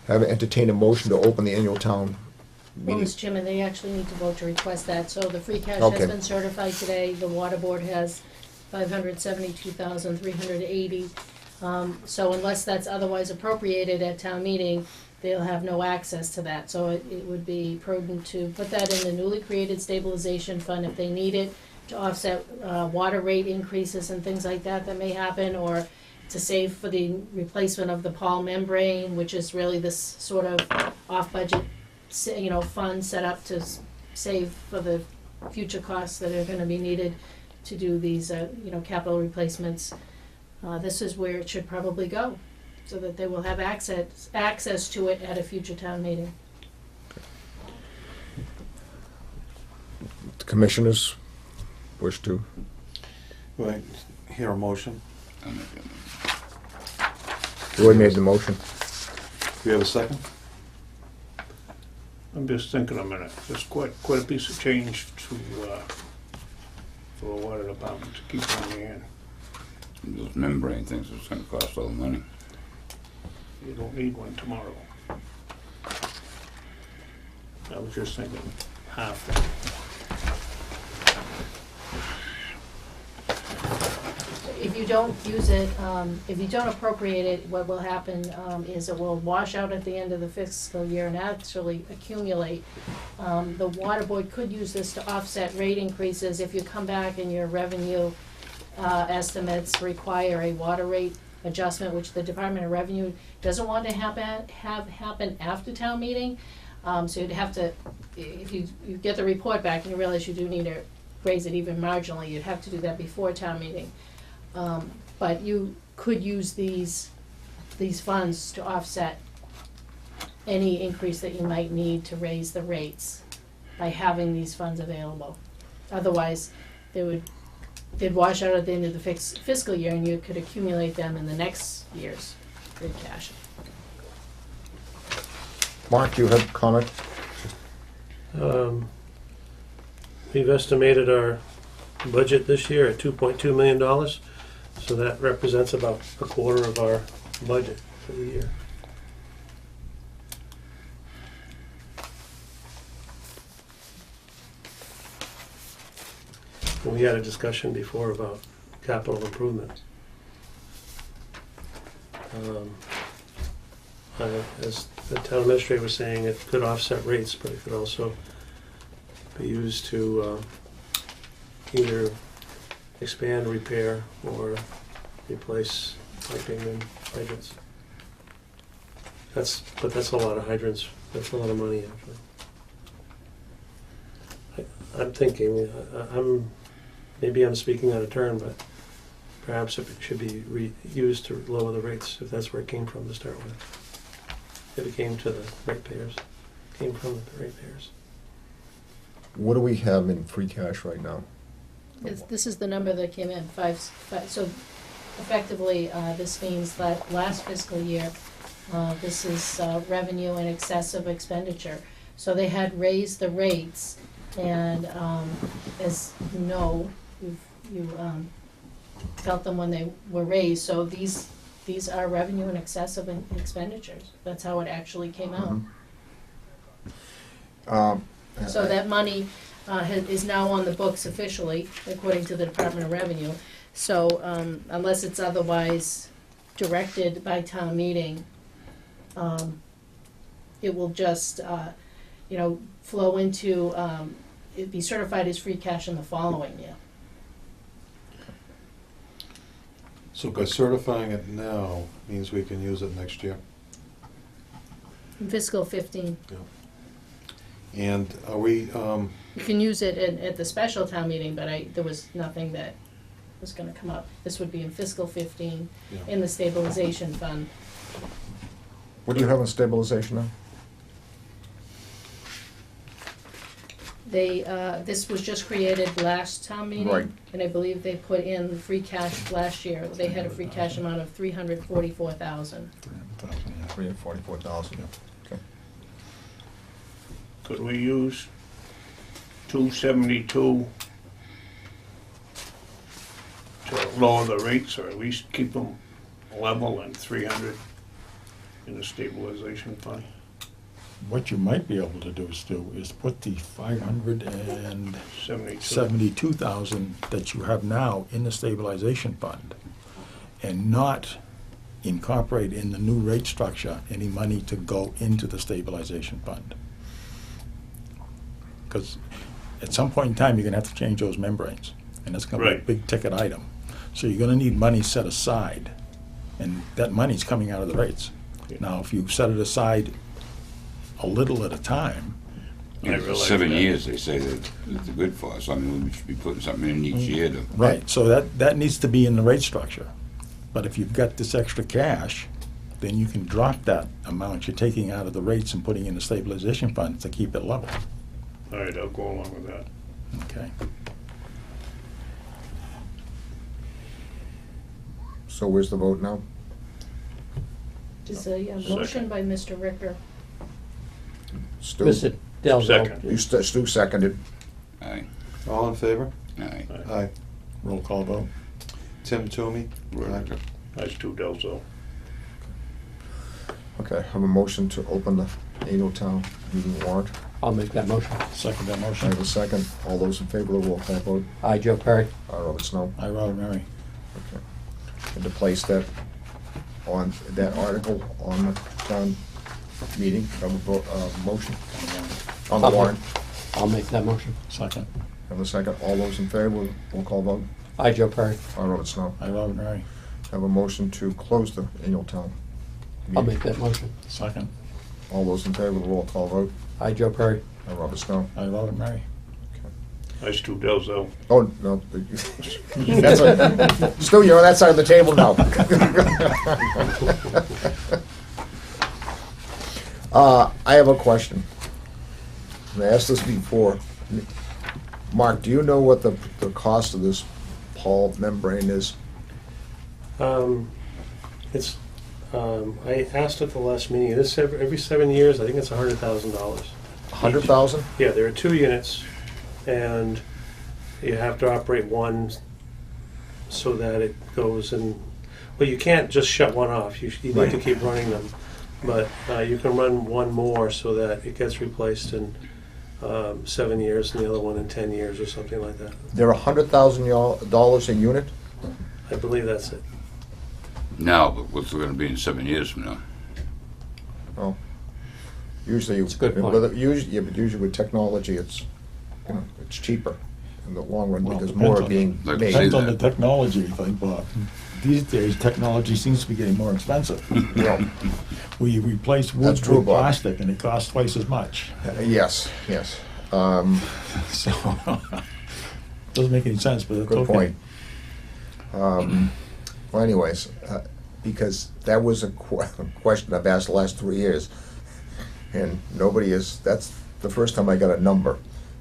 Speaker 1: Have entertained a motion to open the annual town
Speaker 6: Well,
Speaker 1: meeting.
Speaker 6: Mr. Chairman, they actually need to vote to request that, so the free cash
Speaker 1: Okay.
Speaker 6: has been certified today, the water board has 572,380. So unless that's otherwise appropriated at town meeting, they'll have no access to that, so it would be prudent to put that in the newly created stabilization fund if they need it, to offset, water rate increases and things like that that may happen, or to save for the replacement of the Paul membrane, which is really this sort of off-budget fund set up to save for the future costs that are gonna be needed to do these, capital replacements. This is where it should probably go. so that they will have access to it at a future town meeting.
Speaker 1: The commissioners wish to.
Speaker 13: Right, hear a motion?
Speaker 11: I'll make that motion.
Speaker 1: Roy made the motion.
Speaker 13: Do you have a second?
Speaker 12: I'm just thinking a minute, there's quite a piece of change to, for the water department to keep on the end.
Speaker 11: Those membrane things, it's gonna cost all the money.
Speaker 12: You don't need one tomorrow. I was just thinking half that.
Speaker 6: If you don't use it, if you don't appropriate it, what will happen is it will wash out at the end of the fiscal year and actually accumulate. The water board could use this to offset rate increases if you come back and your revenue estimates require a water rate adjustment, which the Department of Revenue doesn't want to have happen after town meeting. So you'd have to, if you get the report back and you realize you do need to raise it even marginally, you'd have to do that before town meeting. But you could use these funds to offset any increase that you might need to raise the rates by having these funds available. Otherwise, they'd wash out at the end of the fiscal year and you could accumulate them in the next year's free cash.
Speaker 1: Mark, you have a comment?
Speaker 7: We've estimated our budget this year at $2.2 million, so that represents about a quarter of our budget for the year. And we had a discussion before about capital improvement. As the town administrator was saying, it could offset rates, but it could also be used to either expand, repair, or replace piping and hydrants. But that's a lot of hydrants. That's a lot of money, actually. I'm thinking, maybe I'm speaking out of turn, but perhaps it should be used to lower the rates, if that's where it came from to start with. If it came to the ratepayers, came from the ratepayers.
Speaker 1: What do we have in free cash right now?
Speaker 6: This is the number that came in, so effectively, this means that last fiscal year, this is revenue in excess of expenditure. So they had raised the rates, and as you know, you felt them when they were raised, so these are revenue in excess of expenditures. That's how it actually came out. So that money is now on the books officially, according to the Department of Revenue. So unless it's otherwise directed by town meeting, it will just, flow into, it'd be certified as free cash in the following year.
Speaker 13: So by certifying it now means we can use it next year?
Speaker 6: In fiscal 15.
Speaker 13: Yeah. And are we,
Speaker 6: You can use it at the special town meeting, but there was nothing that was gonna come up. This would be in fiscal 15,
Speaker 13: Yeah.
Speaker 6: in the stabilization fund.
Speaker 1: What do you have on stabilization now?
Speaker 6: This was just created last town meeting.
Speaker 1: Right.
Speaker 6: And I believe they put in the free cash last year. They had a free cash amount of $344,000.
Speaker 1: 344,000. Okay.
Speaker 12: Could we use 272 to lower the rates, or at least keep them level and 300 in the stabilization fund?
Speaker 4: What you might be able to do is put the
Speaker 12: 72.
Speaker 4: 572,000 that you have now in the stabilization fund and not incorporate in the new rate structure any money to go into the stabilization fund. Because at some point in time, you're gonna have to change those membranes, and that's gonna be a
Speaker 12: Right.
Speaker 4: big ticket item. So you're gonna need money set aside, and that money's coming out of the rates.
Speaker 12: Yeah.
Speaker 4: Now, if you set it aside a little at a time,
Speaker 11: Yeah,
Speaker 12: I
Speaker 11: for
Speaker 12: realize
Speaker 11: 7
Speaker 12: that.
Speaker 11: years, they say that it's good for us. I mean, we should be putting something in each year to.
Speaker 4: right, so that needs to be in the rate structure. But if you've got this extra cash, then you can drop that amount you're taking out of the rates and putting in the stabilization fund to keep it level.
Speaker 12: All right, I'll go along with that.
Speaker 4: Okay.
Speaker 1: So where's the vote now?
Speaker 6: Just a motion by Mr. Ricker.
Speaker 1: Stu?
Speaker 3: Mr. Delzo.
Speaker 12: Second.
Speaker 1: Stu seconded.
Speaker 11: Aye.
Speaker 13: All in favor?
Speaker 11: Aye.
Speaker 13: Aye.
Speaker 4: Roll call vote.
Speaker 13: Tim Toomey?
Speaker 11: Right.
Speaker 12: That's two Delzo.
Speaker 1: Okay, have a motion to open the annual town meeting warrant.
Speaker 3: I'll make that motion.
Speaker 4: Second that
Speaker 1: I
Speaker 4: motion.
Speaker 1: have a second. All those in favor of the roll call vote?
Speaker 3: Aye, Joe Perry.
Speaker 1: Robert Snow.
Speaker 4: I, Robert Murray.
Speaker 1: Okay. And to place that on, that article on the town meeting, have a motion on the warrant.
Speaker 3: I'll make that motion.
Speaker 4: Second.
Speaker 1: Have a second. All those in favor, roll call vote?
Speaker 3: Aye, Joe Perry.
Speaker 1: Robert Snow.
Speaker 4: I, Robert Murray.
Speaker 1: Have a motion to close the annual town
Speaker 3: I'll
Speaker 1: meeting.
Speaker 3: make that motion.
Speaker 4: Second.
Speaker 1: All those in favor of the roll call vote?
Speaker 3: Aye, Joe Perry.
Speaker 1: Robert Snow.
Speaker 4: I, Robert Murray.
Speaker 12: That's two Delzo.
Speaker 1: Oh, no. That's a, Stu, you're on that side of the table now. I have a question. And I asked this before. Mark, do you know what the cost of this Paul membrane is?
Speaker 7: It's, I asked at the last meeting, it is every 7 years, I think it's $100,000.
Speaker 1: 100,000?
Speaker 7: Yeah, there are 2 units, and you have to operate one so that it goes in, well, you can't just shut one off, you need
Speaker 1: Right.
Speaker 7: to keep running them. But you can run one more so that it gets replaced in 7 years and the other one in 10 years or something like that.
Speaker 1: They're $100,000 a unit?
Speaker 7: I believe that's it.
Speaker 11: Now, but what's it gonna be in 7 years from now?
Speaker 1: Oh. Usually,
Speaker 3: That's a good point.
Speaker 1: but usually with technology, it's, it's cheaper in the long run
Speaker 4: Well,
Speaker 1: because
Speaker 4: depends
Speaker 1: more are
Speaker 4: on-
Speaker 1: being
Speaker 11: Like
Speaker 1: made.
Speaker 11: say
Speaker 4: Depends on the
Speaker 11: that.
Speaker 4: technology, I think, Bob. These days, technology seems to be getting more expensive.
Speaker 1: Well,
Speaker 4: We replace wood
Speaker 1: That's true,
Speaker 4: with
Speaker 1: Bob.
Speaker 4: plastic, and it costs twice as much.
Speaker 1: yes, yes.
Speaker 4: So, doesn't make any sense, but it's
Speaker 1: Good
Speaker 4: okay.
Speaker 1: point. Well, anyways, because that was a question I've asked the last 3 years, and that's the first time I got a number,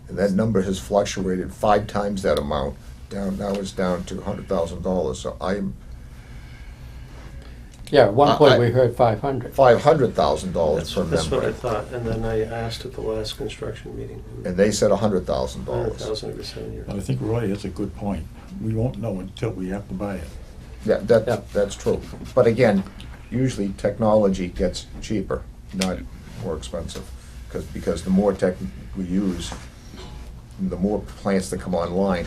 Speaker 1: and that number has fluctuated 5 times that amount. Now it's down to $100,000, so I'm
Speaker 3: Yeah, at one point
Speaker 1: I-
Speaker 3: we heard 500.
Speaker 1: $500,000 per
Speaker 7: That's what I
Speaker 1: member,
Speaker 7: thought, and then I asked at the last construction meeting.
Speaker 1: and they said $100,000.
Speaker 7: 100,000 every 7 years.
Speaker 4: But I think Roy has a good point. We won't know until we have to buy it.
Speaker 1: Yeah,
Speaker 3: Yeah.
Speaker 1: that's true. But again, usually technology gets cheaper, not more expensive. Because the more tech we use, the more plants that come online,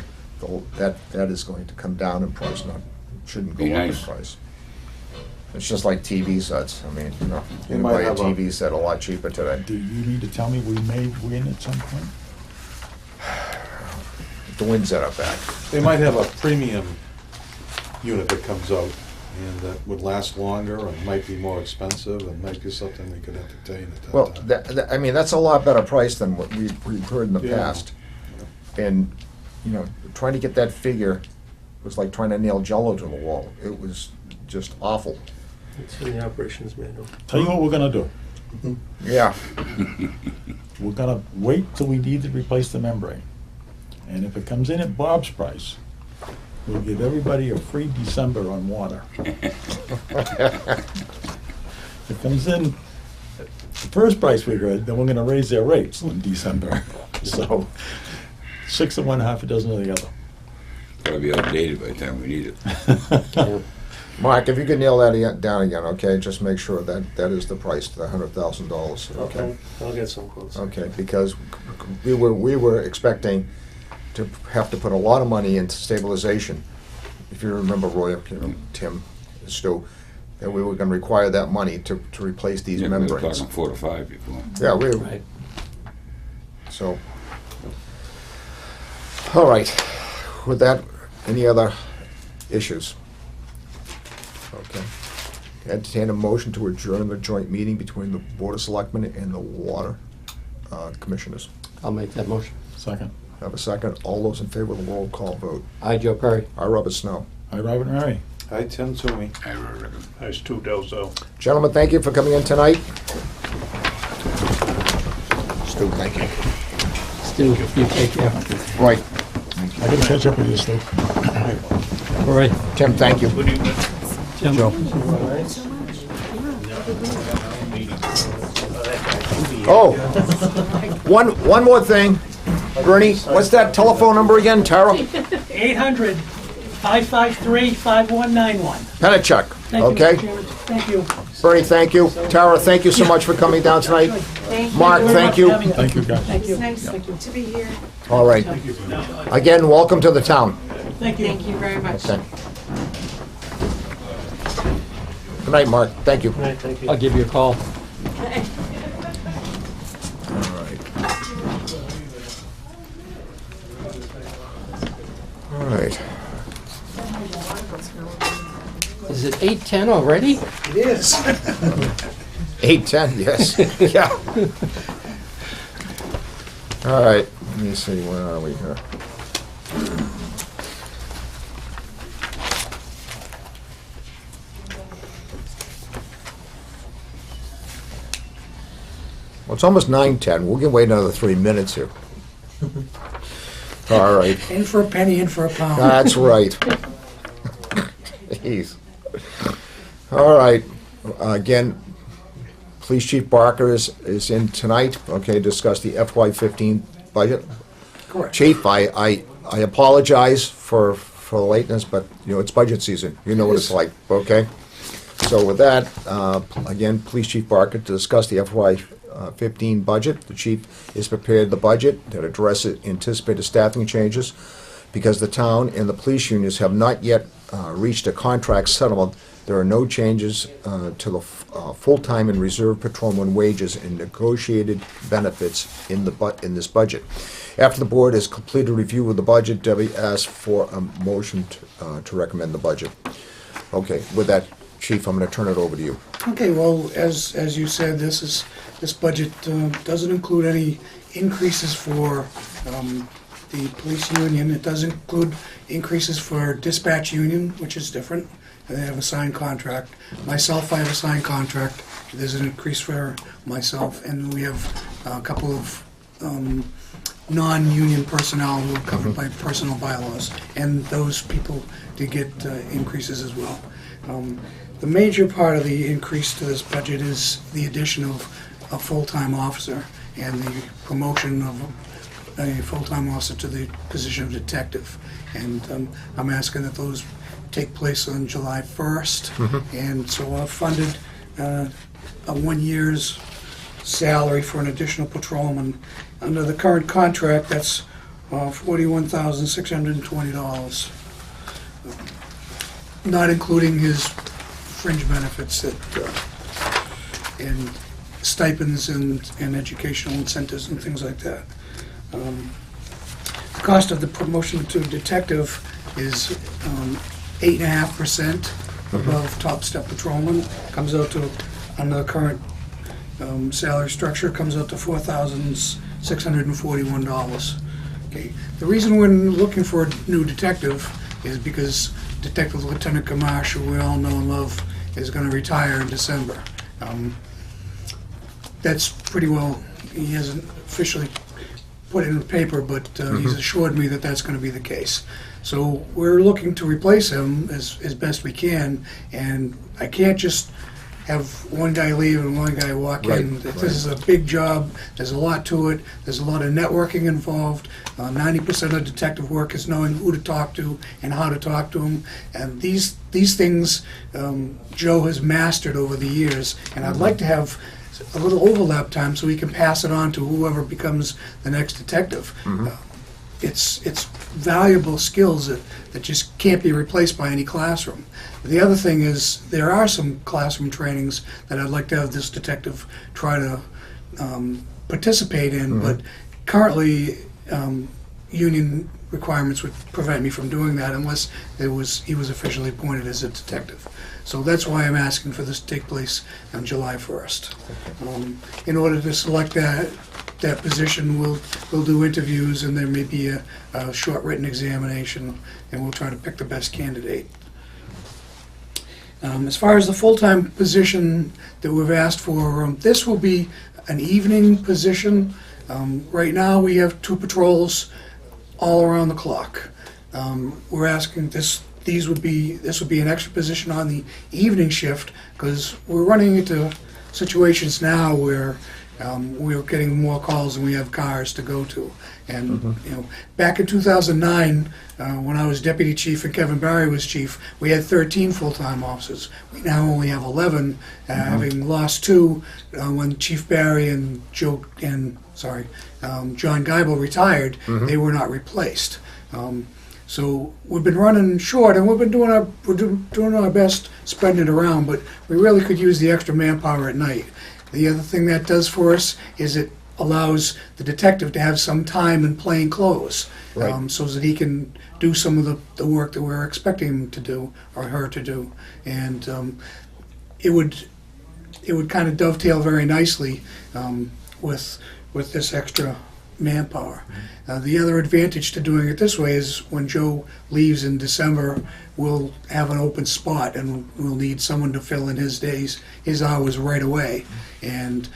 Speaker 1: that is going to come down in price, shouldn't go
Speaker 11: Be
Speaker 1: up in
Speaker 11: nice.
Speaker 1: price. It's just like TV sets. I mean, you
Speaker 13: You
Speaker 1: can
Speaker 13: might
Speaker 1: buy a
Speaker 13: have a-
Speaker 1: TV set a lot cheaper today.
Speaker 4: Do you need to tell me we may win at some point?
Speaker 1: The wind's at our back.
Speaker 13: They might have a premium unit that comes out and that would last longer and might be more expensive and might be something we could entertain at that
Speaker 1: Well,
Speaker 13: time.
Speaker 1: I mean, that's a lot better price than what we've heard in the
Speaker 13: Yeah.
Speaker 1: past. And, trying to get that figure was like trying to nail Jello to the wall. It was just awful.
Speaker 7: It's in the operations manual.
Speaker 4: Tell you what we're gonna do.
Speaker 1: Yeah.
Speaker 4: We're gonna wait till we need to replace the membrane. And if it comes in at Bob's price, we'll give everybody a free December on water. If it comes in at the first price we heard, then we're gonna raise their rates in December. So, 6 of one, half a dozen of the other.
Speaker 11: Probably be outdated by the time we need it.
Speaker 3: Yeah.
Speaker 1: Mark, if you could nail that down again, okay, just make sure that is the price, the $100,000, okay?
Speaker 7: I'll get some quotes.
Speaker 1: Okay, because we were expecting to have to put a lot of money into stabilization. If you remember, Roy, Tim, Stu, that we were gonna require that money to replace these
Speaker 11: Yeah, we were
Speaker 1: membranes.
Speaker 11: talking 4 to 5 before.
Speaker 1: Yeah,
Speaker 3: Right.
Speaker 1: so. All right, with that, any other issues? Okay. Entertain a motion to adjourn the joint meeting between the Board of Selectmen and the Water Commissioners.
Speaker 3: I'll make that motion.
Speaker 4: Second.
Speaker 1: Have a second. All those in favor of the roll call vote.
Speaker 3: Aye, Joe Perry.
Speaker 1: I, Robert Snow.
Speaker 4: Hi, Robert Murray.
Speaker 13: Hi, Tim Toomey.
Speaker 11: I reckon.
Speaker 12: I was 2 Delzo.
Speaker 1: Gentlemen, thank you for coming in tonight. Stu, thank you.
Speaker 3: Stu, you take care.
Speaker 1: Right.
Speaker 4: I gotta catch up with you, Stu.
Speaker 3: All right,
Speaker 1: Tim, thank you.
Speaker 3: Jim.
Speaker 1: Joe. Oh, one more thing. Bernie, what's that telephone number again, Tara?
Speaker 8: 800-553-5191.
Speaker 1: Penachuk,
Speaker 8: Thank you,
Speaker 1: okay?
Speaker 8: Mr. Chairman. Thank you.
Speaker 1: Bernie, thank you. Tara, thank you so much for coming down tonight. Mark, thank you.
Speaker 4: Thank you, guys.
Speaker 8: Thank you.
Speaker 9: It's nice to be here.
Speaker 1: All right. Again, welcome to the town.
Speaker 8: Thank you.
Speaker 9: Thank you very much.
Speaker 1: Okay. Good night, Mark. Thank you.
Speaker 7: Right, thank you.
Speaker 3: I'll give you a call.
Speaker 1: All right.
Speaker 3: Is it 8:10 already?
Speaker 8: It is.
Speaker 1: 8:10, yes. Yeah. All right. Let me see, where are we here? Well, it's almost 9:10. We'll give away another 3 minutes here. All right.
Speaker 8: In for a penny, in for a pound.
Speaker 1: That's right. Jeez. All right. Again, Police Chief Barker is in tonight, okay, discuss the FY15 budget.
Speaker 8: Correct.
Speaker 1: Chief, I apologize for the lateness, but, you know, it's budget season. You know what it's like, okay? So with that, again, Police Chief Barker to discuss the FY15 budget. The chief is prepared the budget that addresses anticipated staffing changes because the town and the police unions have not yet reached a contract settlement. There are no changes to the full-time and reserve patrolman wages and negotiated benefits in this budget. After the board has completed a review of the budget, Debbie asks for a motion to recommend the budget. Okay, with that, Chief, I'm going to turn it over to you.
Speaker 14: Okay, well, as you said, this budget doesn't include any increases for the police union. It does include increases for dispatch union, which is different. They have a signed contract. Myself, I have a signed contract. There's an increase for myself, and we have a couple of non-union personnel who are covered by personal bylaws, and those people did get increases as well. The major part of the increase to this budget is the addition of a full-time officer and the promotion of a full-time officer to the position of detective. And I'm asking that those take place on July 1st. And so I've funded a 1 year's salary for an additional patrolman. Under the current contract, that's $41,620. Not including his fringe benefits that, and stipends and educational incentives and things like that. The cost of the promotion to detective is 8.5% above top step patrolman. Comes out to, under the current salary structure, comes out to $4,641. Okay. The reason we're looking for a new detective is because Detective Lieutenant Gamache, who we all know and love, is going to retire in December. That's pretty well, he hasn't officially put it in the paper, but he's assured me that that's going to be the case. So we're looking to replace him as best we can, and I can't just have one guy leave and one guy walk in. This is a big job. There's a lot to it. There's a lot of networking involved. 90% of detective work is knowing who to talk to and how to talk to them. And these things Joe has mastered over the years, and I'd like to have a little overlap time so he can pass it on to whoever becomes the next detective. It's valuable skills that just can't be replaced by any classroom. The other thing is there are some classroom trainings that I'd like to have this detective try to participate in, but currently union requirements would prevent me from doing that unless he was officially appointed as a detective. So that's why I'm asking for this to take place on July 1st. In order to select that position, we'll do interviews, and there may be a short written examination, and we'll try to pick the best candidate. As far as the full-time position that we've asked for, this will be an evening position. Right now, we have 2 patrols all around the clock. We're asking this would be an extra position on the evening shift, because we're running into situations now where we're getting more calls than we have cars to go to. And back in 2009, when I was deputy chief and Kevin Barry was chief, we had 13 full-time officers. We now only have 11, having lost 2 when Chief Barry and John Geibel retired. They were not replaced. So we've been running short, and we've been doing our best spreading it around, but we really could use the extra manpower at night. The other thing that does for us is it allows the detective to have some time in plain clothes,
Speaker 1: Right.
Speaker 14: so that he can do some of the work that we're expecting him to do, or her to do. And it would kind of dovetail very nicely with this extra manpower. The other advantage to doing it this way is when Joe leaves in December, we'll have an open spot, and we'll need someone to fill in his hours right away. And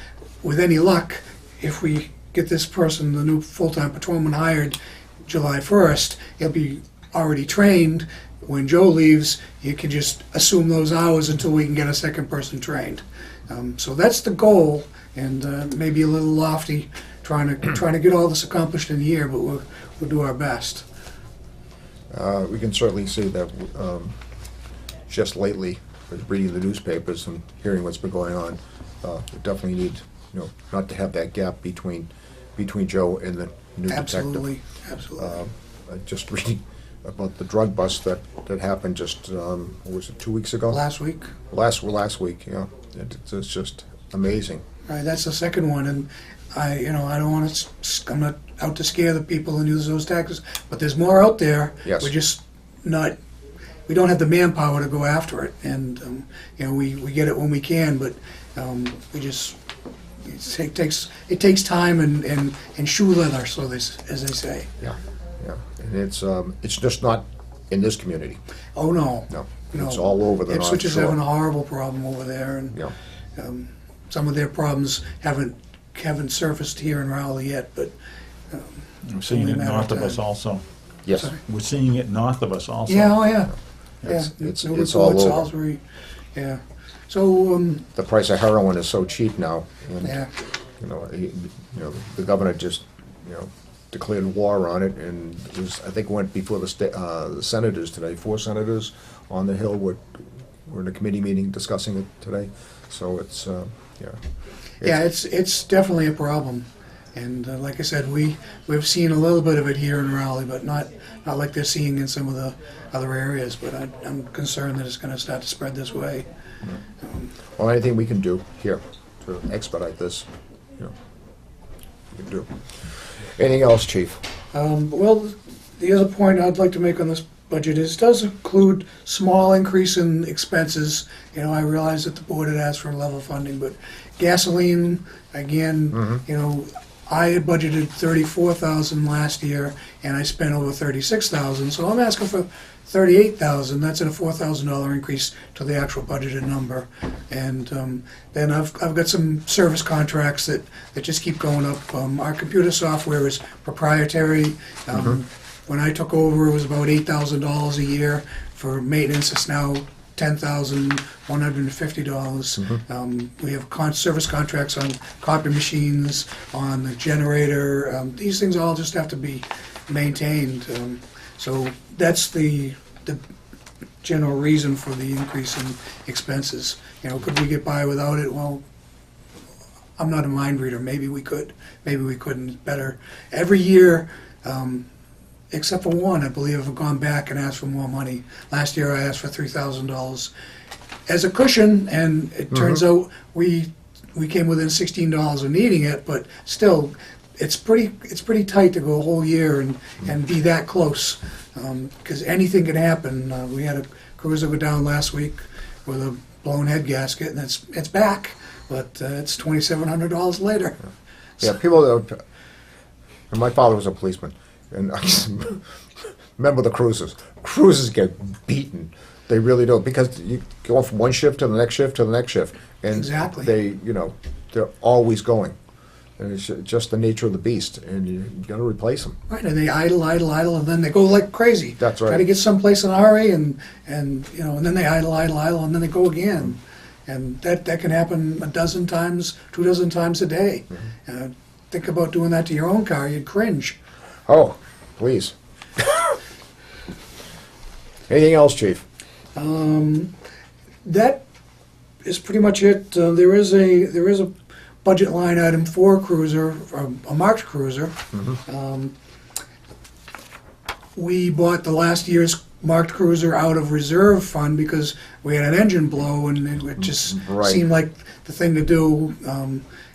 Speaker 14: with any luck, if we get this person, the new full-time patrolman, hired July 1st, he'll be already trained. When Joe leaves, you can just assume those hours until we can get a second person trained. So that's the goal, and maybe a little lofty, trying to get all this accomplished in a year, but we'll do our best.
Speaker 1: We can certainly see that just lately, with reading the newspapers and hearing what's been going on, we definitely need, not to have that gap between Joe and the new detective.
Speaker 14: Absolutely.
Speaker 1: Just reading about the drug bust that happened just, what was it, 2 weeks ago?
Speaker 14: Last week.
Speaker 1: Last week, yeah. It's just amazing.
Speaker 14: Right, that's the second one, and I don't want to. I'm not out to scare the people and use those tactics, but there's more out there.
Speaker 1: Yes.
Speaker 14: We're just not. We don't have the manpower to go after it, and we get it when we can, but we just. It takes time and shoe leather, as they say.
Speaker 1: Yeah, and it's just not in this community.
Speaker 14: Oh no.
Speaker 1: No,
Speaker 14: No.
Speaker 1: it's all over the North Shore.
Speaker 14: Ipswich is having a horrible problem over there, and
Speaker 1: Yeah.
Speaker 14: some of their problems haven't surfaced here in Raleigh yet, but
Speaker 4: We're seeing
Speaker 14: only
Speaker 4: it
Speaker 14: a matter
Speaker 4: north
Speaker 14: of
Speaker 4: of us
Speaker 14: time.
Speaker 4: also.
Speaker 1: Yes.
Speaker 14: Sorry.
Speaker 4: We're seeing it north of us also.
Speaker 14: Yeah, oh yeah.
Speaker 1: It's
Speaker 14: New
Speaker 1: all
Speaker 14: reports,
Speaker 1: over.
Speaker 14: Salisbury, yeah. So,
Speaker 1: The price of heroin is so cheap now, and
Speaker 14: yeah,
Speaker 1: the governor just declared war on it, and it was, I think, went before the senators today. 4 senators on the Hill were in a committee meeting discussing it today. So it's
Speaker 14: it's definitely a problem. And like I said, we've seen a little bit of it here in Raleigh, but not like they're seeing in some of the other areas. But I'm concerned that it's going to start to spread this way.
Speaker 1: Well, anything we can do here to expedite this, we can do. Anything else, Chief?
Speaker 14: Well, the other point I'd like to make on this budget is it does include small increase in expenses. I realize that the board had asked for level funding, but gasoline, again, I had budgeted $34,000 last year, and I spent over $36,000. So I'm asking for $38,000. That's a $4,000 increase to the actual budgeted number. And then I've got some service contracts that just keep going up. Our computer software is proprietary. When I took over, it was about $8,000 a year. For maintenance, it's now $10,150. We have service contracts on copy machines, on the generator. These things all just have to be maintained. So that's the general reason for the increase in expenses. Could we get by without it? Well, I'm not a mind reader. Maybe we could. Maybe we couldn't. Better every year. Except for one, I believe I've gone back and asked for more money. Last year I asked for $3,000 as a cushion, and it turns out we came within $16 of needing it, but still, it's pretty tight to go a whole year and be that close, because anything can happen. We had a cruiser go down last week with a blown head gasket, and it's back, but it's $2,700 later.
Speaker 1: Yeah, people. And my father was a policeman. And I remember the cruisers. Cruisers get beaten They really do, because you go from one shift to the next shift to the next shift. And
Speaker 14: Exactly.
Speaker 1: they're always going. And it's just the nature of the beast, and you gotta replace them.
Speaker 14: Right, and they idle, and then they go like crazy.
Speaker 1: That's right.
Speaker 14: Try to get someplace in a hurry, and then they idle, and then they go again. And that can happen a dozen times, 24 times a day. Think about doing that to your own car, you'd cringe.
Speaker 1: Oh, please. Anything else, Chief?
Speaker 14: That is pretty much it. There is a budget line item for a cruiser, a marked cruiser. We bought the last year's marked cruiser out of reserve fund because we had an engine blow, and it just
Speaker 1: Right.
Speaker 14: seemed like the thing to do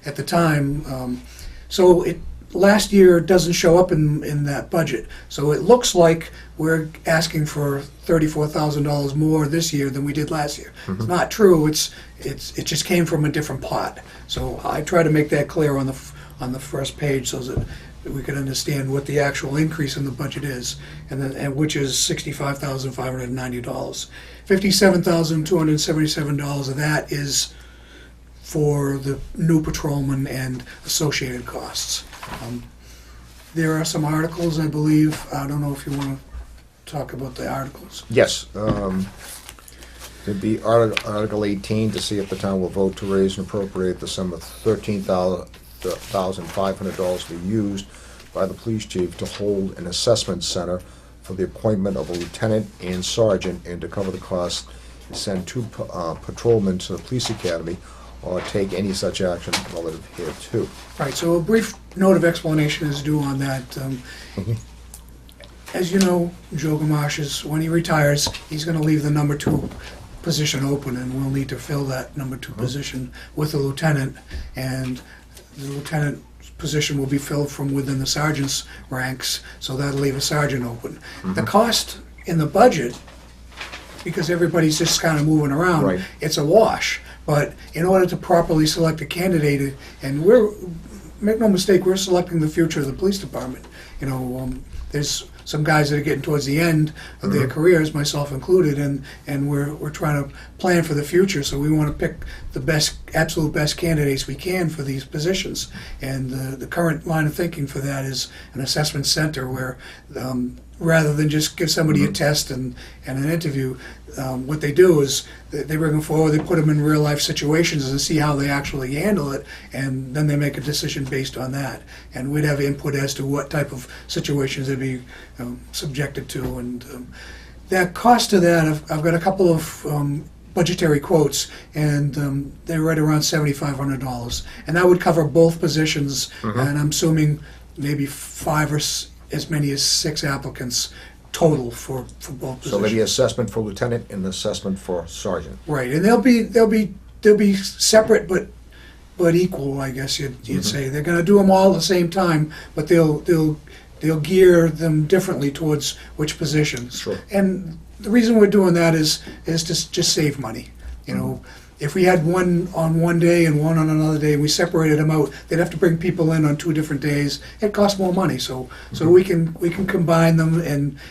Speaker 14: at the time. So it last year doesn't show up in that budget. So it looks like we're asking for $34,000 more this year than we did last year. It's not true. It just came from a different pot. So I try to make that clear on the first page so that we can understand what the actual increase in the budget is, and which is $65,590. $57,277 of that is for the new patrolman and associated costs. There are some articles, I believe. I don't know if you want to talk about the articles.
Speaker 1: Yes. There'd be Article 18, to see if the town will vote to raise and appropriate the sum of $13,500 to be used by the police chief to hold an assessment center for the appointment of a lieutenant and sergeant, and to cover the cost, send 2 patrolmen to the police academy, or take any such action relative hereto.
Speaker 14: Right, so a brief note of explanation is due on that. As you know, Joe Gamache, when he retires, he's going to leave the number 2 position open, and we'll need to fill that number 2 position with a lieutenant, and the lieutenant position will be filled from within the sergeant's ranks, so that'll leave a sergeant open. The cost in the budget, because everybody's just kind of moving around,
Speaker 1: Right.
Speaker 14: it's a wash. But in order to properly select a candidate, and make no mistake, we're selecting the future of the police department. There's some guys that are getting towards the end of their careers, myself included, and we're trying to plan for the future. So we want to pick the absolute best candidates we can for these positions. And the current line of thinking for that is an assessment center where, rather than just give somebody a test and an interview, what they do is they bring them forward, they put them in real life situations and see how they actually handle it, and then they make a decision based on that. And we'd have input as to what type of situations they'd be subjected to. And that cost of that, I've got a couple of budgetary quotes, and they're right around $7,500. And that would cover both positions, and I'm assuming maybe 5 or as many as 6 applicants total for both positions.
Speaker 1: So there'll be assessment for lieutenant and assessment for sergeant.
Speaker 14: Right, and they'll be separate but equal, I guess you'd say. They're going to do them all at the same time, but they'll gear them differently towards which positions.
Speaker 1: Sure.
Speaker 14: And the reason we're doing that is to just save money. If we had one on one day and one on another day, and we separated them out, they'd have to bring people in on 2 different days. It costs more money, so we can combine them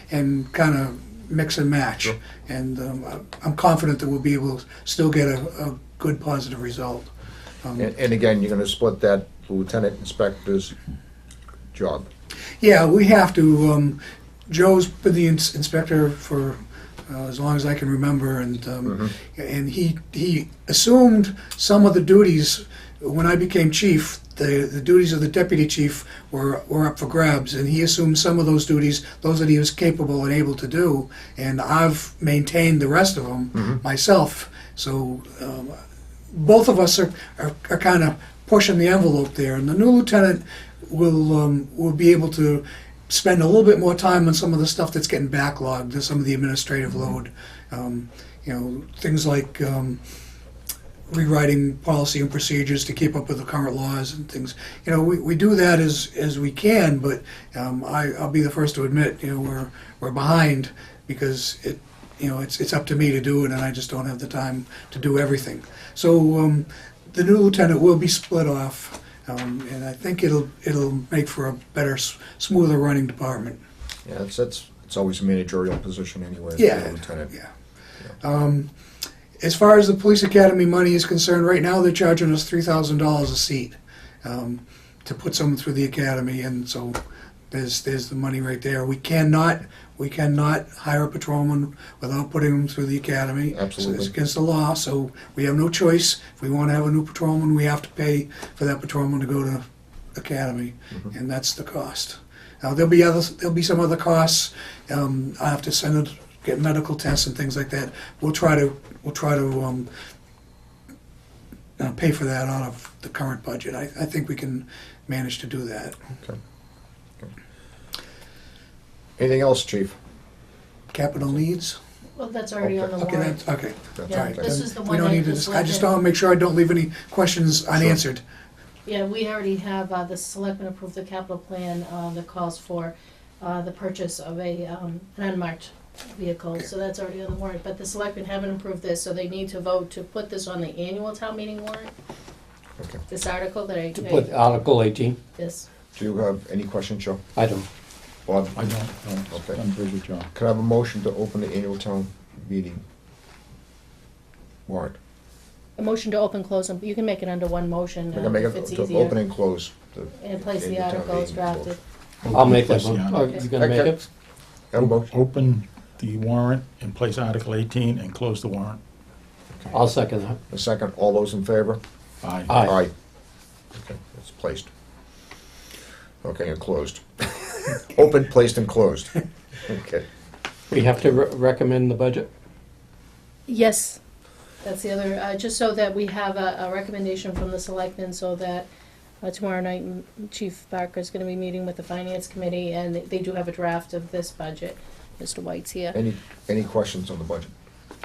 Speaker 14: and kind of mix and match.
Speaker 1: Sure.
Speaker 14: And I'm confident that we'll be able to still get a good positive result.
Speaker 1: And again, you're gonna split that lieutenant inspector's job.
Speaker 14: Yeah, we have to. Joe's been the inspector for as long as I can remember, and he assumed some of the duties when I became chief. The duties of the deputy chief were up for grabs, and he assumed some of those duties, those that he was capable and able to do, and I've maintained the rest of them myself. So both of us are kind of pushing the envelope there, and the new lieutenant will be able to spend a little bit more time on some of the stuff that's getting backlogged, some of the administrative load. Things like rewriting policy and procedures to keep up with the current laws and things. We do that as we can, but I'll be the first to admit, we're behind because it's up to me to do it, and I just don't have the time to do everything. So the new lieutenant will be split off. And I think it'll make for a better, smoother running department.
Speaker 1: Yeah, it's always a managerial position anyway.
Speaker 14: Yeah,
Speaker 1: for a lieutenant.
Speaker 14: yeah. As far as the police academy money is concerned, right now they're charging us $3,000 a seat to put someone through the academy, and so there's the money right there. We cannot hire a patrolman without putting them through the academy. So
Speaker 1: Absolutely.
Speaker 14: it's against the law, so we have no choice. If we want to have a new patrolman, we have to pay for that patrolman to go to academy, and that's the cost. Now there'll be some other costs. I have to get medical tests and things like that. We'll try to pay for that out of the current budget. I think we can manage to do that.
Speaker 1: Okay. Anything else, Chief?
Speaker 14: Capital needs?
Speaker 6: Well, that's already on the
Speaker 14: Okay,
Speaker 6: warrant.
Speaker 14: okay.
Speaker 1: That's
Speaker 6: Yeah,
Speaker 1: all right.
Speaker 6: this is the
Speaker 14: We
Speaker 6: one
Speaker 14: don't
Speaker 6: that
Speaker 14: need to
Speaker 6: is
Speaker 14: I just want to make sure I don't leave any questions unanswered.
Speaker 6: Yeah, we already have, the selectmen approved the capital plan that calls for the purchase of an unmarked vehicle, so that's already on the warrant. But the selectmen haven't approved this, so they need to vote to put this on the annual town meeting warrant.
Speaker 1: Okay.
Speaker 6: This article that
Speaker 3: To put Article 18?
Speaker 6: This.
Speaker 1: Do you have any questions, Joe?
Speaker 3: I don't.
Speaker 1: Bob?
Speaker 4: I don't know.
Speaker 1: Okay.
Speaker 4: I'm busy, John.
Speaker 1: Can I have a motion to open the annual town meeting warrant?
Speaker 6: A motion to open, close, and you can make it under one motion
Speaker 1: We're gonna make
Speaker 6: if it's
Speaker 1: it to
Speaker 6: easier.
Speaker 1: open and close.
Speaker 6: And place the
Speaker 1: annual town
Speaker 6: article as
Speaker 1: meeting
Speaker 6: drafted.
Speaker 3: I'll make that
Speaker 4: Place the
Speaker 3: one.
Speaker 4: article.
Speaker 3: Oh, you gonna make it?
Speaker 1: Have a motion?
Speaker 4: Open the warrant and place Article 18 and close the warrant.
Speaker 3: I'll second that.
Speaker 1: A second, all those in favor?
Speaker 4: Aye.
Speaker 3: Aye.
Speaker 1: Okay, it's placed. Okay, and closed. Open, placed, and closed. Okay.
Speaker 3: We have to recommend the budget?
Speaker 6: Yes, that's the other, just so that we have a recommendation from the selectmen, so that tomorrow night Chief Barker is gonna be meeting with the finance committee, and they do have a draft of this budget. Mr. White's here.
Speaker 1: Any questions on the budget?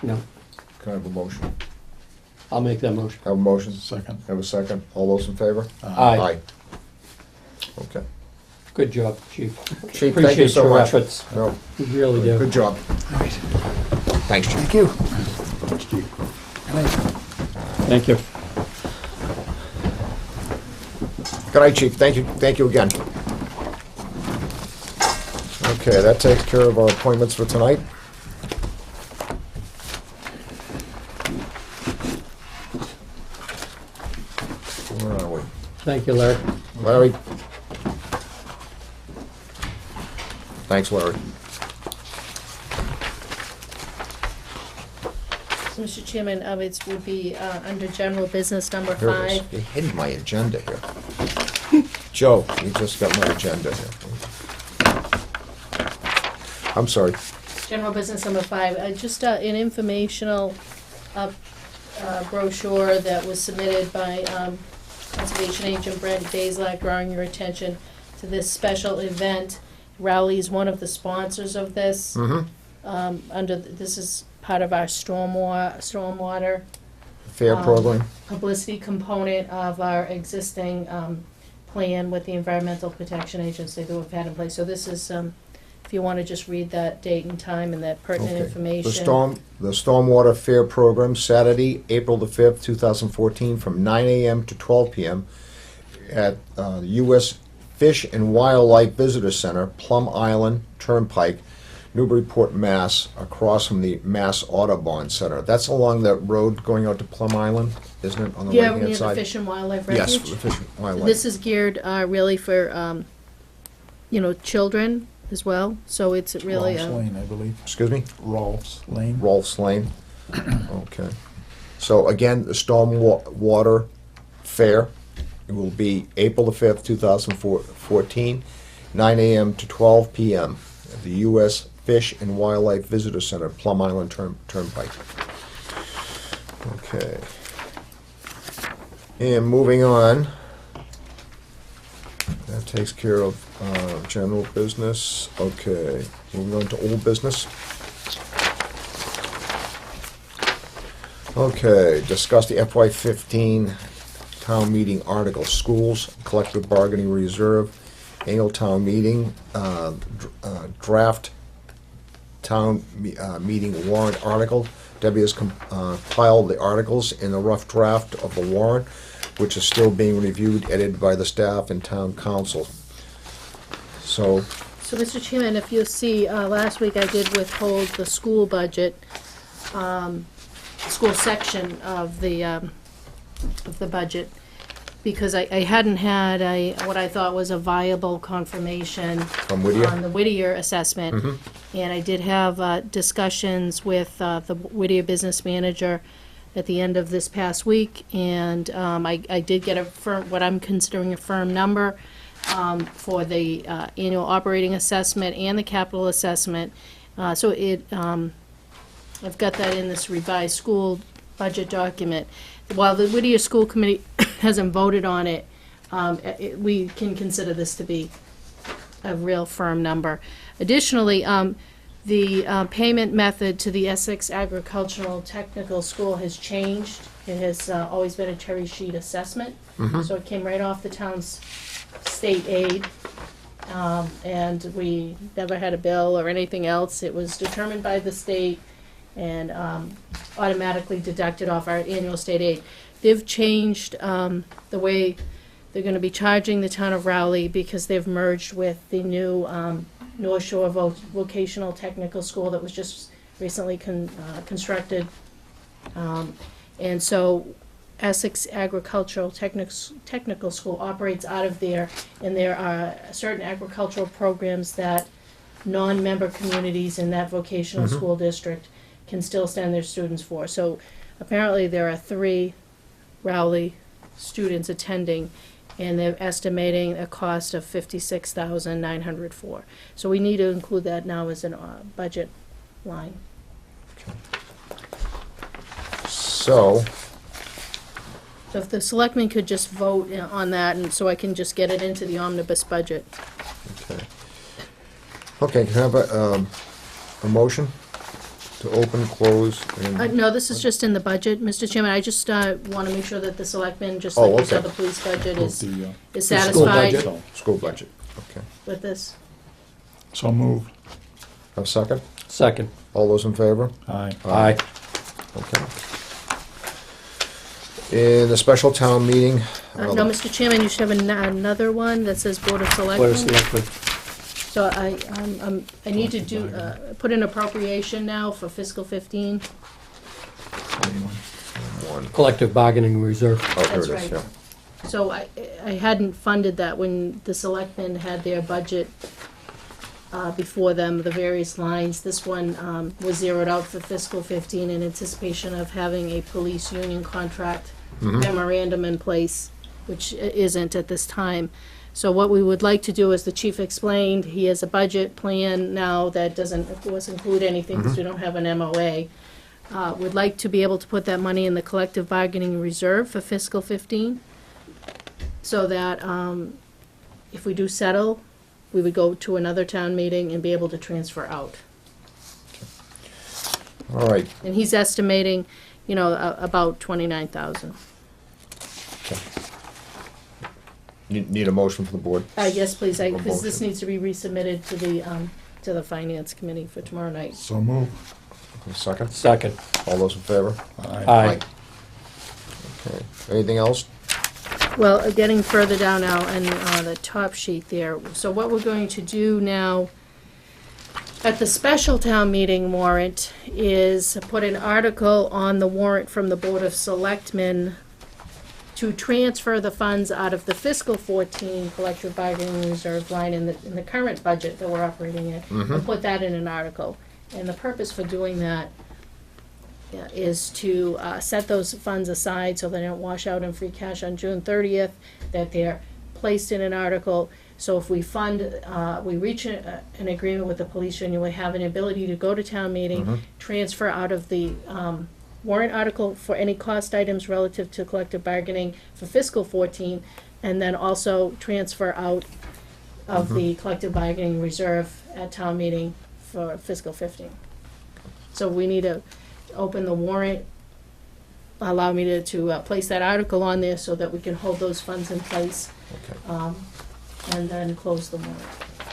Speaker 3: No.
Speaker 1: Can I have a motion?
Speaker 3: I'll make that motion.
Speaker 1: Have a motion?
Speaker 4: Second.
Speaker 1: Have a second? All those in favor?
Speaker 3: Aye.
Speaker 1: Okay.
Speaker 3: Good job, Chief.
Speaker 1: Chief, thank you so much.
Speaker 3: Appreciate your efforts.
Speaker 1: No,
Speaker 3: We really do.
Speaker 1: good job.
Speaker 14: All right.
Speaker 1: Thanks, Chief.
Speaker 14: Thank you.
Speaker 4: Good night.
Speaker 3: Thank you.
Speaker 1: Good night, Chief. Thank you again. Okay, that takes care of our appointments for tonight. Where are we?
Speaker 3: Thank you, Larry.
Speaker 1: Larry? Thanks, Larry.
Speaker 6: So, Mr. Chairman, it would be under general business number
Speaker 1: Here it is.
Speaker 6: 5.
Speaker 1: You hid my agenda here. Joe, you just got my agenda here. I'm sorry.
Speaker 6: General business number 5, just an informational brochure that was submitted by Conservation Agent Brent Bazelak, drawing your attention to this special event. Rowley is one of the sponsors of this.
Speaker 1: Mm-hmm.
Speaker 6: This is part of our stormwater
Speaker 1: Fair program.
Speaker 6: publicity component of our existing plan with the Environmental Protection Agency that we've had in place. So this is, if you want to just read that date and time and that pertinent
Speaker 1: Okay.
Speaker 6: information.
Speaker 1: The Stormwater Fair Program, Saturday, April the 5th, 2014, from 9 a.m. to 12 p.m. at the U.S. Fish and Wildlife Visitor Center, Plum Island Turnpike, Newburyport, Mass., across from the Mass Audubon Center. That's along that road going out to Plum Island, isn't it, on the
Speaker 6: Yeah,
Speaker 1: right-hand
Speaker 6: near the
Speaker 1: side?
Speaker 6: Fish and Wildlife
Speaker 1: Yes,
Speaker 6: Refuge.
Speaker 1: the Fish and Wildlife.
Speaker 6: This is geared really for, children as well. So it's really
Speaker 4: Rolfs Lane, I believe.
Speaker 1: Excuse me?
Speaker 4: Rolfs Lane.
Speaker 1: Rolfs Lane. Okay. So again, the Stormwater Fair, it will be April the 5th, 2014, 9 a.m. to 12 p.m. at the U.S. Fish and Wildlife Visitor Center, Plum Island Turnpike. Okay. And moving on, that takes care of general business. Okay, moving on to old business. Okay, discuss the FY15 town meeting article, schools, collective bargaining reserve, annual town meeting, draft town meeting warrant article. Debbie has compiled the articles in a rough draft of the warrant, which is still being reviewed, edited by the staff and town council. So,
Speaker 6: So, Mr. Chairman, if you'll see, last week I did withhold the school budget school section of the budget, because I hadn't had what I thought was a viable confirmation
Speaker 1: From Whittier?
Speaker 6: on the Whittier assessment. And I did have discussions with the Whittier business manager at the end of this past week, and I did get what I'm considering a firm number for the annual operating assessment and the capital assessment. So I've got that in this revised school budget document. While the Whittier School Committee hasn't voted on it, we can consider this to be a real firm number. Additionally, the payment method to the Essex Agricultural Technical School has changed. It has always been a cherry sheet assessment, so it came right off the town's state aid, and we never had a bill or anything else. It was determined by the state and automatically deducted off our annual state aid. They've changed the way they're going to be charging the town of Rowley, because they've merged with the new North Shore Vocational Technical School that was just recently constructed. And so Essex Agricultural Technical School operates out of there, and there are certain agricultural programs that non-member communities in that vocational school district can still send their students for. So apparently there are 3 Rowley students attending, and they're estimating a cost of $56,904. So we need to include that now as a budget line.
Speaker 1: So,
Speaker 6: So if the selectmen could just vote on that, and so I can just get it into the omnibus budget.
Speaker 1: okay, can I have a motion to open, close, and...
Speaker 6: No, this is just in the budget, Mr. Chairman. I just want to make sure that the selectmen, just
Speaker 1: Oh,
Speaker 6: like you saw
Speaker 1: okay.
Speaker 6: the police budget, is
Speaker 1: School
Speaker 6: satisfied
Speaker 1: budget? School budget, okay.
Speaker 6: with this.
Speaker 4: So moved.
Speaker 1: Have a second?
Speaker 3: Second.
Speaker 1: All those in favor?
Speaker 4: Aye.
Speaker 3: Aye.
Speaker 1: Okay. In the special town meeting...
Speaker 6: No, Mr. Chairman, you should have another one that says Board of
Speaker 3: Board of
Speaker 6: Selectmen.
Speaker 3: Selectmen.
Speaker 6: So I need to do, put an appropriation now for fiscal 15.
Speaker 1: One.
Speaker 3: Collective bargaining reserve.
Speaker 1: Oh, here
Speaker 6: That's
Speaker 1: it is,
Speaker 6: right.
Speaker 1: yeah.
Speaker 6: So I hadn't funded that when the selectmen had their budget before them, the various lines. This one was zeroed out for fiscal 15 in anticipation of having a police union contract memorandum in place, which isn't at this time. So what we would like to do, as the chief explained, he has a budget plan now that doesn't, of course, include anything because we don't have an MOA. Would like to be able to put that money in the collective bargaining reserve for fiscal 15, so that if we do settle, we would go to another town meeting and be able to transfer out.
Speaker 1: All right,
Speaker 6: And he's estimating, about 29,000.
Speaker 1: need a motion from the board?
Speaker 6: Yes, please,
Speaker 1: A
Speaker 6: because this
Speaker 1: motion.
Speaker 6: needs to be resubmitted to the finance committee for tomorrow night.
Speaker 4: So moved.
Speaker 1: A second?
Speaker 3: Second.
Speaker 1: All those in favor?
Speaker 3: Aye.
Speaker 1: Okay, anything else?
Speaker 6: Well, getting further down now on the top sheet there. So what we're going to do now at the special town meeting warrant is put an article on the warrant from the Board of Selectmen to transfer the funds out of the fiscal 14 collective bargaining reserve line in the current budget that we're operating in, and put that in an article. And the purpose for doing that is to set those funds aside so they don't wash out in free cash on June 30th, that they're placed in an article. So if we we reach an agreement with the police union, we have an ability to go to town meeting, transfer out of the warrant article for any cost items relative to collective bargaining for fiscal 14, and then also transfer out of the collective bargaining reserve at town meeting for fiscal 15. So we need to open the warrant, allow me to place that article on there so that we can hold those funds in place,
Speaker 1: Okay.
Speaker 6: and then close the warrant.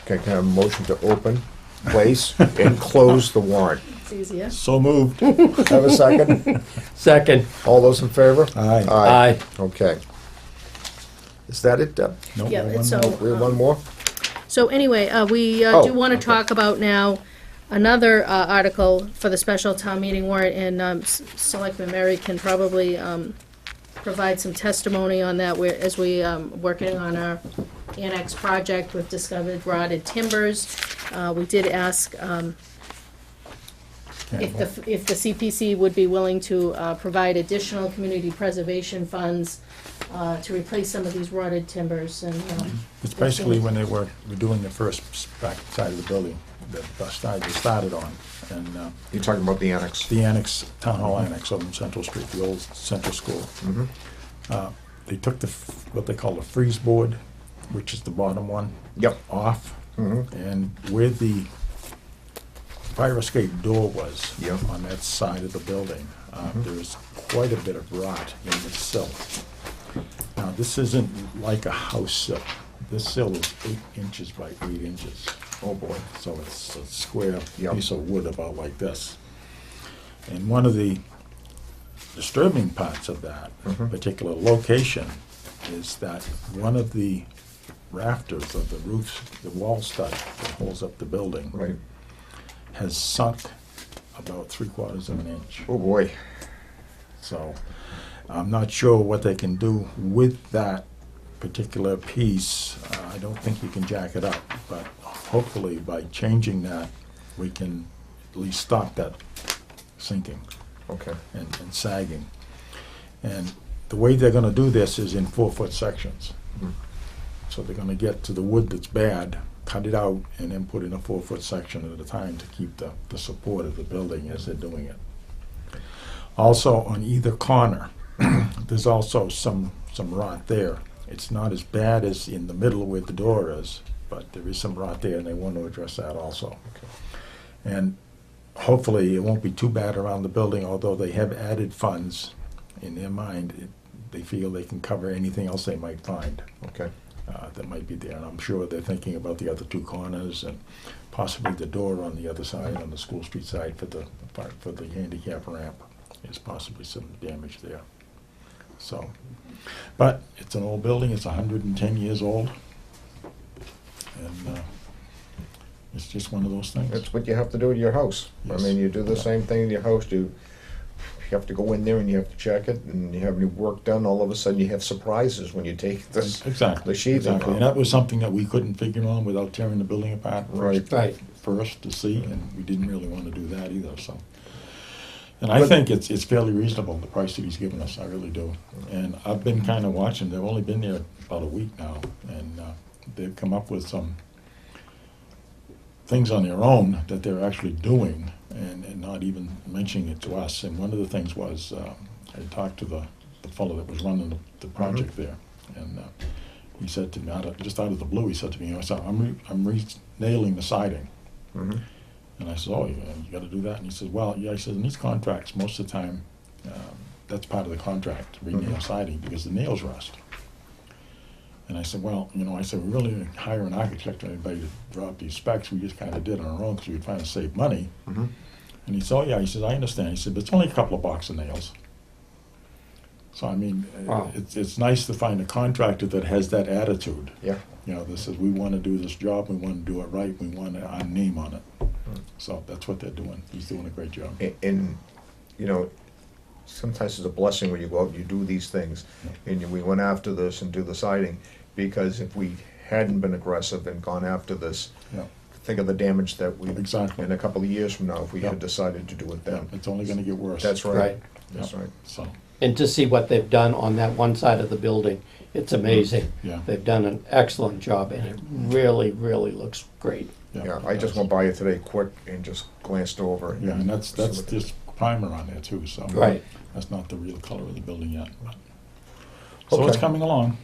Speaker 1: Okay, can I have a motion to open, place, and close the warrant?
Speaker 6: It's easier.
Speaker 4: So moved.
Speaker 1: Have a second?
Speaker 3: Second.
Speaker 1: All those in favor?
Speaker 4: Aye.
Speaker 3: Aye.
Speaker 1: Okay. Is that it, Deb?
Speaker 6: Yeah,
Speaker 4: one
Speaker 6: so,
Speaker 4: more.
Speaker 1: We have one more?
Speaker 6: So anyway, we
Speaker 1: Oh,
Speaker 6: do want to
Speaker 1: okay.
Speaker 6: talk about now Another article for the special town meeting warrant, and Selectman Mary can probably provide some testimony on that, where, as we working on our annex project, we've discovered rotted timbers. We did ask if the CPC would be willing to provide additional community preservation funds to replace some of these rotted timbers, and
Speaker 4: It's basically when they were doing the first back side of the building that they started on. And
Speaker 1: You're talking about the annex?
Speaker 4: the annex, Town Hall Annex over on Central Street, the old Central School. They took what they call the freeze board, which is the bottom one,
Speaker 1: Yep.
Speaker 4: off. And where the fire escape door was
Speaker 1: Yep.
Speaker 4: on that side of the building, there was quite a bit of rot in the sill. Now, this isn't like a house sill. This sill is 8 inches by 8 inches.
Speaker 1: Oh, boy.
Speaker 4: So it's a square
Speaker 1: Yep.
Speaker 4: piece of wood about like this. And one of the disturbing parts of that particular location is that one of the rafters of the roof, the wall stud that holds up the building,
Speaker 1: Right.
Speaker 4: has sunk about 3/4 of an inch.
Speaker 1: Oh, boy.
Speaker 4: So I'm not sure what they can do with that particular piece. I don't think you can jack it up, but hopefully by changing that, we can at least stop that sinking
Speaker 1: Okay.
Speaker 4: and sagging. And the way they're gonna do this is in 4-foot sections. So they're gonna get to the wood that's bad, cut it out, and then put in a 4-foot section at a time to keep the support of the building as they're doing it. Also, on either corner, there's also some rot there. It's not as bad as in the middle where the door is, but there is some rot there, and they want to address that also. And hopefully, it won't be too bad around the building, although they have added funds in their mind. They feel they can cover anything else they might find
Speaker 1: Okay.
Speaker 4: that might be there. And I'm sure they're thinking about the other 2 corners and possibly the door on the other side, on the School Street side for the handicap ramp. There's possibly some damage there. So, but it's an old building, it's 110 years old. And it's just one of those things.
Speaker 1: That's what you have to do at your house.
Speaker 4: Yes.
Speaker 1: I mean, you do the same thing in your house. You have to go in there and you have to check it, and you have your work done. All of a sudden, you have surprises when you take this.
Speaker 4: Exactly.
Speaker 1: The sheathing
Speaker 4: Exactly. And
Speaker 1: off.
Speaker 4: that was something that we couldn't figure on without tearing the building apart
Speaker 1: Right.
Speaker 4: first to see, and we didn't really want to do that either, so. And I think it's fairly reasonable, the price that he's given us, I really do. And I've been kind of watching, they've only been there about a week now, and they've come up with some things on their own that they're actually doing, and not even mentioning it to us. And one of the things was, I talked to the fellow that was running the project there, and he said to me, just out of the blue, he said to me, I'm re-nailing the siding.
Speaker 1: Mhm.
Speaker 4: And I said, oh, you got to do that? And he said, well, yeah, he said, in these contracts, most of the time, that's part of the contract, re-nail siding, because the nails rust. And I said, well, I said, we really didn't hire an architect or anybody to draw up these specs. We just kind of did on our own because we were trying to save money.
Speaker 1: Mhm.
Speaker 4: And he said, oh, yeah, he said, I understand. He said, but it's only a couple of box of nails. So, I mean,
Speaker 3: Wow.
Speaker 4: it's nice to find a contractor that has that attitude.
Speaker 1: Yeah.
Speaker 4: That says, we want to do this job, we want to do it right, we want our name on it. So that's what they're doing. He's doing a great job.
Speaker 1: And, sometimes it's a blessing when you go out and you do these things. And we went after this and do the siding, because if we hadn't been aggressive and gone after this,
Speaker 4: Yeah.
Speaker 1: think of the damage that we,
Speaker 4: Exactly.
Speaker 1: in a couple of years from now, if we
Speaker 4: Yeah.
Speaker 1: had decided to do it
Speaker 4: Yeah,
Speaker 1: then.
Speaker 4: it's only going to get worse.
Speaker 1: That's right.
Speaker 3: Right.
Speaker 1: That's
Speaker 4: Yeah.
Speaker 1: right.
Speaker 4: So,
Speaker 3: And to see what they've done on that one side of the building, it's amazing.
Speaker 4: yeah.
Speaker 3: They've done an excellent job, and it really, really looks great.
Speaker 1: Yeah, I just went by it today quick and just glanced over it.
Speaker 4: Yeah, and that's
Speaker 1: See what-
Speaker 4: just primer on there too, so.
Speaker 3: Right.
Speaker 4: That's not the real color of the building yet. So it's
Speaker 1: Okay.
Speaker 4: coming along.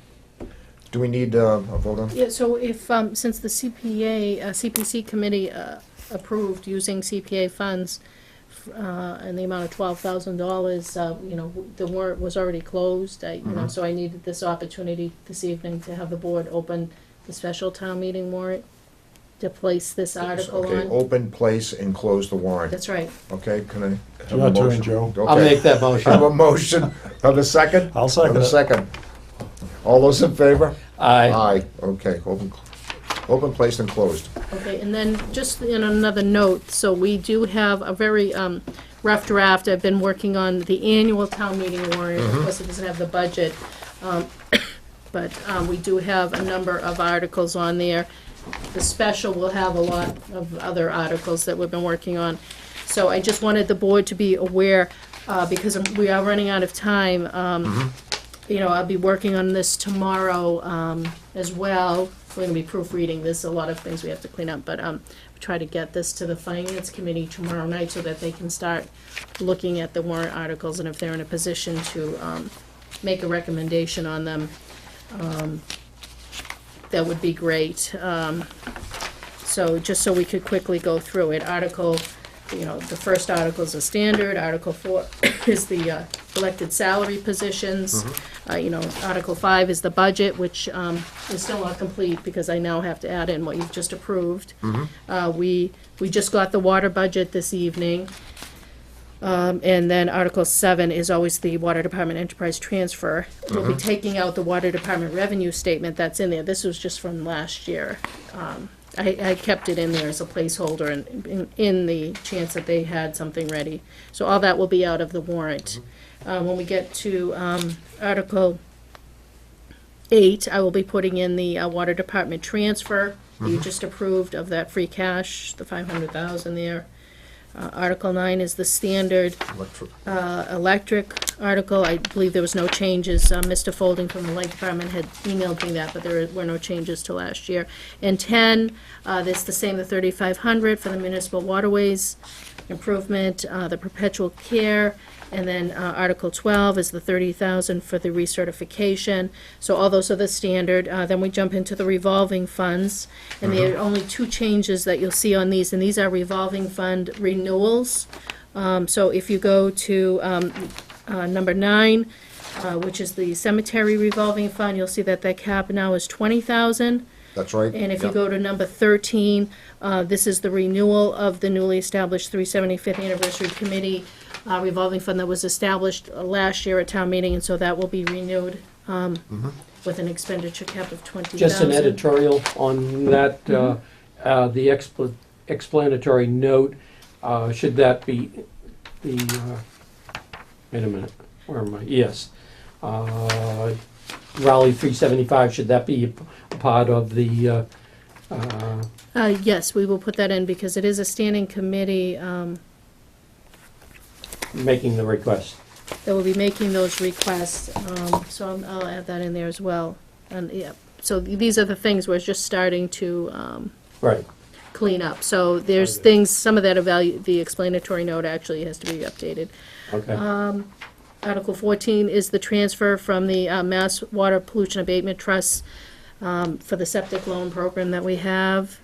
Speaker 1: Do we need a vote on?
Speaker 6: Yeah, so if, since the CPC committee approved using CPA funds in the amount of $12,000, the warrant was already closed, so I needed this opportunity this evening to have the board open the special town meeting warrant to place this article
Speaker 1: Okay,
Speaker 6: on.
Speaker 1: open, place, and close the warrant.
Speaker 6: That's right.
Speaker 1: Okay, can I have
Speaker 4: Your
Speaker 1: a
Speaker 4: turn,
Speaker 1: motion?
Speaker 4: Joe.
Speaker 3: I'll
Speaker 1: Okay.
Speaker 3: make that
Speaker 1: I have
Speaker 3: motion.
Speaker 1: a motion. Have a second?
Speaker 4: I'll second
Speaker 1: Have a
Speaker 4: it.
Speaker 1: second. All those in favor?
Speaker 3: Aye.
Speaker 1: Aye. Okay, open. Open, placed, and closed.
Speaker 6: Okay, and then just in another note, so we do have a very rough draft. I've been working on the annual town meeting warrant. Of course, it doesn't have the budget, but we do have a number of articles on there. The special will have a lot of other articles that we've been working on. So I just wanted the board to be aware, because we are running out of time. You know, I'll be working on this tomorrow as well. We're gonna be proofreading. There's a lot of things we have to clean up, but try to get this to the finance committee tomorrow night so that they can start looking at the warrant articles, and if they're in a position to make a recommendation on them, that would be great. So just so we could quickly go through it, the first article is a standard. Article 4 is the elected salary positions. Article 5 is the budget, which is still not complete because I now have to add in what you've just approved. We just got the water budget this evening. And then Article 7 is always the Water Department enterprise transfer. We'll be taking out the Water Department revenue statement that's in there. This was just from last year. I kept it in there as a placeholder in the chance that they had something ready. So all that will be out of the warrant. When we get to Article 8, I will be putting in the Water Department transfer that you just approved of that free cash, the $500,000 there. Article 9 is the standard electric article. I believe there was no changes. Mr. Folding from the Light Department had emailed me that, but there were no changes to last year. And 10, this the same, the $3,500 for the municipal waterways improvement, the perpetual care. And then Article 12 is the $30,000 for the recertification. So all those are the standard. Then we jump into the revolving funds. And there are only 2 changes that you'll see on these, and these are revolving fund renewals. So if you go to number 9, which is the cemetery revolving fund, you'll see that that cap now is $20,000.
Speaker 1: That's right.
Speaker 6: And if you go to number 13, this is the renewal of the newly established 375th Anniversary Committee revolving fund that was established last year at town meeting, and so that will be renewed with an expenditure cap of $20,000.
Speaker 3: Just an editorial on that, the explanatory note, should that be the, wait a minute, where am I? Yes. Raleigh 375, should that be a part of the,
Speaker 6: Yes, we will put that in because it is a standing committee
Speaker 3: making the request?
Speaker 6: that will be making those requests, so I'll add that in there as well. And, yeah, so these are the things we're just starting to
Speaker 3: Right.
Speaker 6: clean up. So there's things, some of that the explanatory note actually has to be updated.
Speaker 3: Okay.
Speaker 6: Article 14 is the transfer from the Mass Water Pollution Abatement Trust for the septic loan program that we have.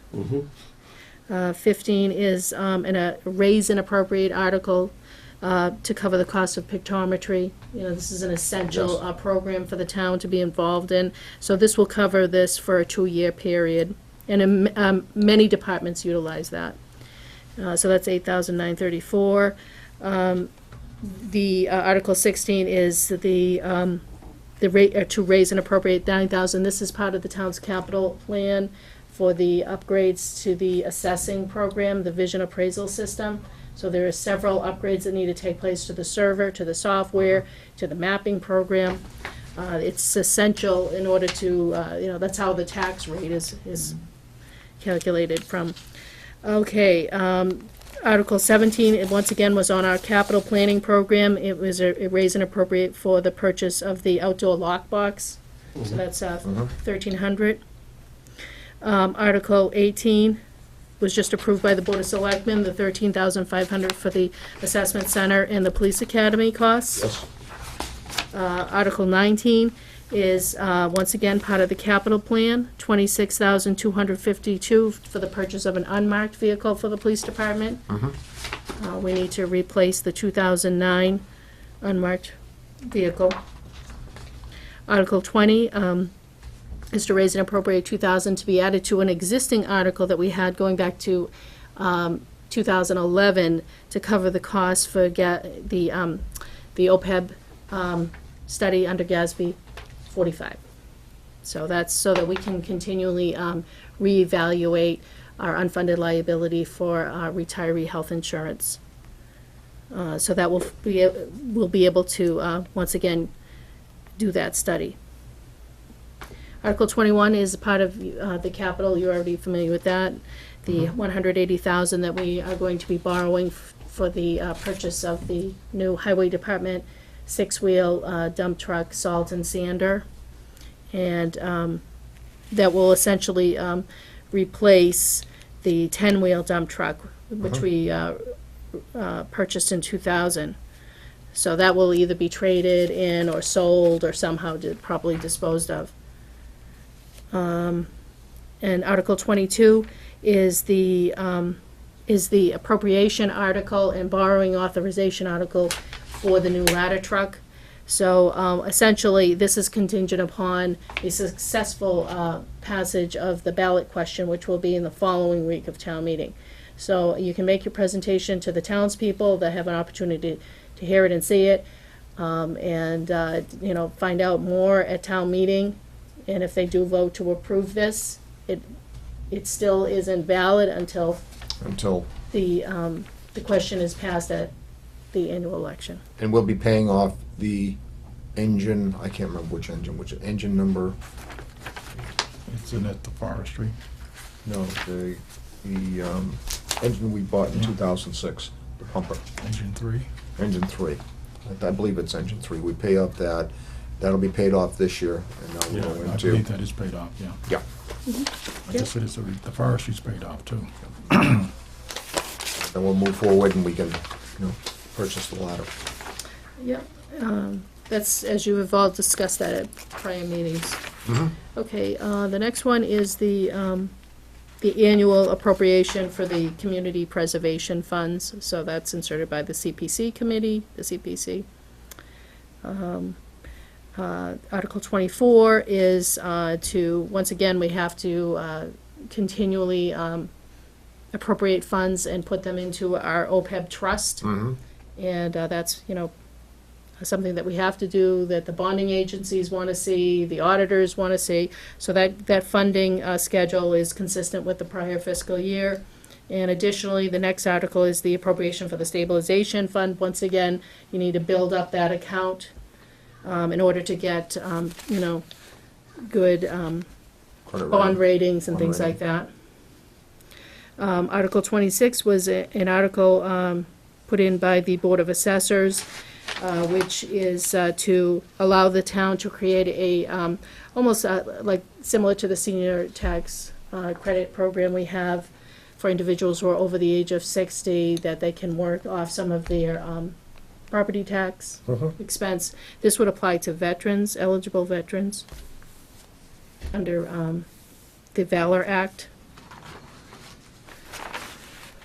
Speaker 6: 15 is a raise and appropriate article to cover the cost of pictometry. This is an essential program for the town to be involved in. So this will cover this for a 2-year period. And many departments utilize that. So that's $8,934. The Article 16 is the rate to raise and appropriate $9,000. This is part of the town's capital plan for the upgrades to the assessing program, the vision appraisal system. So there are several upgrades that need to take place to the server, to the software, to the mapping program. It's essential in order to, that's how the tax rate is calculated from. Okay, Article 17, it once again was on our capital planning program. It was a raise and appropriate for the purchase of the outdoor lockbox. So that's $1,300. Article 18 was just approved by the Board of Selectmen, the $13,500 for the assessment center and the police academy costs.
Speaker 1: Yes.
Speaker 6: Article 19 is once again part of the capital plan, $26,252 for the purchase of an unmarked vehicle for the police department. We need to replace the 2009 unmarked vehicle. Article 20 is to raise and appropriate $2,000 to be added to an existing article that we had going back to 2011 to cover the cost for the OPEB study under GASB 45. So that's so that we can continually reevaluate our unfunded liability for retiree health insurance. So that we'll be able to, once again, do that study. Article 21 is a part of the capital. You're already familiar with that. The $180,000 that we are going to be borrowing for the purchase of the new Highway Department 6-wheel dump truck, salt and sander. And that will essentially replace the 10-wheel dump truck, which we purchased in 2000. So that will either be traded in or sold or somehow properly disposed of. And Article 22 is the appropriation article and borrowing authorization article for the new ladder truck. So essentially, this is contingent upon a successful passage of the ballot question, which will be in the following week of town meeting. So you can make your presentation to the townspeople that have an opportunity to hear it and see it, and find out more at town meeting. And if they do vote to approve this, it still isn't valid until the question is passed at the annual election.
Speaker 1: And we'll be paying off the engine, I can't remember which engine number,
Speaker 4: It's in at the forestry.
Speaker 1: no, the engine we bought in 2006, the pumper,
Speaker 4: Engine 3.
Speaker 1: engine 3. I believe it's engine 3. We pay off that. That'll be paid off this year, and now we'll go
Speaker 4: I
Speaker 1: into.
Speaker 4: believe that is paid off, yeah.
Speaker 1: Yeah.
Speaker 4: I guess it is, the forestry's paid off too.
Speaker 1: Then we'll move forward and we can, purchase the ladder.
Speaker 6: Yep. That's, as you have all discussed that at prior meetings. Okay, the next one is the annual appropriation for the community preservation funds. So that's inserted by the CPC committee, the CPC. Article 24 is once again, we have to continually appropriate funds and put them into our OPEB trust. And that's, something that we have to do, that the bonding agencies want to see, the auditors want to see. So that funding schedule is consistent with the prior fiscal year. And additionally, the next article is the appropriation for the stabilization fund. Once again, you need to build up that account in order to get, good
Speaker 1: Credit
Speaker 6: bond
Speaker 1: rating.
Speaker 6: ratings and
Speaker 1: Bond
Speaker 6: things like
Speaker 1: rating.
Speaker 6: that. Article 26 was an article put in by the Board of Assessors, which is to allow the town to create a, almost like similar to the senior tax credit program we have for individuals who are over the age of 60, that they can work off some of their property tax expense. This would apply to veterans, eligible veterans, under the Valor Act.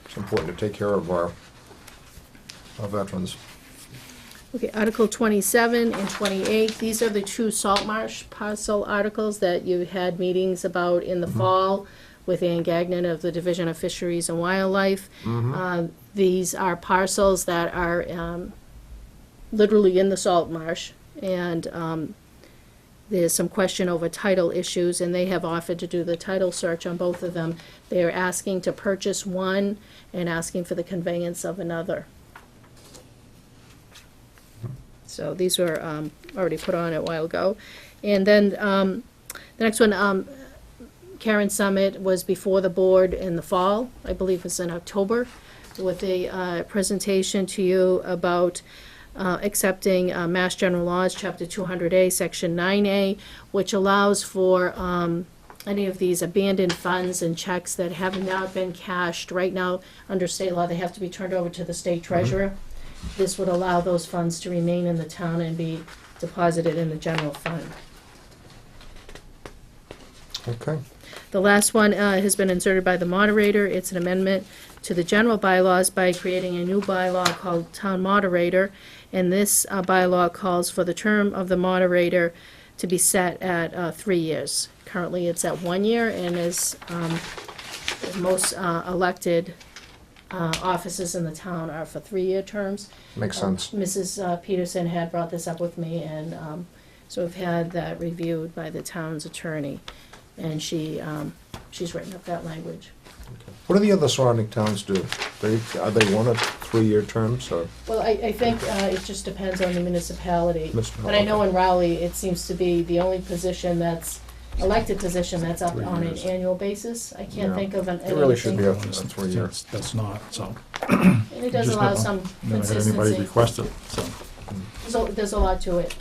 Speaker 1: It's important to take care of our veterans.
Speaker 6: Okay, Article 27 and 28, these are the two salt marsh parcel articles that you had meetings about in the fall with Ann Gagnon of the Division of Fisheries and Wildlife. These are parcels that are literally in the salt marsh, and there's some question over title issues, and they have offered to do the title search on both of them. They are asking to purchase one and asking for the conveyance of another. So these were already put on a while ago. And then the next one, Karen Summit, was before the board in the fall, I believe it was in October, with a presentation to you about accepting Mass General Laws, Chapter 200A, Section 9A, which allows for any of these abandoned funds and checks that have not been cashed. Right now, under state law, they have to be turned over to the state treasurer. This would allow those funds to remain in the town and be deposited in the general fund.
Speaker 1: Okay.
Speaker 6: The last one has been inserted by the moderator. It's an amendment to the general bylaws by creating a new bylaw called Town Moderator. And this bylaw calls for the term of the moderator to be set at 3 years. Currently, it's at 1 year, and as most elected offices in the town are for 3-year terms.
Speaker 1: Makes sense.
Speaker 6: Mrs. Peterson had brought this up with me, and So we've had that reviewed by the town's attorney, and she's written up that language.
Speaker 1: What do the other surrounding towns do? Are they 1 or 3 year terms, or?
Speaker 6: Well, I think it just depends on the municipality.
Speaker 1: Municipal,
Speaker 6: But I know
Speaker 1: okay.
Speaker 6: in Raleigh, it seems to be the only position that's, elected position that's up
Speaker 4: 3
Speaker 6: on an
Speaker 4: years.
Speaker 6: annual basis. I can't
Speaker 1: Yeah.
Speaker 6: think of
Speaker 1: It really should be a
Speaker 6: anything.
Speaker 1: 3 year.
Speaker 4: That's not, so.
Speaker 6: And it does
Speaker 4: Just
Speaker 6: allow
Speaker 4: never-
Speaker 6: some
Speaker 4: Never had anybody
Speaker 6: consistency.
Speaker 4: request it, so.
Speaker 6: There's a lot to it.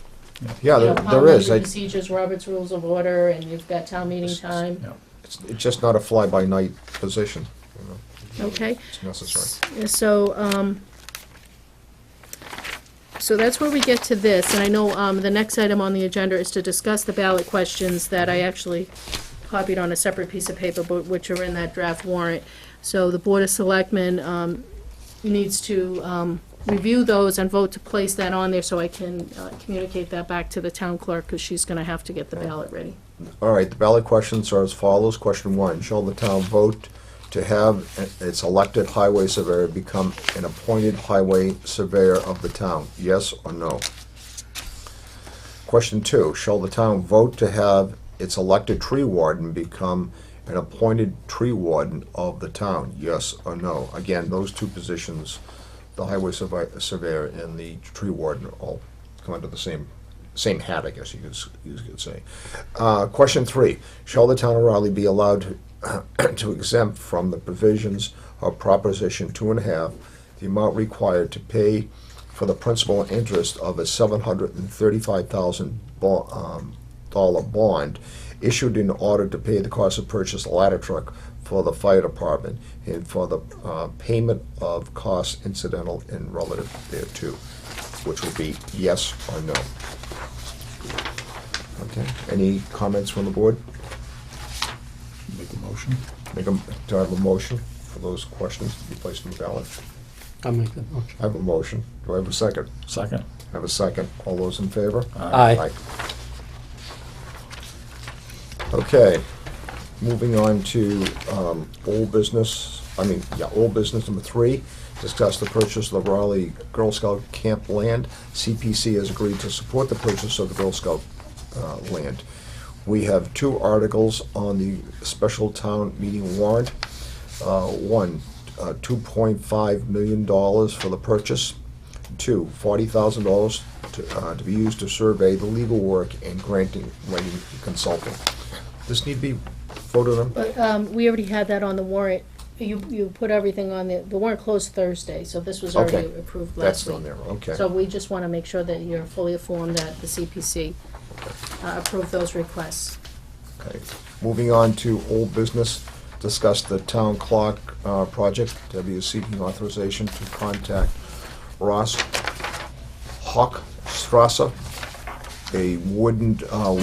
Speaker 1: Yeah,
Speaker 6: You know,
Speaker 1: there is.
Speaker 6: parliamentary procedures, Robert's Rules of Order, and you've got town meeting time.
Speaker 4: Yeah.
Speaker 1: It's just not a fly-by-night position, you know.
Speaker 6: Okay.
Speaker 1: It's necessary.
Speaker 6: So that's where we get to this, and I know the next item on the agenda is to discuss the ballot questions that I actually copied on a separate piece of paper, but which are in that draft warrant. So the Board of Selectmen needs to review those and vote to place that on there so I can communicate that back to the town clerk, because she's gonna have to get the ballot ready.
Speaker 1: All right, the ballot questions are as follows. Question 1, shall the town vote to have its elected highway surveyor become an appointed highway surveyor of the town? Yes or no? Question 2, shall the town vote to have its elected tree warden become an appointed tree warden of the town? Yes or no? Again, those two positions, the highway surveyor and the tree warden, all come under the same hat, I guess you could say. Question 3, shall the town of Raleigh be allowed to exempt from the provisions of Proposition 2.5 the amount required to pay for the principal and interest of a $735,000 bond issued in order to pay the cost of purchase a ladder truck for the fire department and for the payment of costs incidental and relative thereto, which would be yes or no. Okay, any comments from the board?
Speaker 4: Make a motion.
Speaker 1: Do I have a motion for those questions to be placed on the ballot?
Speaker 3: I'll make the motion.
Speaker 1: I have a motion. Do I have a second?
Speaker 4: Second.
Speaker 1: I have a second. All those in favor?
Speaker 3: Aye.
Speaker 1: Okay, moving on to old business number 3. Discuss the purchase of the Raleigh Girl Scout camp land. CPC has agreed to support the purchase of the Girl Scout land. We have 2 articles on the special town meeting warrant. One, $2.5 million for the purchase. 2, $40,000 to be used to survey the legal work and granting consulting. This need to be voted on?
Speaker 6: But we already had that on the warrant. You put everything on the warrant closed Thursday, so this was already
Speaker 1: Okay.
Speaker 6: approved
Speaker 1: That's
Speaker 6: last
Speaker 1: on
Speaker 6: week.
Speaker 1: there, okay.
Speaker 6: So we just want to make sure that you're fully informed that the CPC approved those requests.
Speaker 1: Okay. Moving on to old business, discuss the town clock project. Debbie is seeking authorization to contact Ross Hochstrasser, a wooden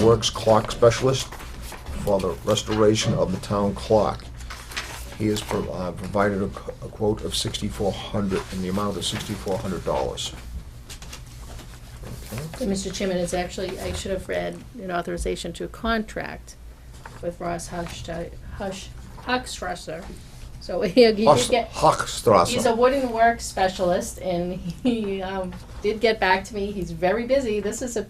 Speaker 1: works clock specialist, for the restoration of the town clock. He has provided a quote of $6,400, in the amount of $6,400. Okay.
Speaker 6: So, Mr. Chairman, it's actually, I should have read an authorization to contract with Ross Hochstrasser. So he did get,
Speaker 1: Hochstrasser.
Speaker 6: he's a wooden work specialist, and he did get back to me. He's very busy. This is a,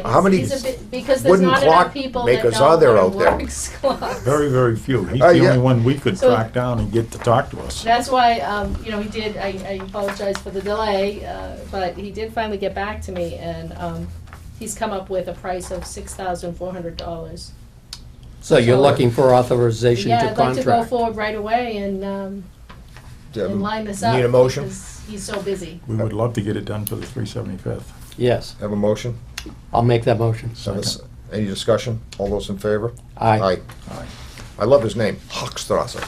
Speaker 1: How many
Speaker 6: he's a bit, because there's
Speaker 1: wooden
Speaker 6: not
Speaker 1: clock
Speaker 6: enough people that
Speaker 1: makers
Speaker 6: know
Speaker 1: are there
Speaker 6: wooden
Speaker 1: out there?
Speaker 6: works clocks.
Speaker 4: Very, very few. He's
Speaker 1: Oh,
Speaker 4: the
Speaker 1: yeah.
Speaker 4: only one we could
Speaker 6: So-
Speaker 4: track down and get to talk to us.
Speaker 6: That's why, he did, I apologize for the delay, but he did finally get back to me, and he's come up with a price of $6,400.
Speaker 3: So you're looking for authorization
Speaker 6: Yeah,
Speaker 3: to
Speaker 6: I'd like to go
Speaker 3: contract?
Speaker 6: forward right away and line this up.
Speaker 1: Need a motion?
Speaker 6: Because he's so busy.
Speaker 4: We would love to get it done for the 375th.
Speaker 3: Yes,
Speaker 1: Have a motion?
Speaker 3: I'll make that motion.
Speaker 1: Have a s- Any discussion? All those in favor?
Speaker 3: Aye.
Speaker 4: Aye.
Speaker 1: I love his name, Hochstrasser.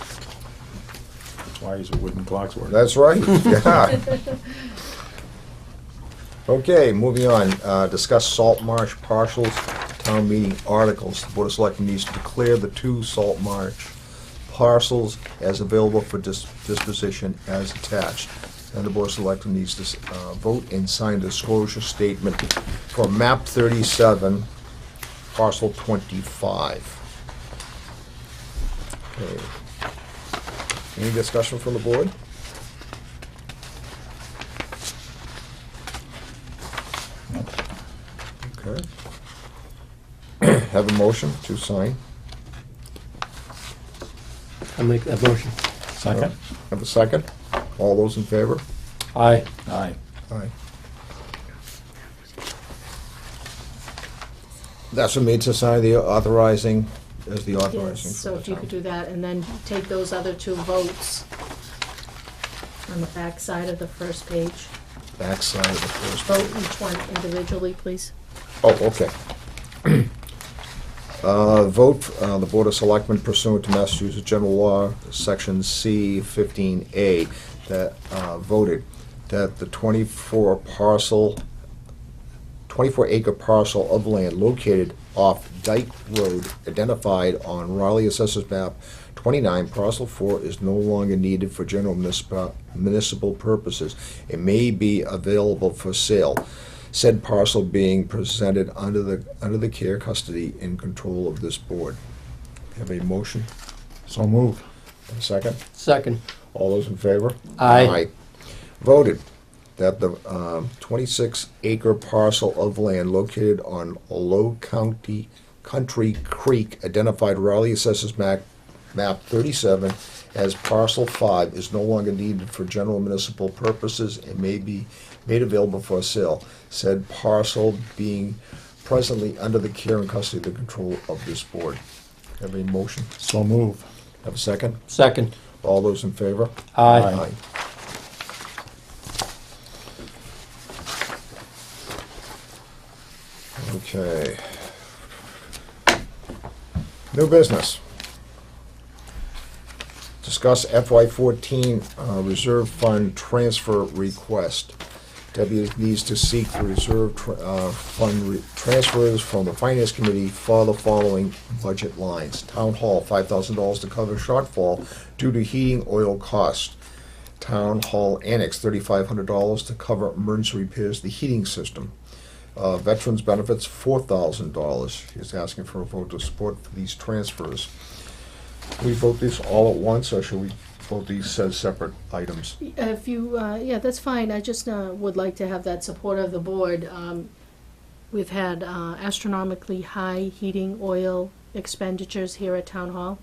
Speaker 4: That's why he's a wooden clocksworth.
Speaker 1: That's right, yeah. Okay, moving on, discuss Salt Marsh parcels, town meeting articles. The Board of Selectmen needs to declare the 2 Salt Marsh parcels as available for disposition as attached. And the Board of Selectmen needs to vote and sign disclosure statement for map 37, parcel 25. Okay. Any discussion from the board? have a motion to sign?
Speaker 3: I'll make that motion.
Speaker 4: Second?
Speaker 1: Have a second? All those in favor?
Speaker 3: Aye.
Speaker 4: Aye.
Speaker 1: Aye. That's for me to sign the authorizing, as the authorizing.
Speaker 6: Yes, so if you could do that, and then take those other two votes on the back side of the first page.
Speaker 1: Backside of the first.
Speaker 6: Vote each one individually, please.
Speaker 1: Oh, okay. Vote, the Board of Selectmen pursuant to Massachusetts General Law, Section C 15A, that voted that the 24-acre parcel of land located off Dyke Road, identified on Raleigh Assessors Map 29, Parcel 4, is no longer needed for general municipal purposes. It may be available for sale. Said parcel being presented under the care, custody, and control of this board. Have a motion?
Speaker 4: So moved.
Speaker 1: Have a second?
Speaker 3: Second.
Speaker 1: All those in favor?
Speaker 3: Aye.
Speaker 1: Voted that the 26-acre parcel of land located on Low Country Creek, identified Raleigh Assessors Map 37 as Parcel 5, is no longer needed for general municipal purposes and may be made available for sale. Said parcel being presently under the care and custody and control of this board. Have a motion?
Speaker 4: So moved.
Speaker 1: Have a second?
Speaker 3: Second.
Speaker 1: All those in favor?
Speaker 3: Aye.
Speaker 1: Okay. New business. Discuss FY14 reserve fund transfer request. Debbie needs to seek the reserve fund transfers from the Finance Committee for the following budget lines. Town Hall, $5,000 to cover shortfall due to heating oil costs. Town Hall Annex, $3,500 to cover emergency repairs to the heating system. Veterans Benefits, $4,000. He's asking for a vote to support for these transfers. Can we vote these all at once, or should we vote these as separate items?
Speaker 6: If you, yeah, that's fine. I just would like to have that support of the board. We've had astronomically high heating oil expenditures here at Town Hall.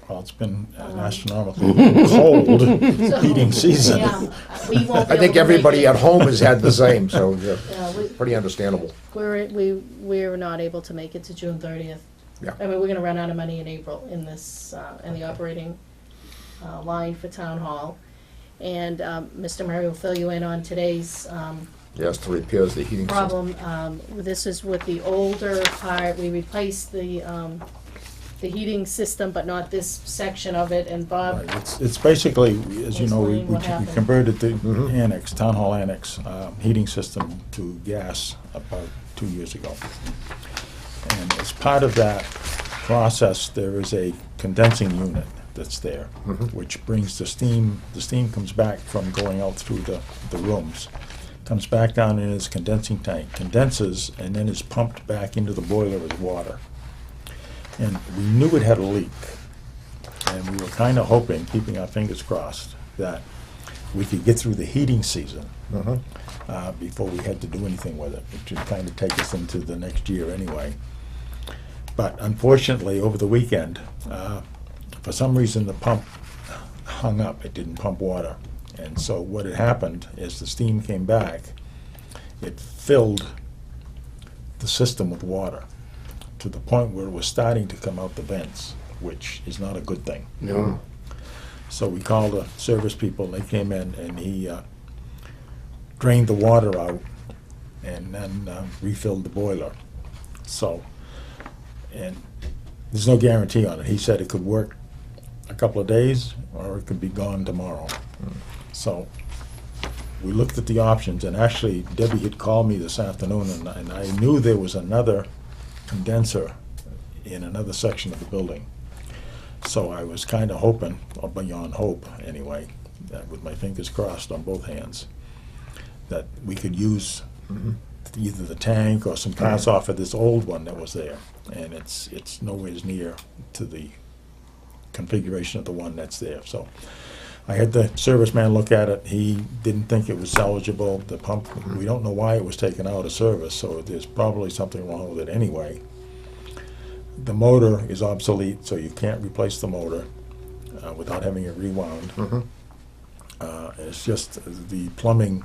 Speaker 4: Well, it's been an astronomically cold heating season.
Speaker 6: Yeah, we won't be
Speaker 1: I think
Speaker 6: able to make
Speaker 1: everybody
Speaker 6: it.
Speaker 1: at home has had the same, so yeah,
Speaker 6: We-
Speaker 1: pretty understandable.
Speaker 6: We're not able to make it to June 30th.
Speaker 1: Yeah.
Speaker 6: I mean, we're gonna run out of money in April in this, in the operating line for Town Hall. And Mr. Murray will fill you in on today's
Speaker 1: Yes, to repair the heating system.
Speaker 6: problem. This is with the older part. We replaced the heating system, but not this section of it. And Bob,
Speaker 4: Right, it's basically, as you know, we
Speaker 6: Explain what
Speaker 4: we
Speaker 6: happened.
Speaker 4: converted the
Speaker 1: Mhm.
Speaker 4: annex, Town Hall Annex, heating system to gas about 2 years ago. And as part of that process, there is a condensing unit that's there, which brings the steam comes back from going out through the rooms, comes back down in its condensing tank, condenses, and then is pumped back into the boiler as water. And we knew it had a leak, and we were kind of hoping, keeping our fingers crossed, that we could get through the heating season before we had to do anything with it, which would kind of take us into the next year anyway. But unfortunately, over the weekend, for some reason, the pump hung up. It didn't pump water. And so what had happened is the steam came back, it filled the system with water to the point where it was starting to come out the vents, which is not a good thing.
Speaker 1: No.
Speaker 4: So we called the service people, and they came in, and he drained the water out and then refilled the boiler. So, and there's no guarantee on it. He said it could work a couple of days, or it could be gone tomorrow. So we looked at the options, and actually Debbie had called me this afternoon, and I knew there was another condenser in another section of the building. So I was kind of hoping, or beyond hope anyway, that with my fingers crossed on both hands, that we could use either the tank or some parts off of this old one that was there. And it's nowhere near to the configuration of the one that's there. So I had the serviceman look at it. He didn't think it was salvageable. The pump, we don't know why it was taken out of service, so there's probably something wrong with it anyway. the motor is obsolete, so you can't replace the motor without having it rewound. It's just the plumbing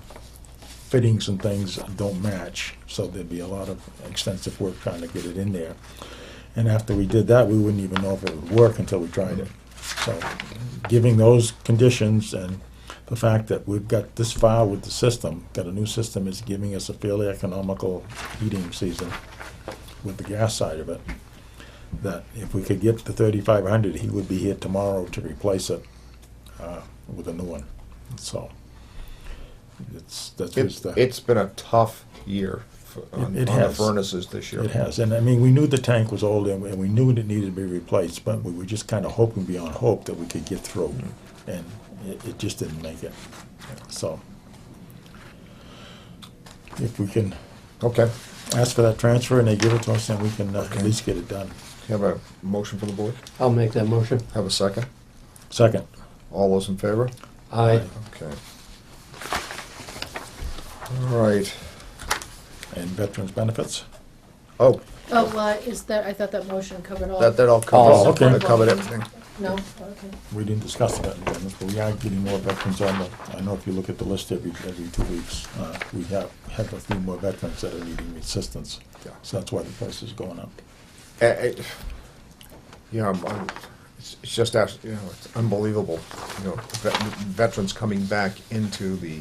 Speaker 4: fittings and things don't match, so there'd be a lot of extensive work trying to get it in there. And after we did that, we wouldn't even know if it would work until we tried it. So, giving those conditions and the fact that we've got this far with the system, got a new system, is giving us a fairly economical heating season with the gas side of it, that if we could get the 3,500, he would be here tomorrow to replace it with a new one. So, that's just the...
Speaker 1: It's been a tough year on
Speaker 4: It
Speaker 1: the
Speaker 4: has.
Speaker 1: furnaces this year.
Speaker 4: It has, and I mean, we knew the tank was old, and we knew it needed to be replaced, but we were just kind of hoping beyond hope that we could get through, and it just didn't make it. So, if we can
Speaker 1: Okay.
Speaker 4: ask for that transfer and they give it to us, then we can at least get it done.
Speaker 1: Have a motion for the board?
Speaker 3: I'll make that motion.
Speaker 1: Have a second?
Speaker 4: Second.
Speaker 1: All those in favor?
Speaker 3: Aye.
Speaker 1: Okay. All right.
Speaker 4: And veterans benefits?
Speaker 1: Oh,
Speaker 6: Is that, I thought that motion covered all.
Speaker 1: that all covers.
Speaker 4: Oh, okay.
Speaker 1: That covered everything.
Speaker 6: No, okay.
Speaker 4: We didn't discuss that, but we are getting more veterans on the, I know if you look at the list every 2 weeks, we have a few more veterans that are needing assistance.
Speaker 1: Yeah.
Speaker 4: So that's why the price is going up.
Speaker 1: Yeah, it's just, it's unbelievable, veterans coming back into the,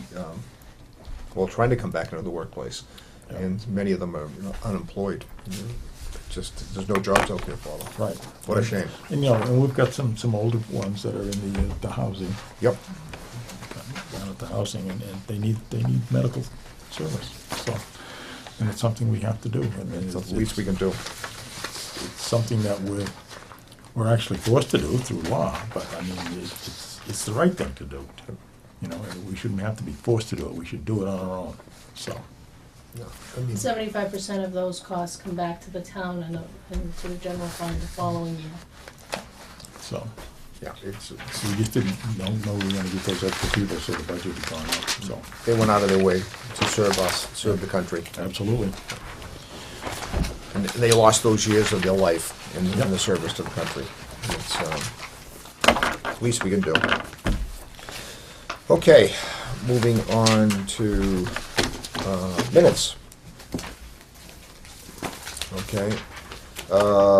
Speaker 1: trying to come back into the workplace.
Speaker 4: Yeah.
Speaker 1: And many of them are unemployed. Just, there's no jobs out there for them.
Speaker 4: Right.
Speaker 1: What a shame.
Speaker 4: And, and we've got some older ones that are in the housing,
Speaker 1: Yep.
Speaker 4: down at the housing, and they need medical service. So, and it's something we have to do. I mean,
Speaker 1: It's the least we can do.
Speaker 4: It's something that we're actually forced to do through law, but I mean, it's the right thing to do. And we shouldn't have to be forced to do it. We should do it on our own. So,
Speaker 6: 75% of those costs come back to the town and to the general fund the following year.
Speaker 4: so
Speaker 1: Yeah, it's,
Speaker 4: we just didn't know we were going to get those extra people, so the budget had gone up. So,
Speaker 1: they went out of their way to serve us, serve the country.
Speaker 4: absolutely.
Speaker 1: And they lost those years of their life in the service to the country. It's the least we can do. Okay, moving on to minutes. Okay.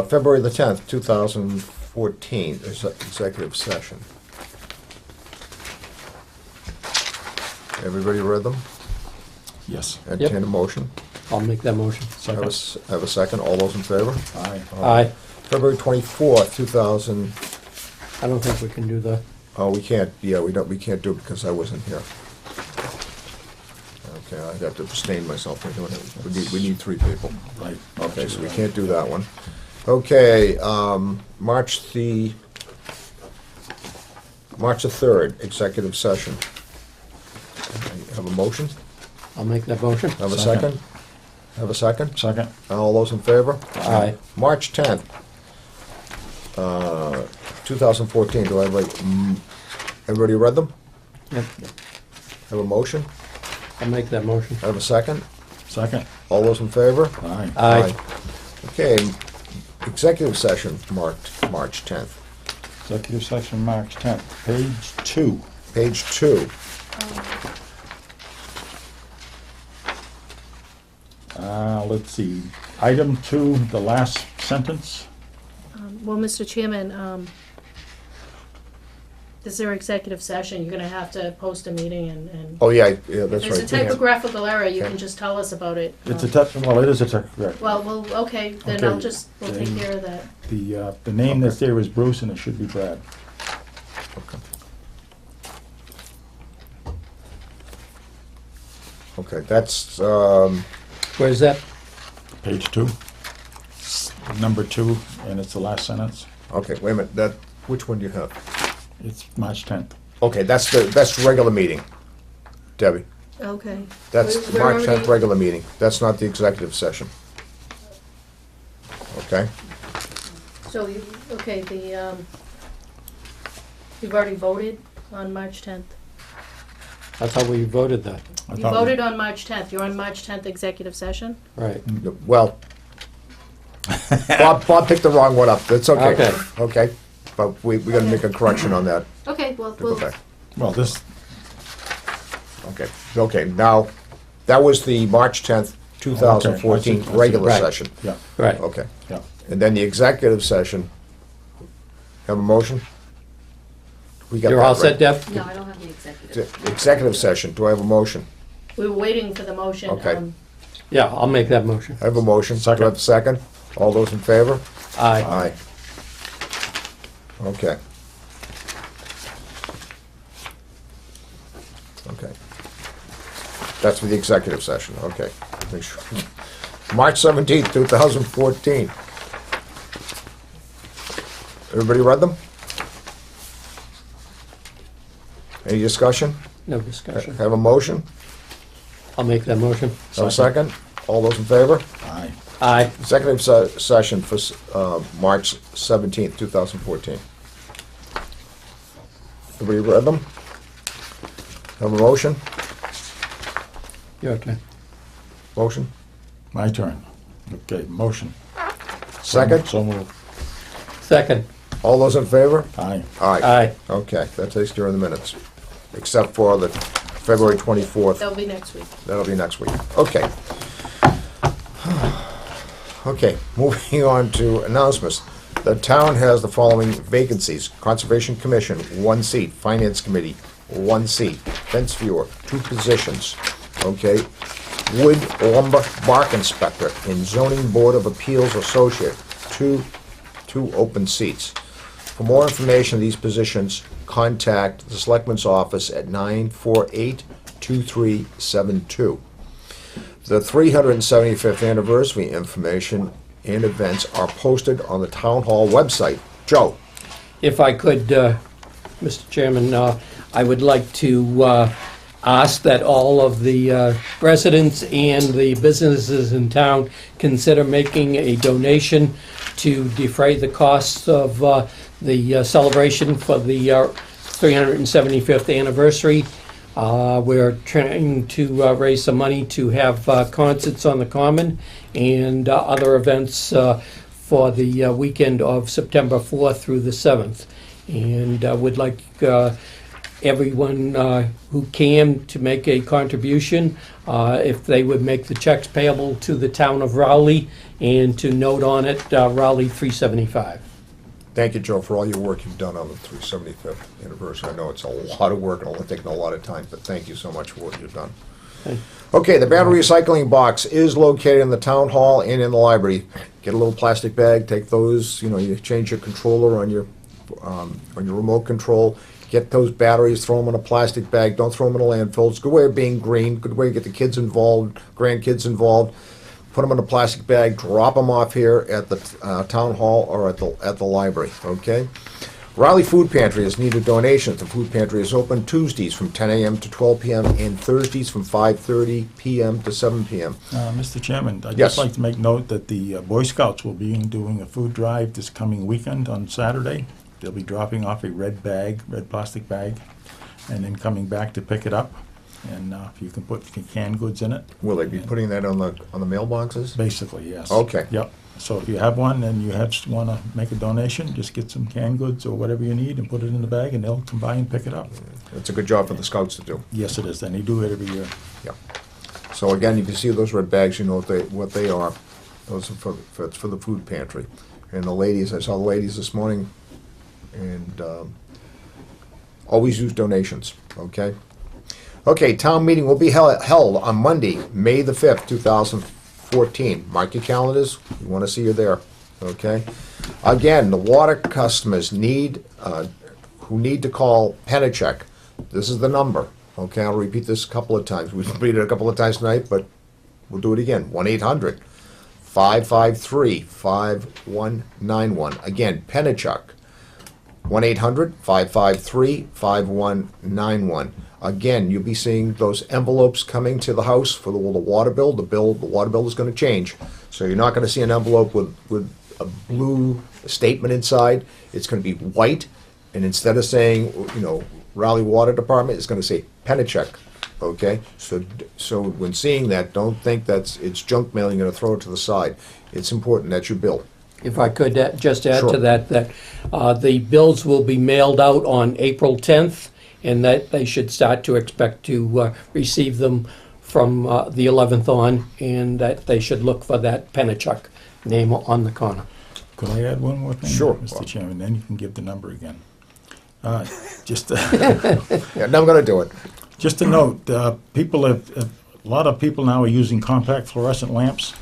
Speaker 1: February the 10th, 2014, executive session. Everybody read them?
Speaker 4: Yes.
Speaker 1: Entertain a motion.
Speaker 3: I'll make that motion.
Speaker 1: Have a second. All those in favor?
Speaker 4: Aye.
Speaker 3: Aye.
Speaker 1: February 24th, 2000.
Speaker 3: I don't think we can do that.
Speaker 1: Oh, we can't. Yeah, we can't do it because I wasn't here. Okay, I have to abstain myself from doing it. We need 3 people.
Speaker 4: Right.
Speaker 1: Okay, so we can't do that one. Okay, March the 3rd, executive session. Have a motion?
Speaker 3: I'll make that motion.
Speaker 1: Have a
Speaker 4: Second.
Speaker 1: second? Have a second?
Speaker 4: Second.
Speaker 1: All those in favor?
Speaker 3: Aye.
Speaker 1: March 10th, 2014, do I have, everybody read them?
Speaker 3: Yep.
Speaker 1: Have a motion?
Speaker 3: I'll make that motion.
Speaker 1: Have a second?
Speaker 4: Second.
Speaker 1: All those in favor?
Speaker 4: Aye.
Speaker 3: Aye.
Speaker 1: Okay, executive session marked March 10th.
Speaker 4: Executive session, March 10th, page 2.
Speaker 1: Page 2.
Speaker 4: Let's see, item 2, the last sentence.
Speaker 6: Well, Mr. Chairman, this is our executive session, you're gonna have to post a meeting and
Speaker 1: Oh, yeah, that's
Speaker 6: if there's a
Speaker 1: right.
Speaker 6: typographical error, you
Speaker 1: Okay.
Speaker 6: can just tell us about it.
Speaker 4: It's it is a typographic.
Speaker 6: Well, okay, then
Speaker 4: Okay.
Speaker 6: we'll take care of that.
Speaker 4: The name that's there is Bruce and it should be Brad.
Speaker 1: Okay. Okay, that's,
Speaker 3: Where's that?
Speaker 4: Page 2, number 2, and it's the last sentence.
Speaker 1: okay, wait a minute, which one do you have?
Speaker 4: It's March 10th.
Speaker 1: Okay, that's the regular meeting, Debbie.
Speaker 6: Okay.
Speaker 1: That's
Speaker 6: We're
Speaker 1: March 10th
Speaker 6: already-
Speaker 1: regular meeting. That's not the executive session. Okay?
Speaker 6: So, you've already voted on March 10th?
Speaker 3: I thought we voted that.
Speaker 4: I
Speaker 6: You
Speaker 4: thought
Speaker 6: voted on March 10th, you're on March 10th executive session?
Speaker 3: Right.
Speaker 1: Well, Bob picked the wrong one up. That's okay.
Speaker 3: Okay.
Speaker 1: Okay, but we gotta make a correction on that.
Speaker 6: Okay, well,
Speaker 1: To go
Speaker 6: we'll,
Speaker 1: back.
Speaker 4: Well, this,
Speaker 1: Okay, now, that was the March 10th, 2014
Speaker 4: Okay, I see.
Speaker 1: regular
Speaker 3: Right.
Speaker 1: session.
Speaker 4: yeah,
Speaker 3: Right.
Speaker 1: Okay.
Speaker 4: yeah.
Speaker 1: And then the executive session, have a motion? We got
Speaker 3: You're
Speaker 1: that
Speaker 3: all
Speaker 1: right.
Speaker 3: set, Deb?
Speaker 6: no, I don't have the executive.
Speaker 1: The executive session, do I have a motion?
Speaker 6: We were waiting for the motion.
Speaker 1: Okay.
Speaker 3: Yeah, I'll make that motion.
Speaker 1: I have a motion.
Speaker 4: Second.
Speaker 1: Do I have a second? All those in favor?
Speaker 3: Aye.
Speaker 1: Aye. Okay. Okay. That's for the executive session, okay. Make sure. March 17th, 2014. Everybody read them? Any discussion?
Speaker 3: No discussion.
Speaker 1: Have a motion?
Speaker 3: I'll make that motion.
Speaker 1: Have a second? All those in favor?
Speaker 4: Aye.
Speaker 3: Aye.
Speaker 1: Executive session for March 17th, 2014. Everybody read them? Have a motion?
Speaker 3: Your turn.
Speaker 1: Motion?
Speaker 4: My turn. Okay, motion.
Speaker 1: Second?
Speaker 4: So moved.
Speaker 3: Second.
Speaker 1: All those in favor?
Speaker 4: Aye.
Speaker 1: Aye.
Speaker 3: Aye.
Speaker 1: Okay, that takes care of the minutes, except for the February 24th.
Speaker 6: That'll be next week.
Speaker 1: That'll be next week. Okay. Okay, moving on to announcements. The town has the following vacancies: Conservation Commission, 1 seat; Finance Committee, 1 seat; Fence Viewer, 2 positions. Okay. Wood Lumber Bark Inspector and Zoning Board of Appeals Associate, two open seats. For more information on these positions, contact the Selectmen's office at 948-2372. The 375th anniversary information and events are posted on the Town Hall website. Joe?
Speaker 3: If I could, Mr. Chairman, I would like to ask that all of the residents and the businesses in town consider making a donation to defray the costs of the celebration for the 375th anniversary. We're trying to raise some money to have concerts on the Common and other events for the weekend of September 4th through the 7th. And would like everyone who can to make a contribution, if they would make the checks payable to the town of Rowley and to note on it Rowley 375.
Speaker 1: Thank you, Joe, for all your work you've done on the 375th anniversary. I know it's a lot of work and it'll take a lot of time, but thank you so much for what you've done.
Speaker 3: Okay.
Speaker 1: Okay, the battery recycling box is located in the town hall and in the library. Get a little plastic bag, take those, you change your controller on your remote control. Get those batteries, throw them in a plastic bag, don't throw them in a landfill. It's a good way of being green, good way to get the kids involved, grandkids involved. Put them in a plastic bag, drop them off here at the town hall or at the library, okay? Raleigh Food Pantry has needed donations. The food pantry is open Tuesdays from 10 a.m. to 12 p.m. and Thursdays from 5:30 p.m. to 7 p.m.
Speaker 4: Mr. Chairman, I'd
Speaker 1: Yes.
Speaker 4: just like to make note that the Boy Scouts will be doing a food drive this coming weekend on Saturday. They'll be dropping off a red plastic bag, and then coming back to pick it up. And if you can put canned goods in it.
Speaker 1: Will they be putting that on the mailboxes?
Speaker 4: Basically, yes.
Speaker 1: Okay.
Speaker 4: Yep. So if you have one and you want to make a donation, just get some canned goods or whatever you need and put it in the bag, and they'll come by and pick it up.
Speaker 1: It's a good job for the scouts to do.
Speaker 4: Yes, it is, and they do it every year.
Speaker 1: Yeah. So again, you can see those red bags, you know what they are. Those are for the food pantry. And the ladies, I saw the ladies this morning, and always use donations, okay? Okay, town meeting will be held on Monday, May the 5th, 2014. Mark your calendars, we want to see you there, okay? Again, the water customers who need to call Penachek, this is the number, okay? I'll repeat this a couple of times. We've repeated it a couple of times tonight, but we'll do it again. 1-800-553-5191. Again, Penachek, 1-800-553-5191. Again, you'll be seeing those envelopes coming to the house for the water bill. The water bill is going to change. So you're not going to see an envelope with a blue statement inside. It's going to be white, and instead of saying, Raleigh Water Department, it's going to say Penachek. Okay? So when seeing that, don't think it's junk mail, you're going to throw it to the side. It's important. That's your bill.
Speaker 3: If I could just add
Speaker 1: Sure.
Speaker 3: to that, the bills will be mailed out on April 10th, and that they should start to expect to receive them from the 11th on, and that they should look for that Penachuk name on the corner.
Speaker 4: Could I add one more thing?
Speaker 1: Sure.
Speaker 4: Mr. Chairman, then you can give the number again. Just,
Speaker 1: Yeah, now I'm gonna do it.
Speaker 4: just a note, people have, a lot of people now are using compact fluorescent lamps,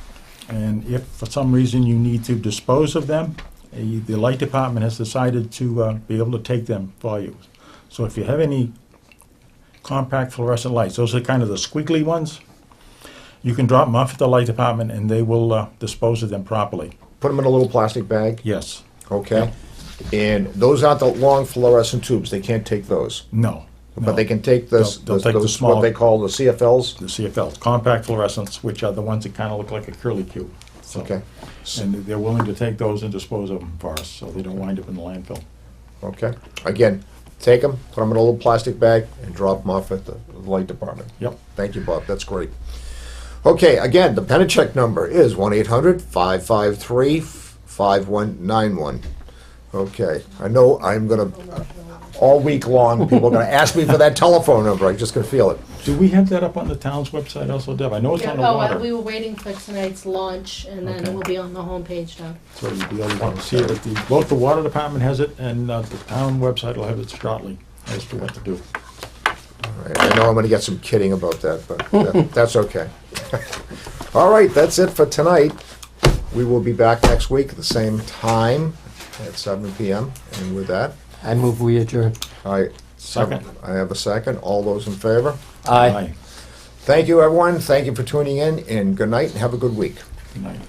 Speaker 4: and if for some reason you need to dispose of them, the light department has decided to be able to take them for you. So if you have any compact fluorescent lights, those are kind of the squiggly ones, you can drop them off at the light department and they will dispose of them properly.
Speaker 1: Put them in a little plastic bag,
Speaker 4: Yes.
Speaker 1: okay? And those aren't the long fluorescent tubes, they can't take those.
Speaker 4: No.
Speaker 1: But they can take this,
Speaker 4: They'll take the
Speaker 1: those,
Speaker 4: small-
Speaker 1: what they call the CFLs.
Speaker 4: The CFLs, compact fluorescents, which are the ones that kind of look like a curly cube. So-
Speaker 1: Okay,
Speaker 4: And they're willing to take those and dispose of them for us, so they don't wind up in the landfill.
Speaker 1: okay. Again, take them, put them in a little plastic bag, and drop them off at the light department.
Speaker 4: Yep.
Speaker 1: Thank you, Bob, that's great. Okay, again, the Penachuk number is 1-800-553-5191. Okay, I know I'm gonna, all week long, people are gonna ask me for that telephone number, I just can feel it.
Speaker 4: Do we have that up on the town's website also, Deb? I know it's
Speaker 6: Yeah,
Speaker 4: on the
Speaker 6: oh,
Speaker 4: water.
Speaker 6: we were waiting for tonight's launch, and then
Speaker 4: Okay.
Speaker 6: it will be on the homepage now.
Speaker 4: So you'll be able to see it at both the water department has it and the town website will have it shortly as to what to do.
Speaker 1: All right, I know I'm gonna get some kidding about that, but that's okay. All right, that's it for tonight. We will be back next week at the same time at 7 PM. And with that,
Speaker 3: I move we adjourn.
Speaker 1: I
Speaker 4: Second.
Speaker 1: I have a second. All those in favor?
Speaker 3: Aye.
Speaker 1: Thank you, everyone. Thank you for tuning in, and good night, and have a good week.
Speaker 4: Good night.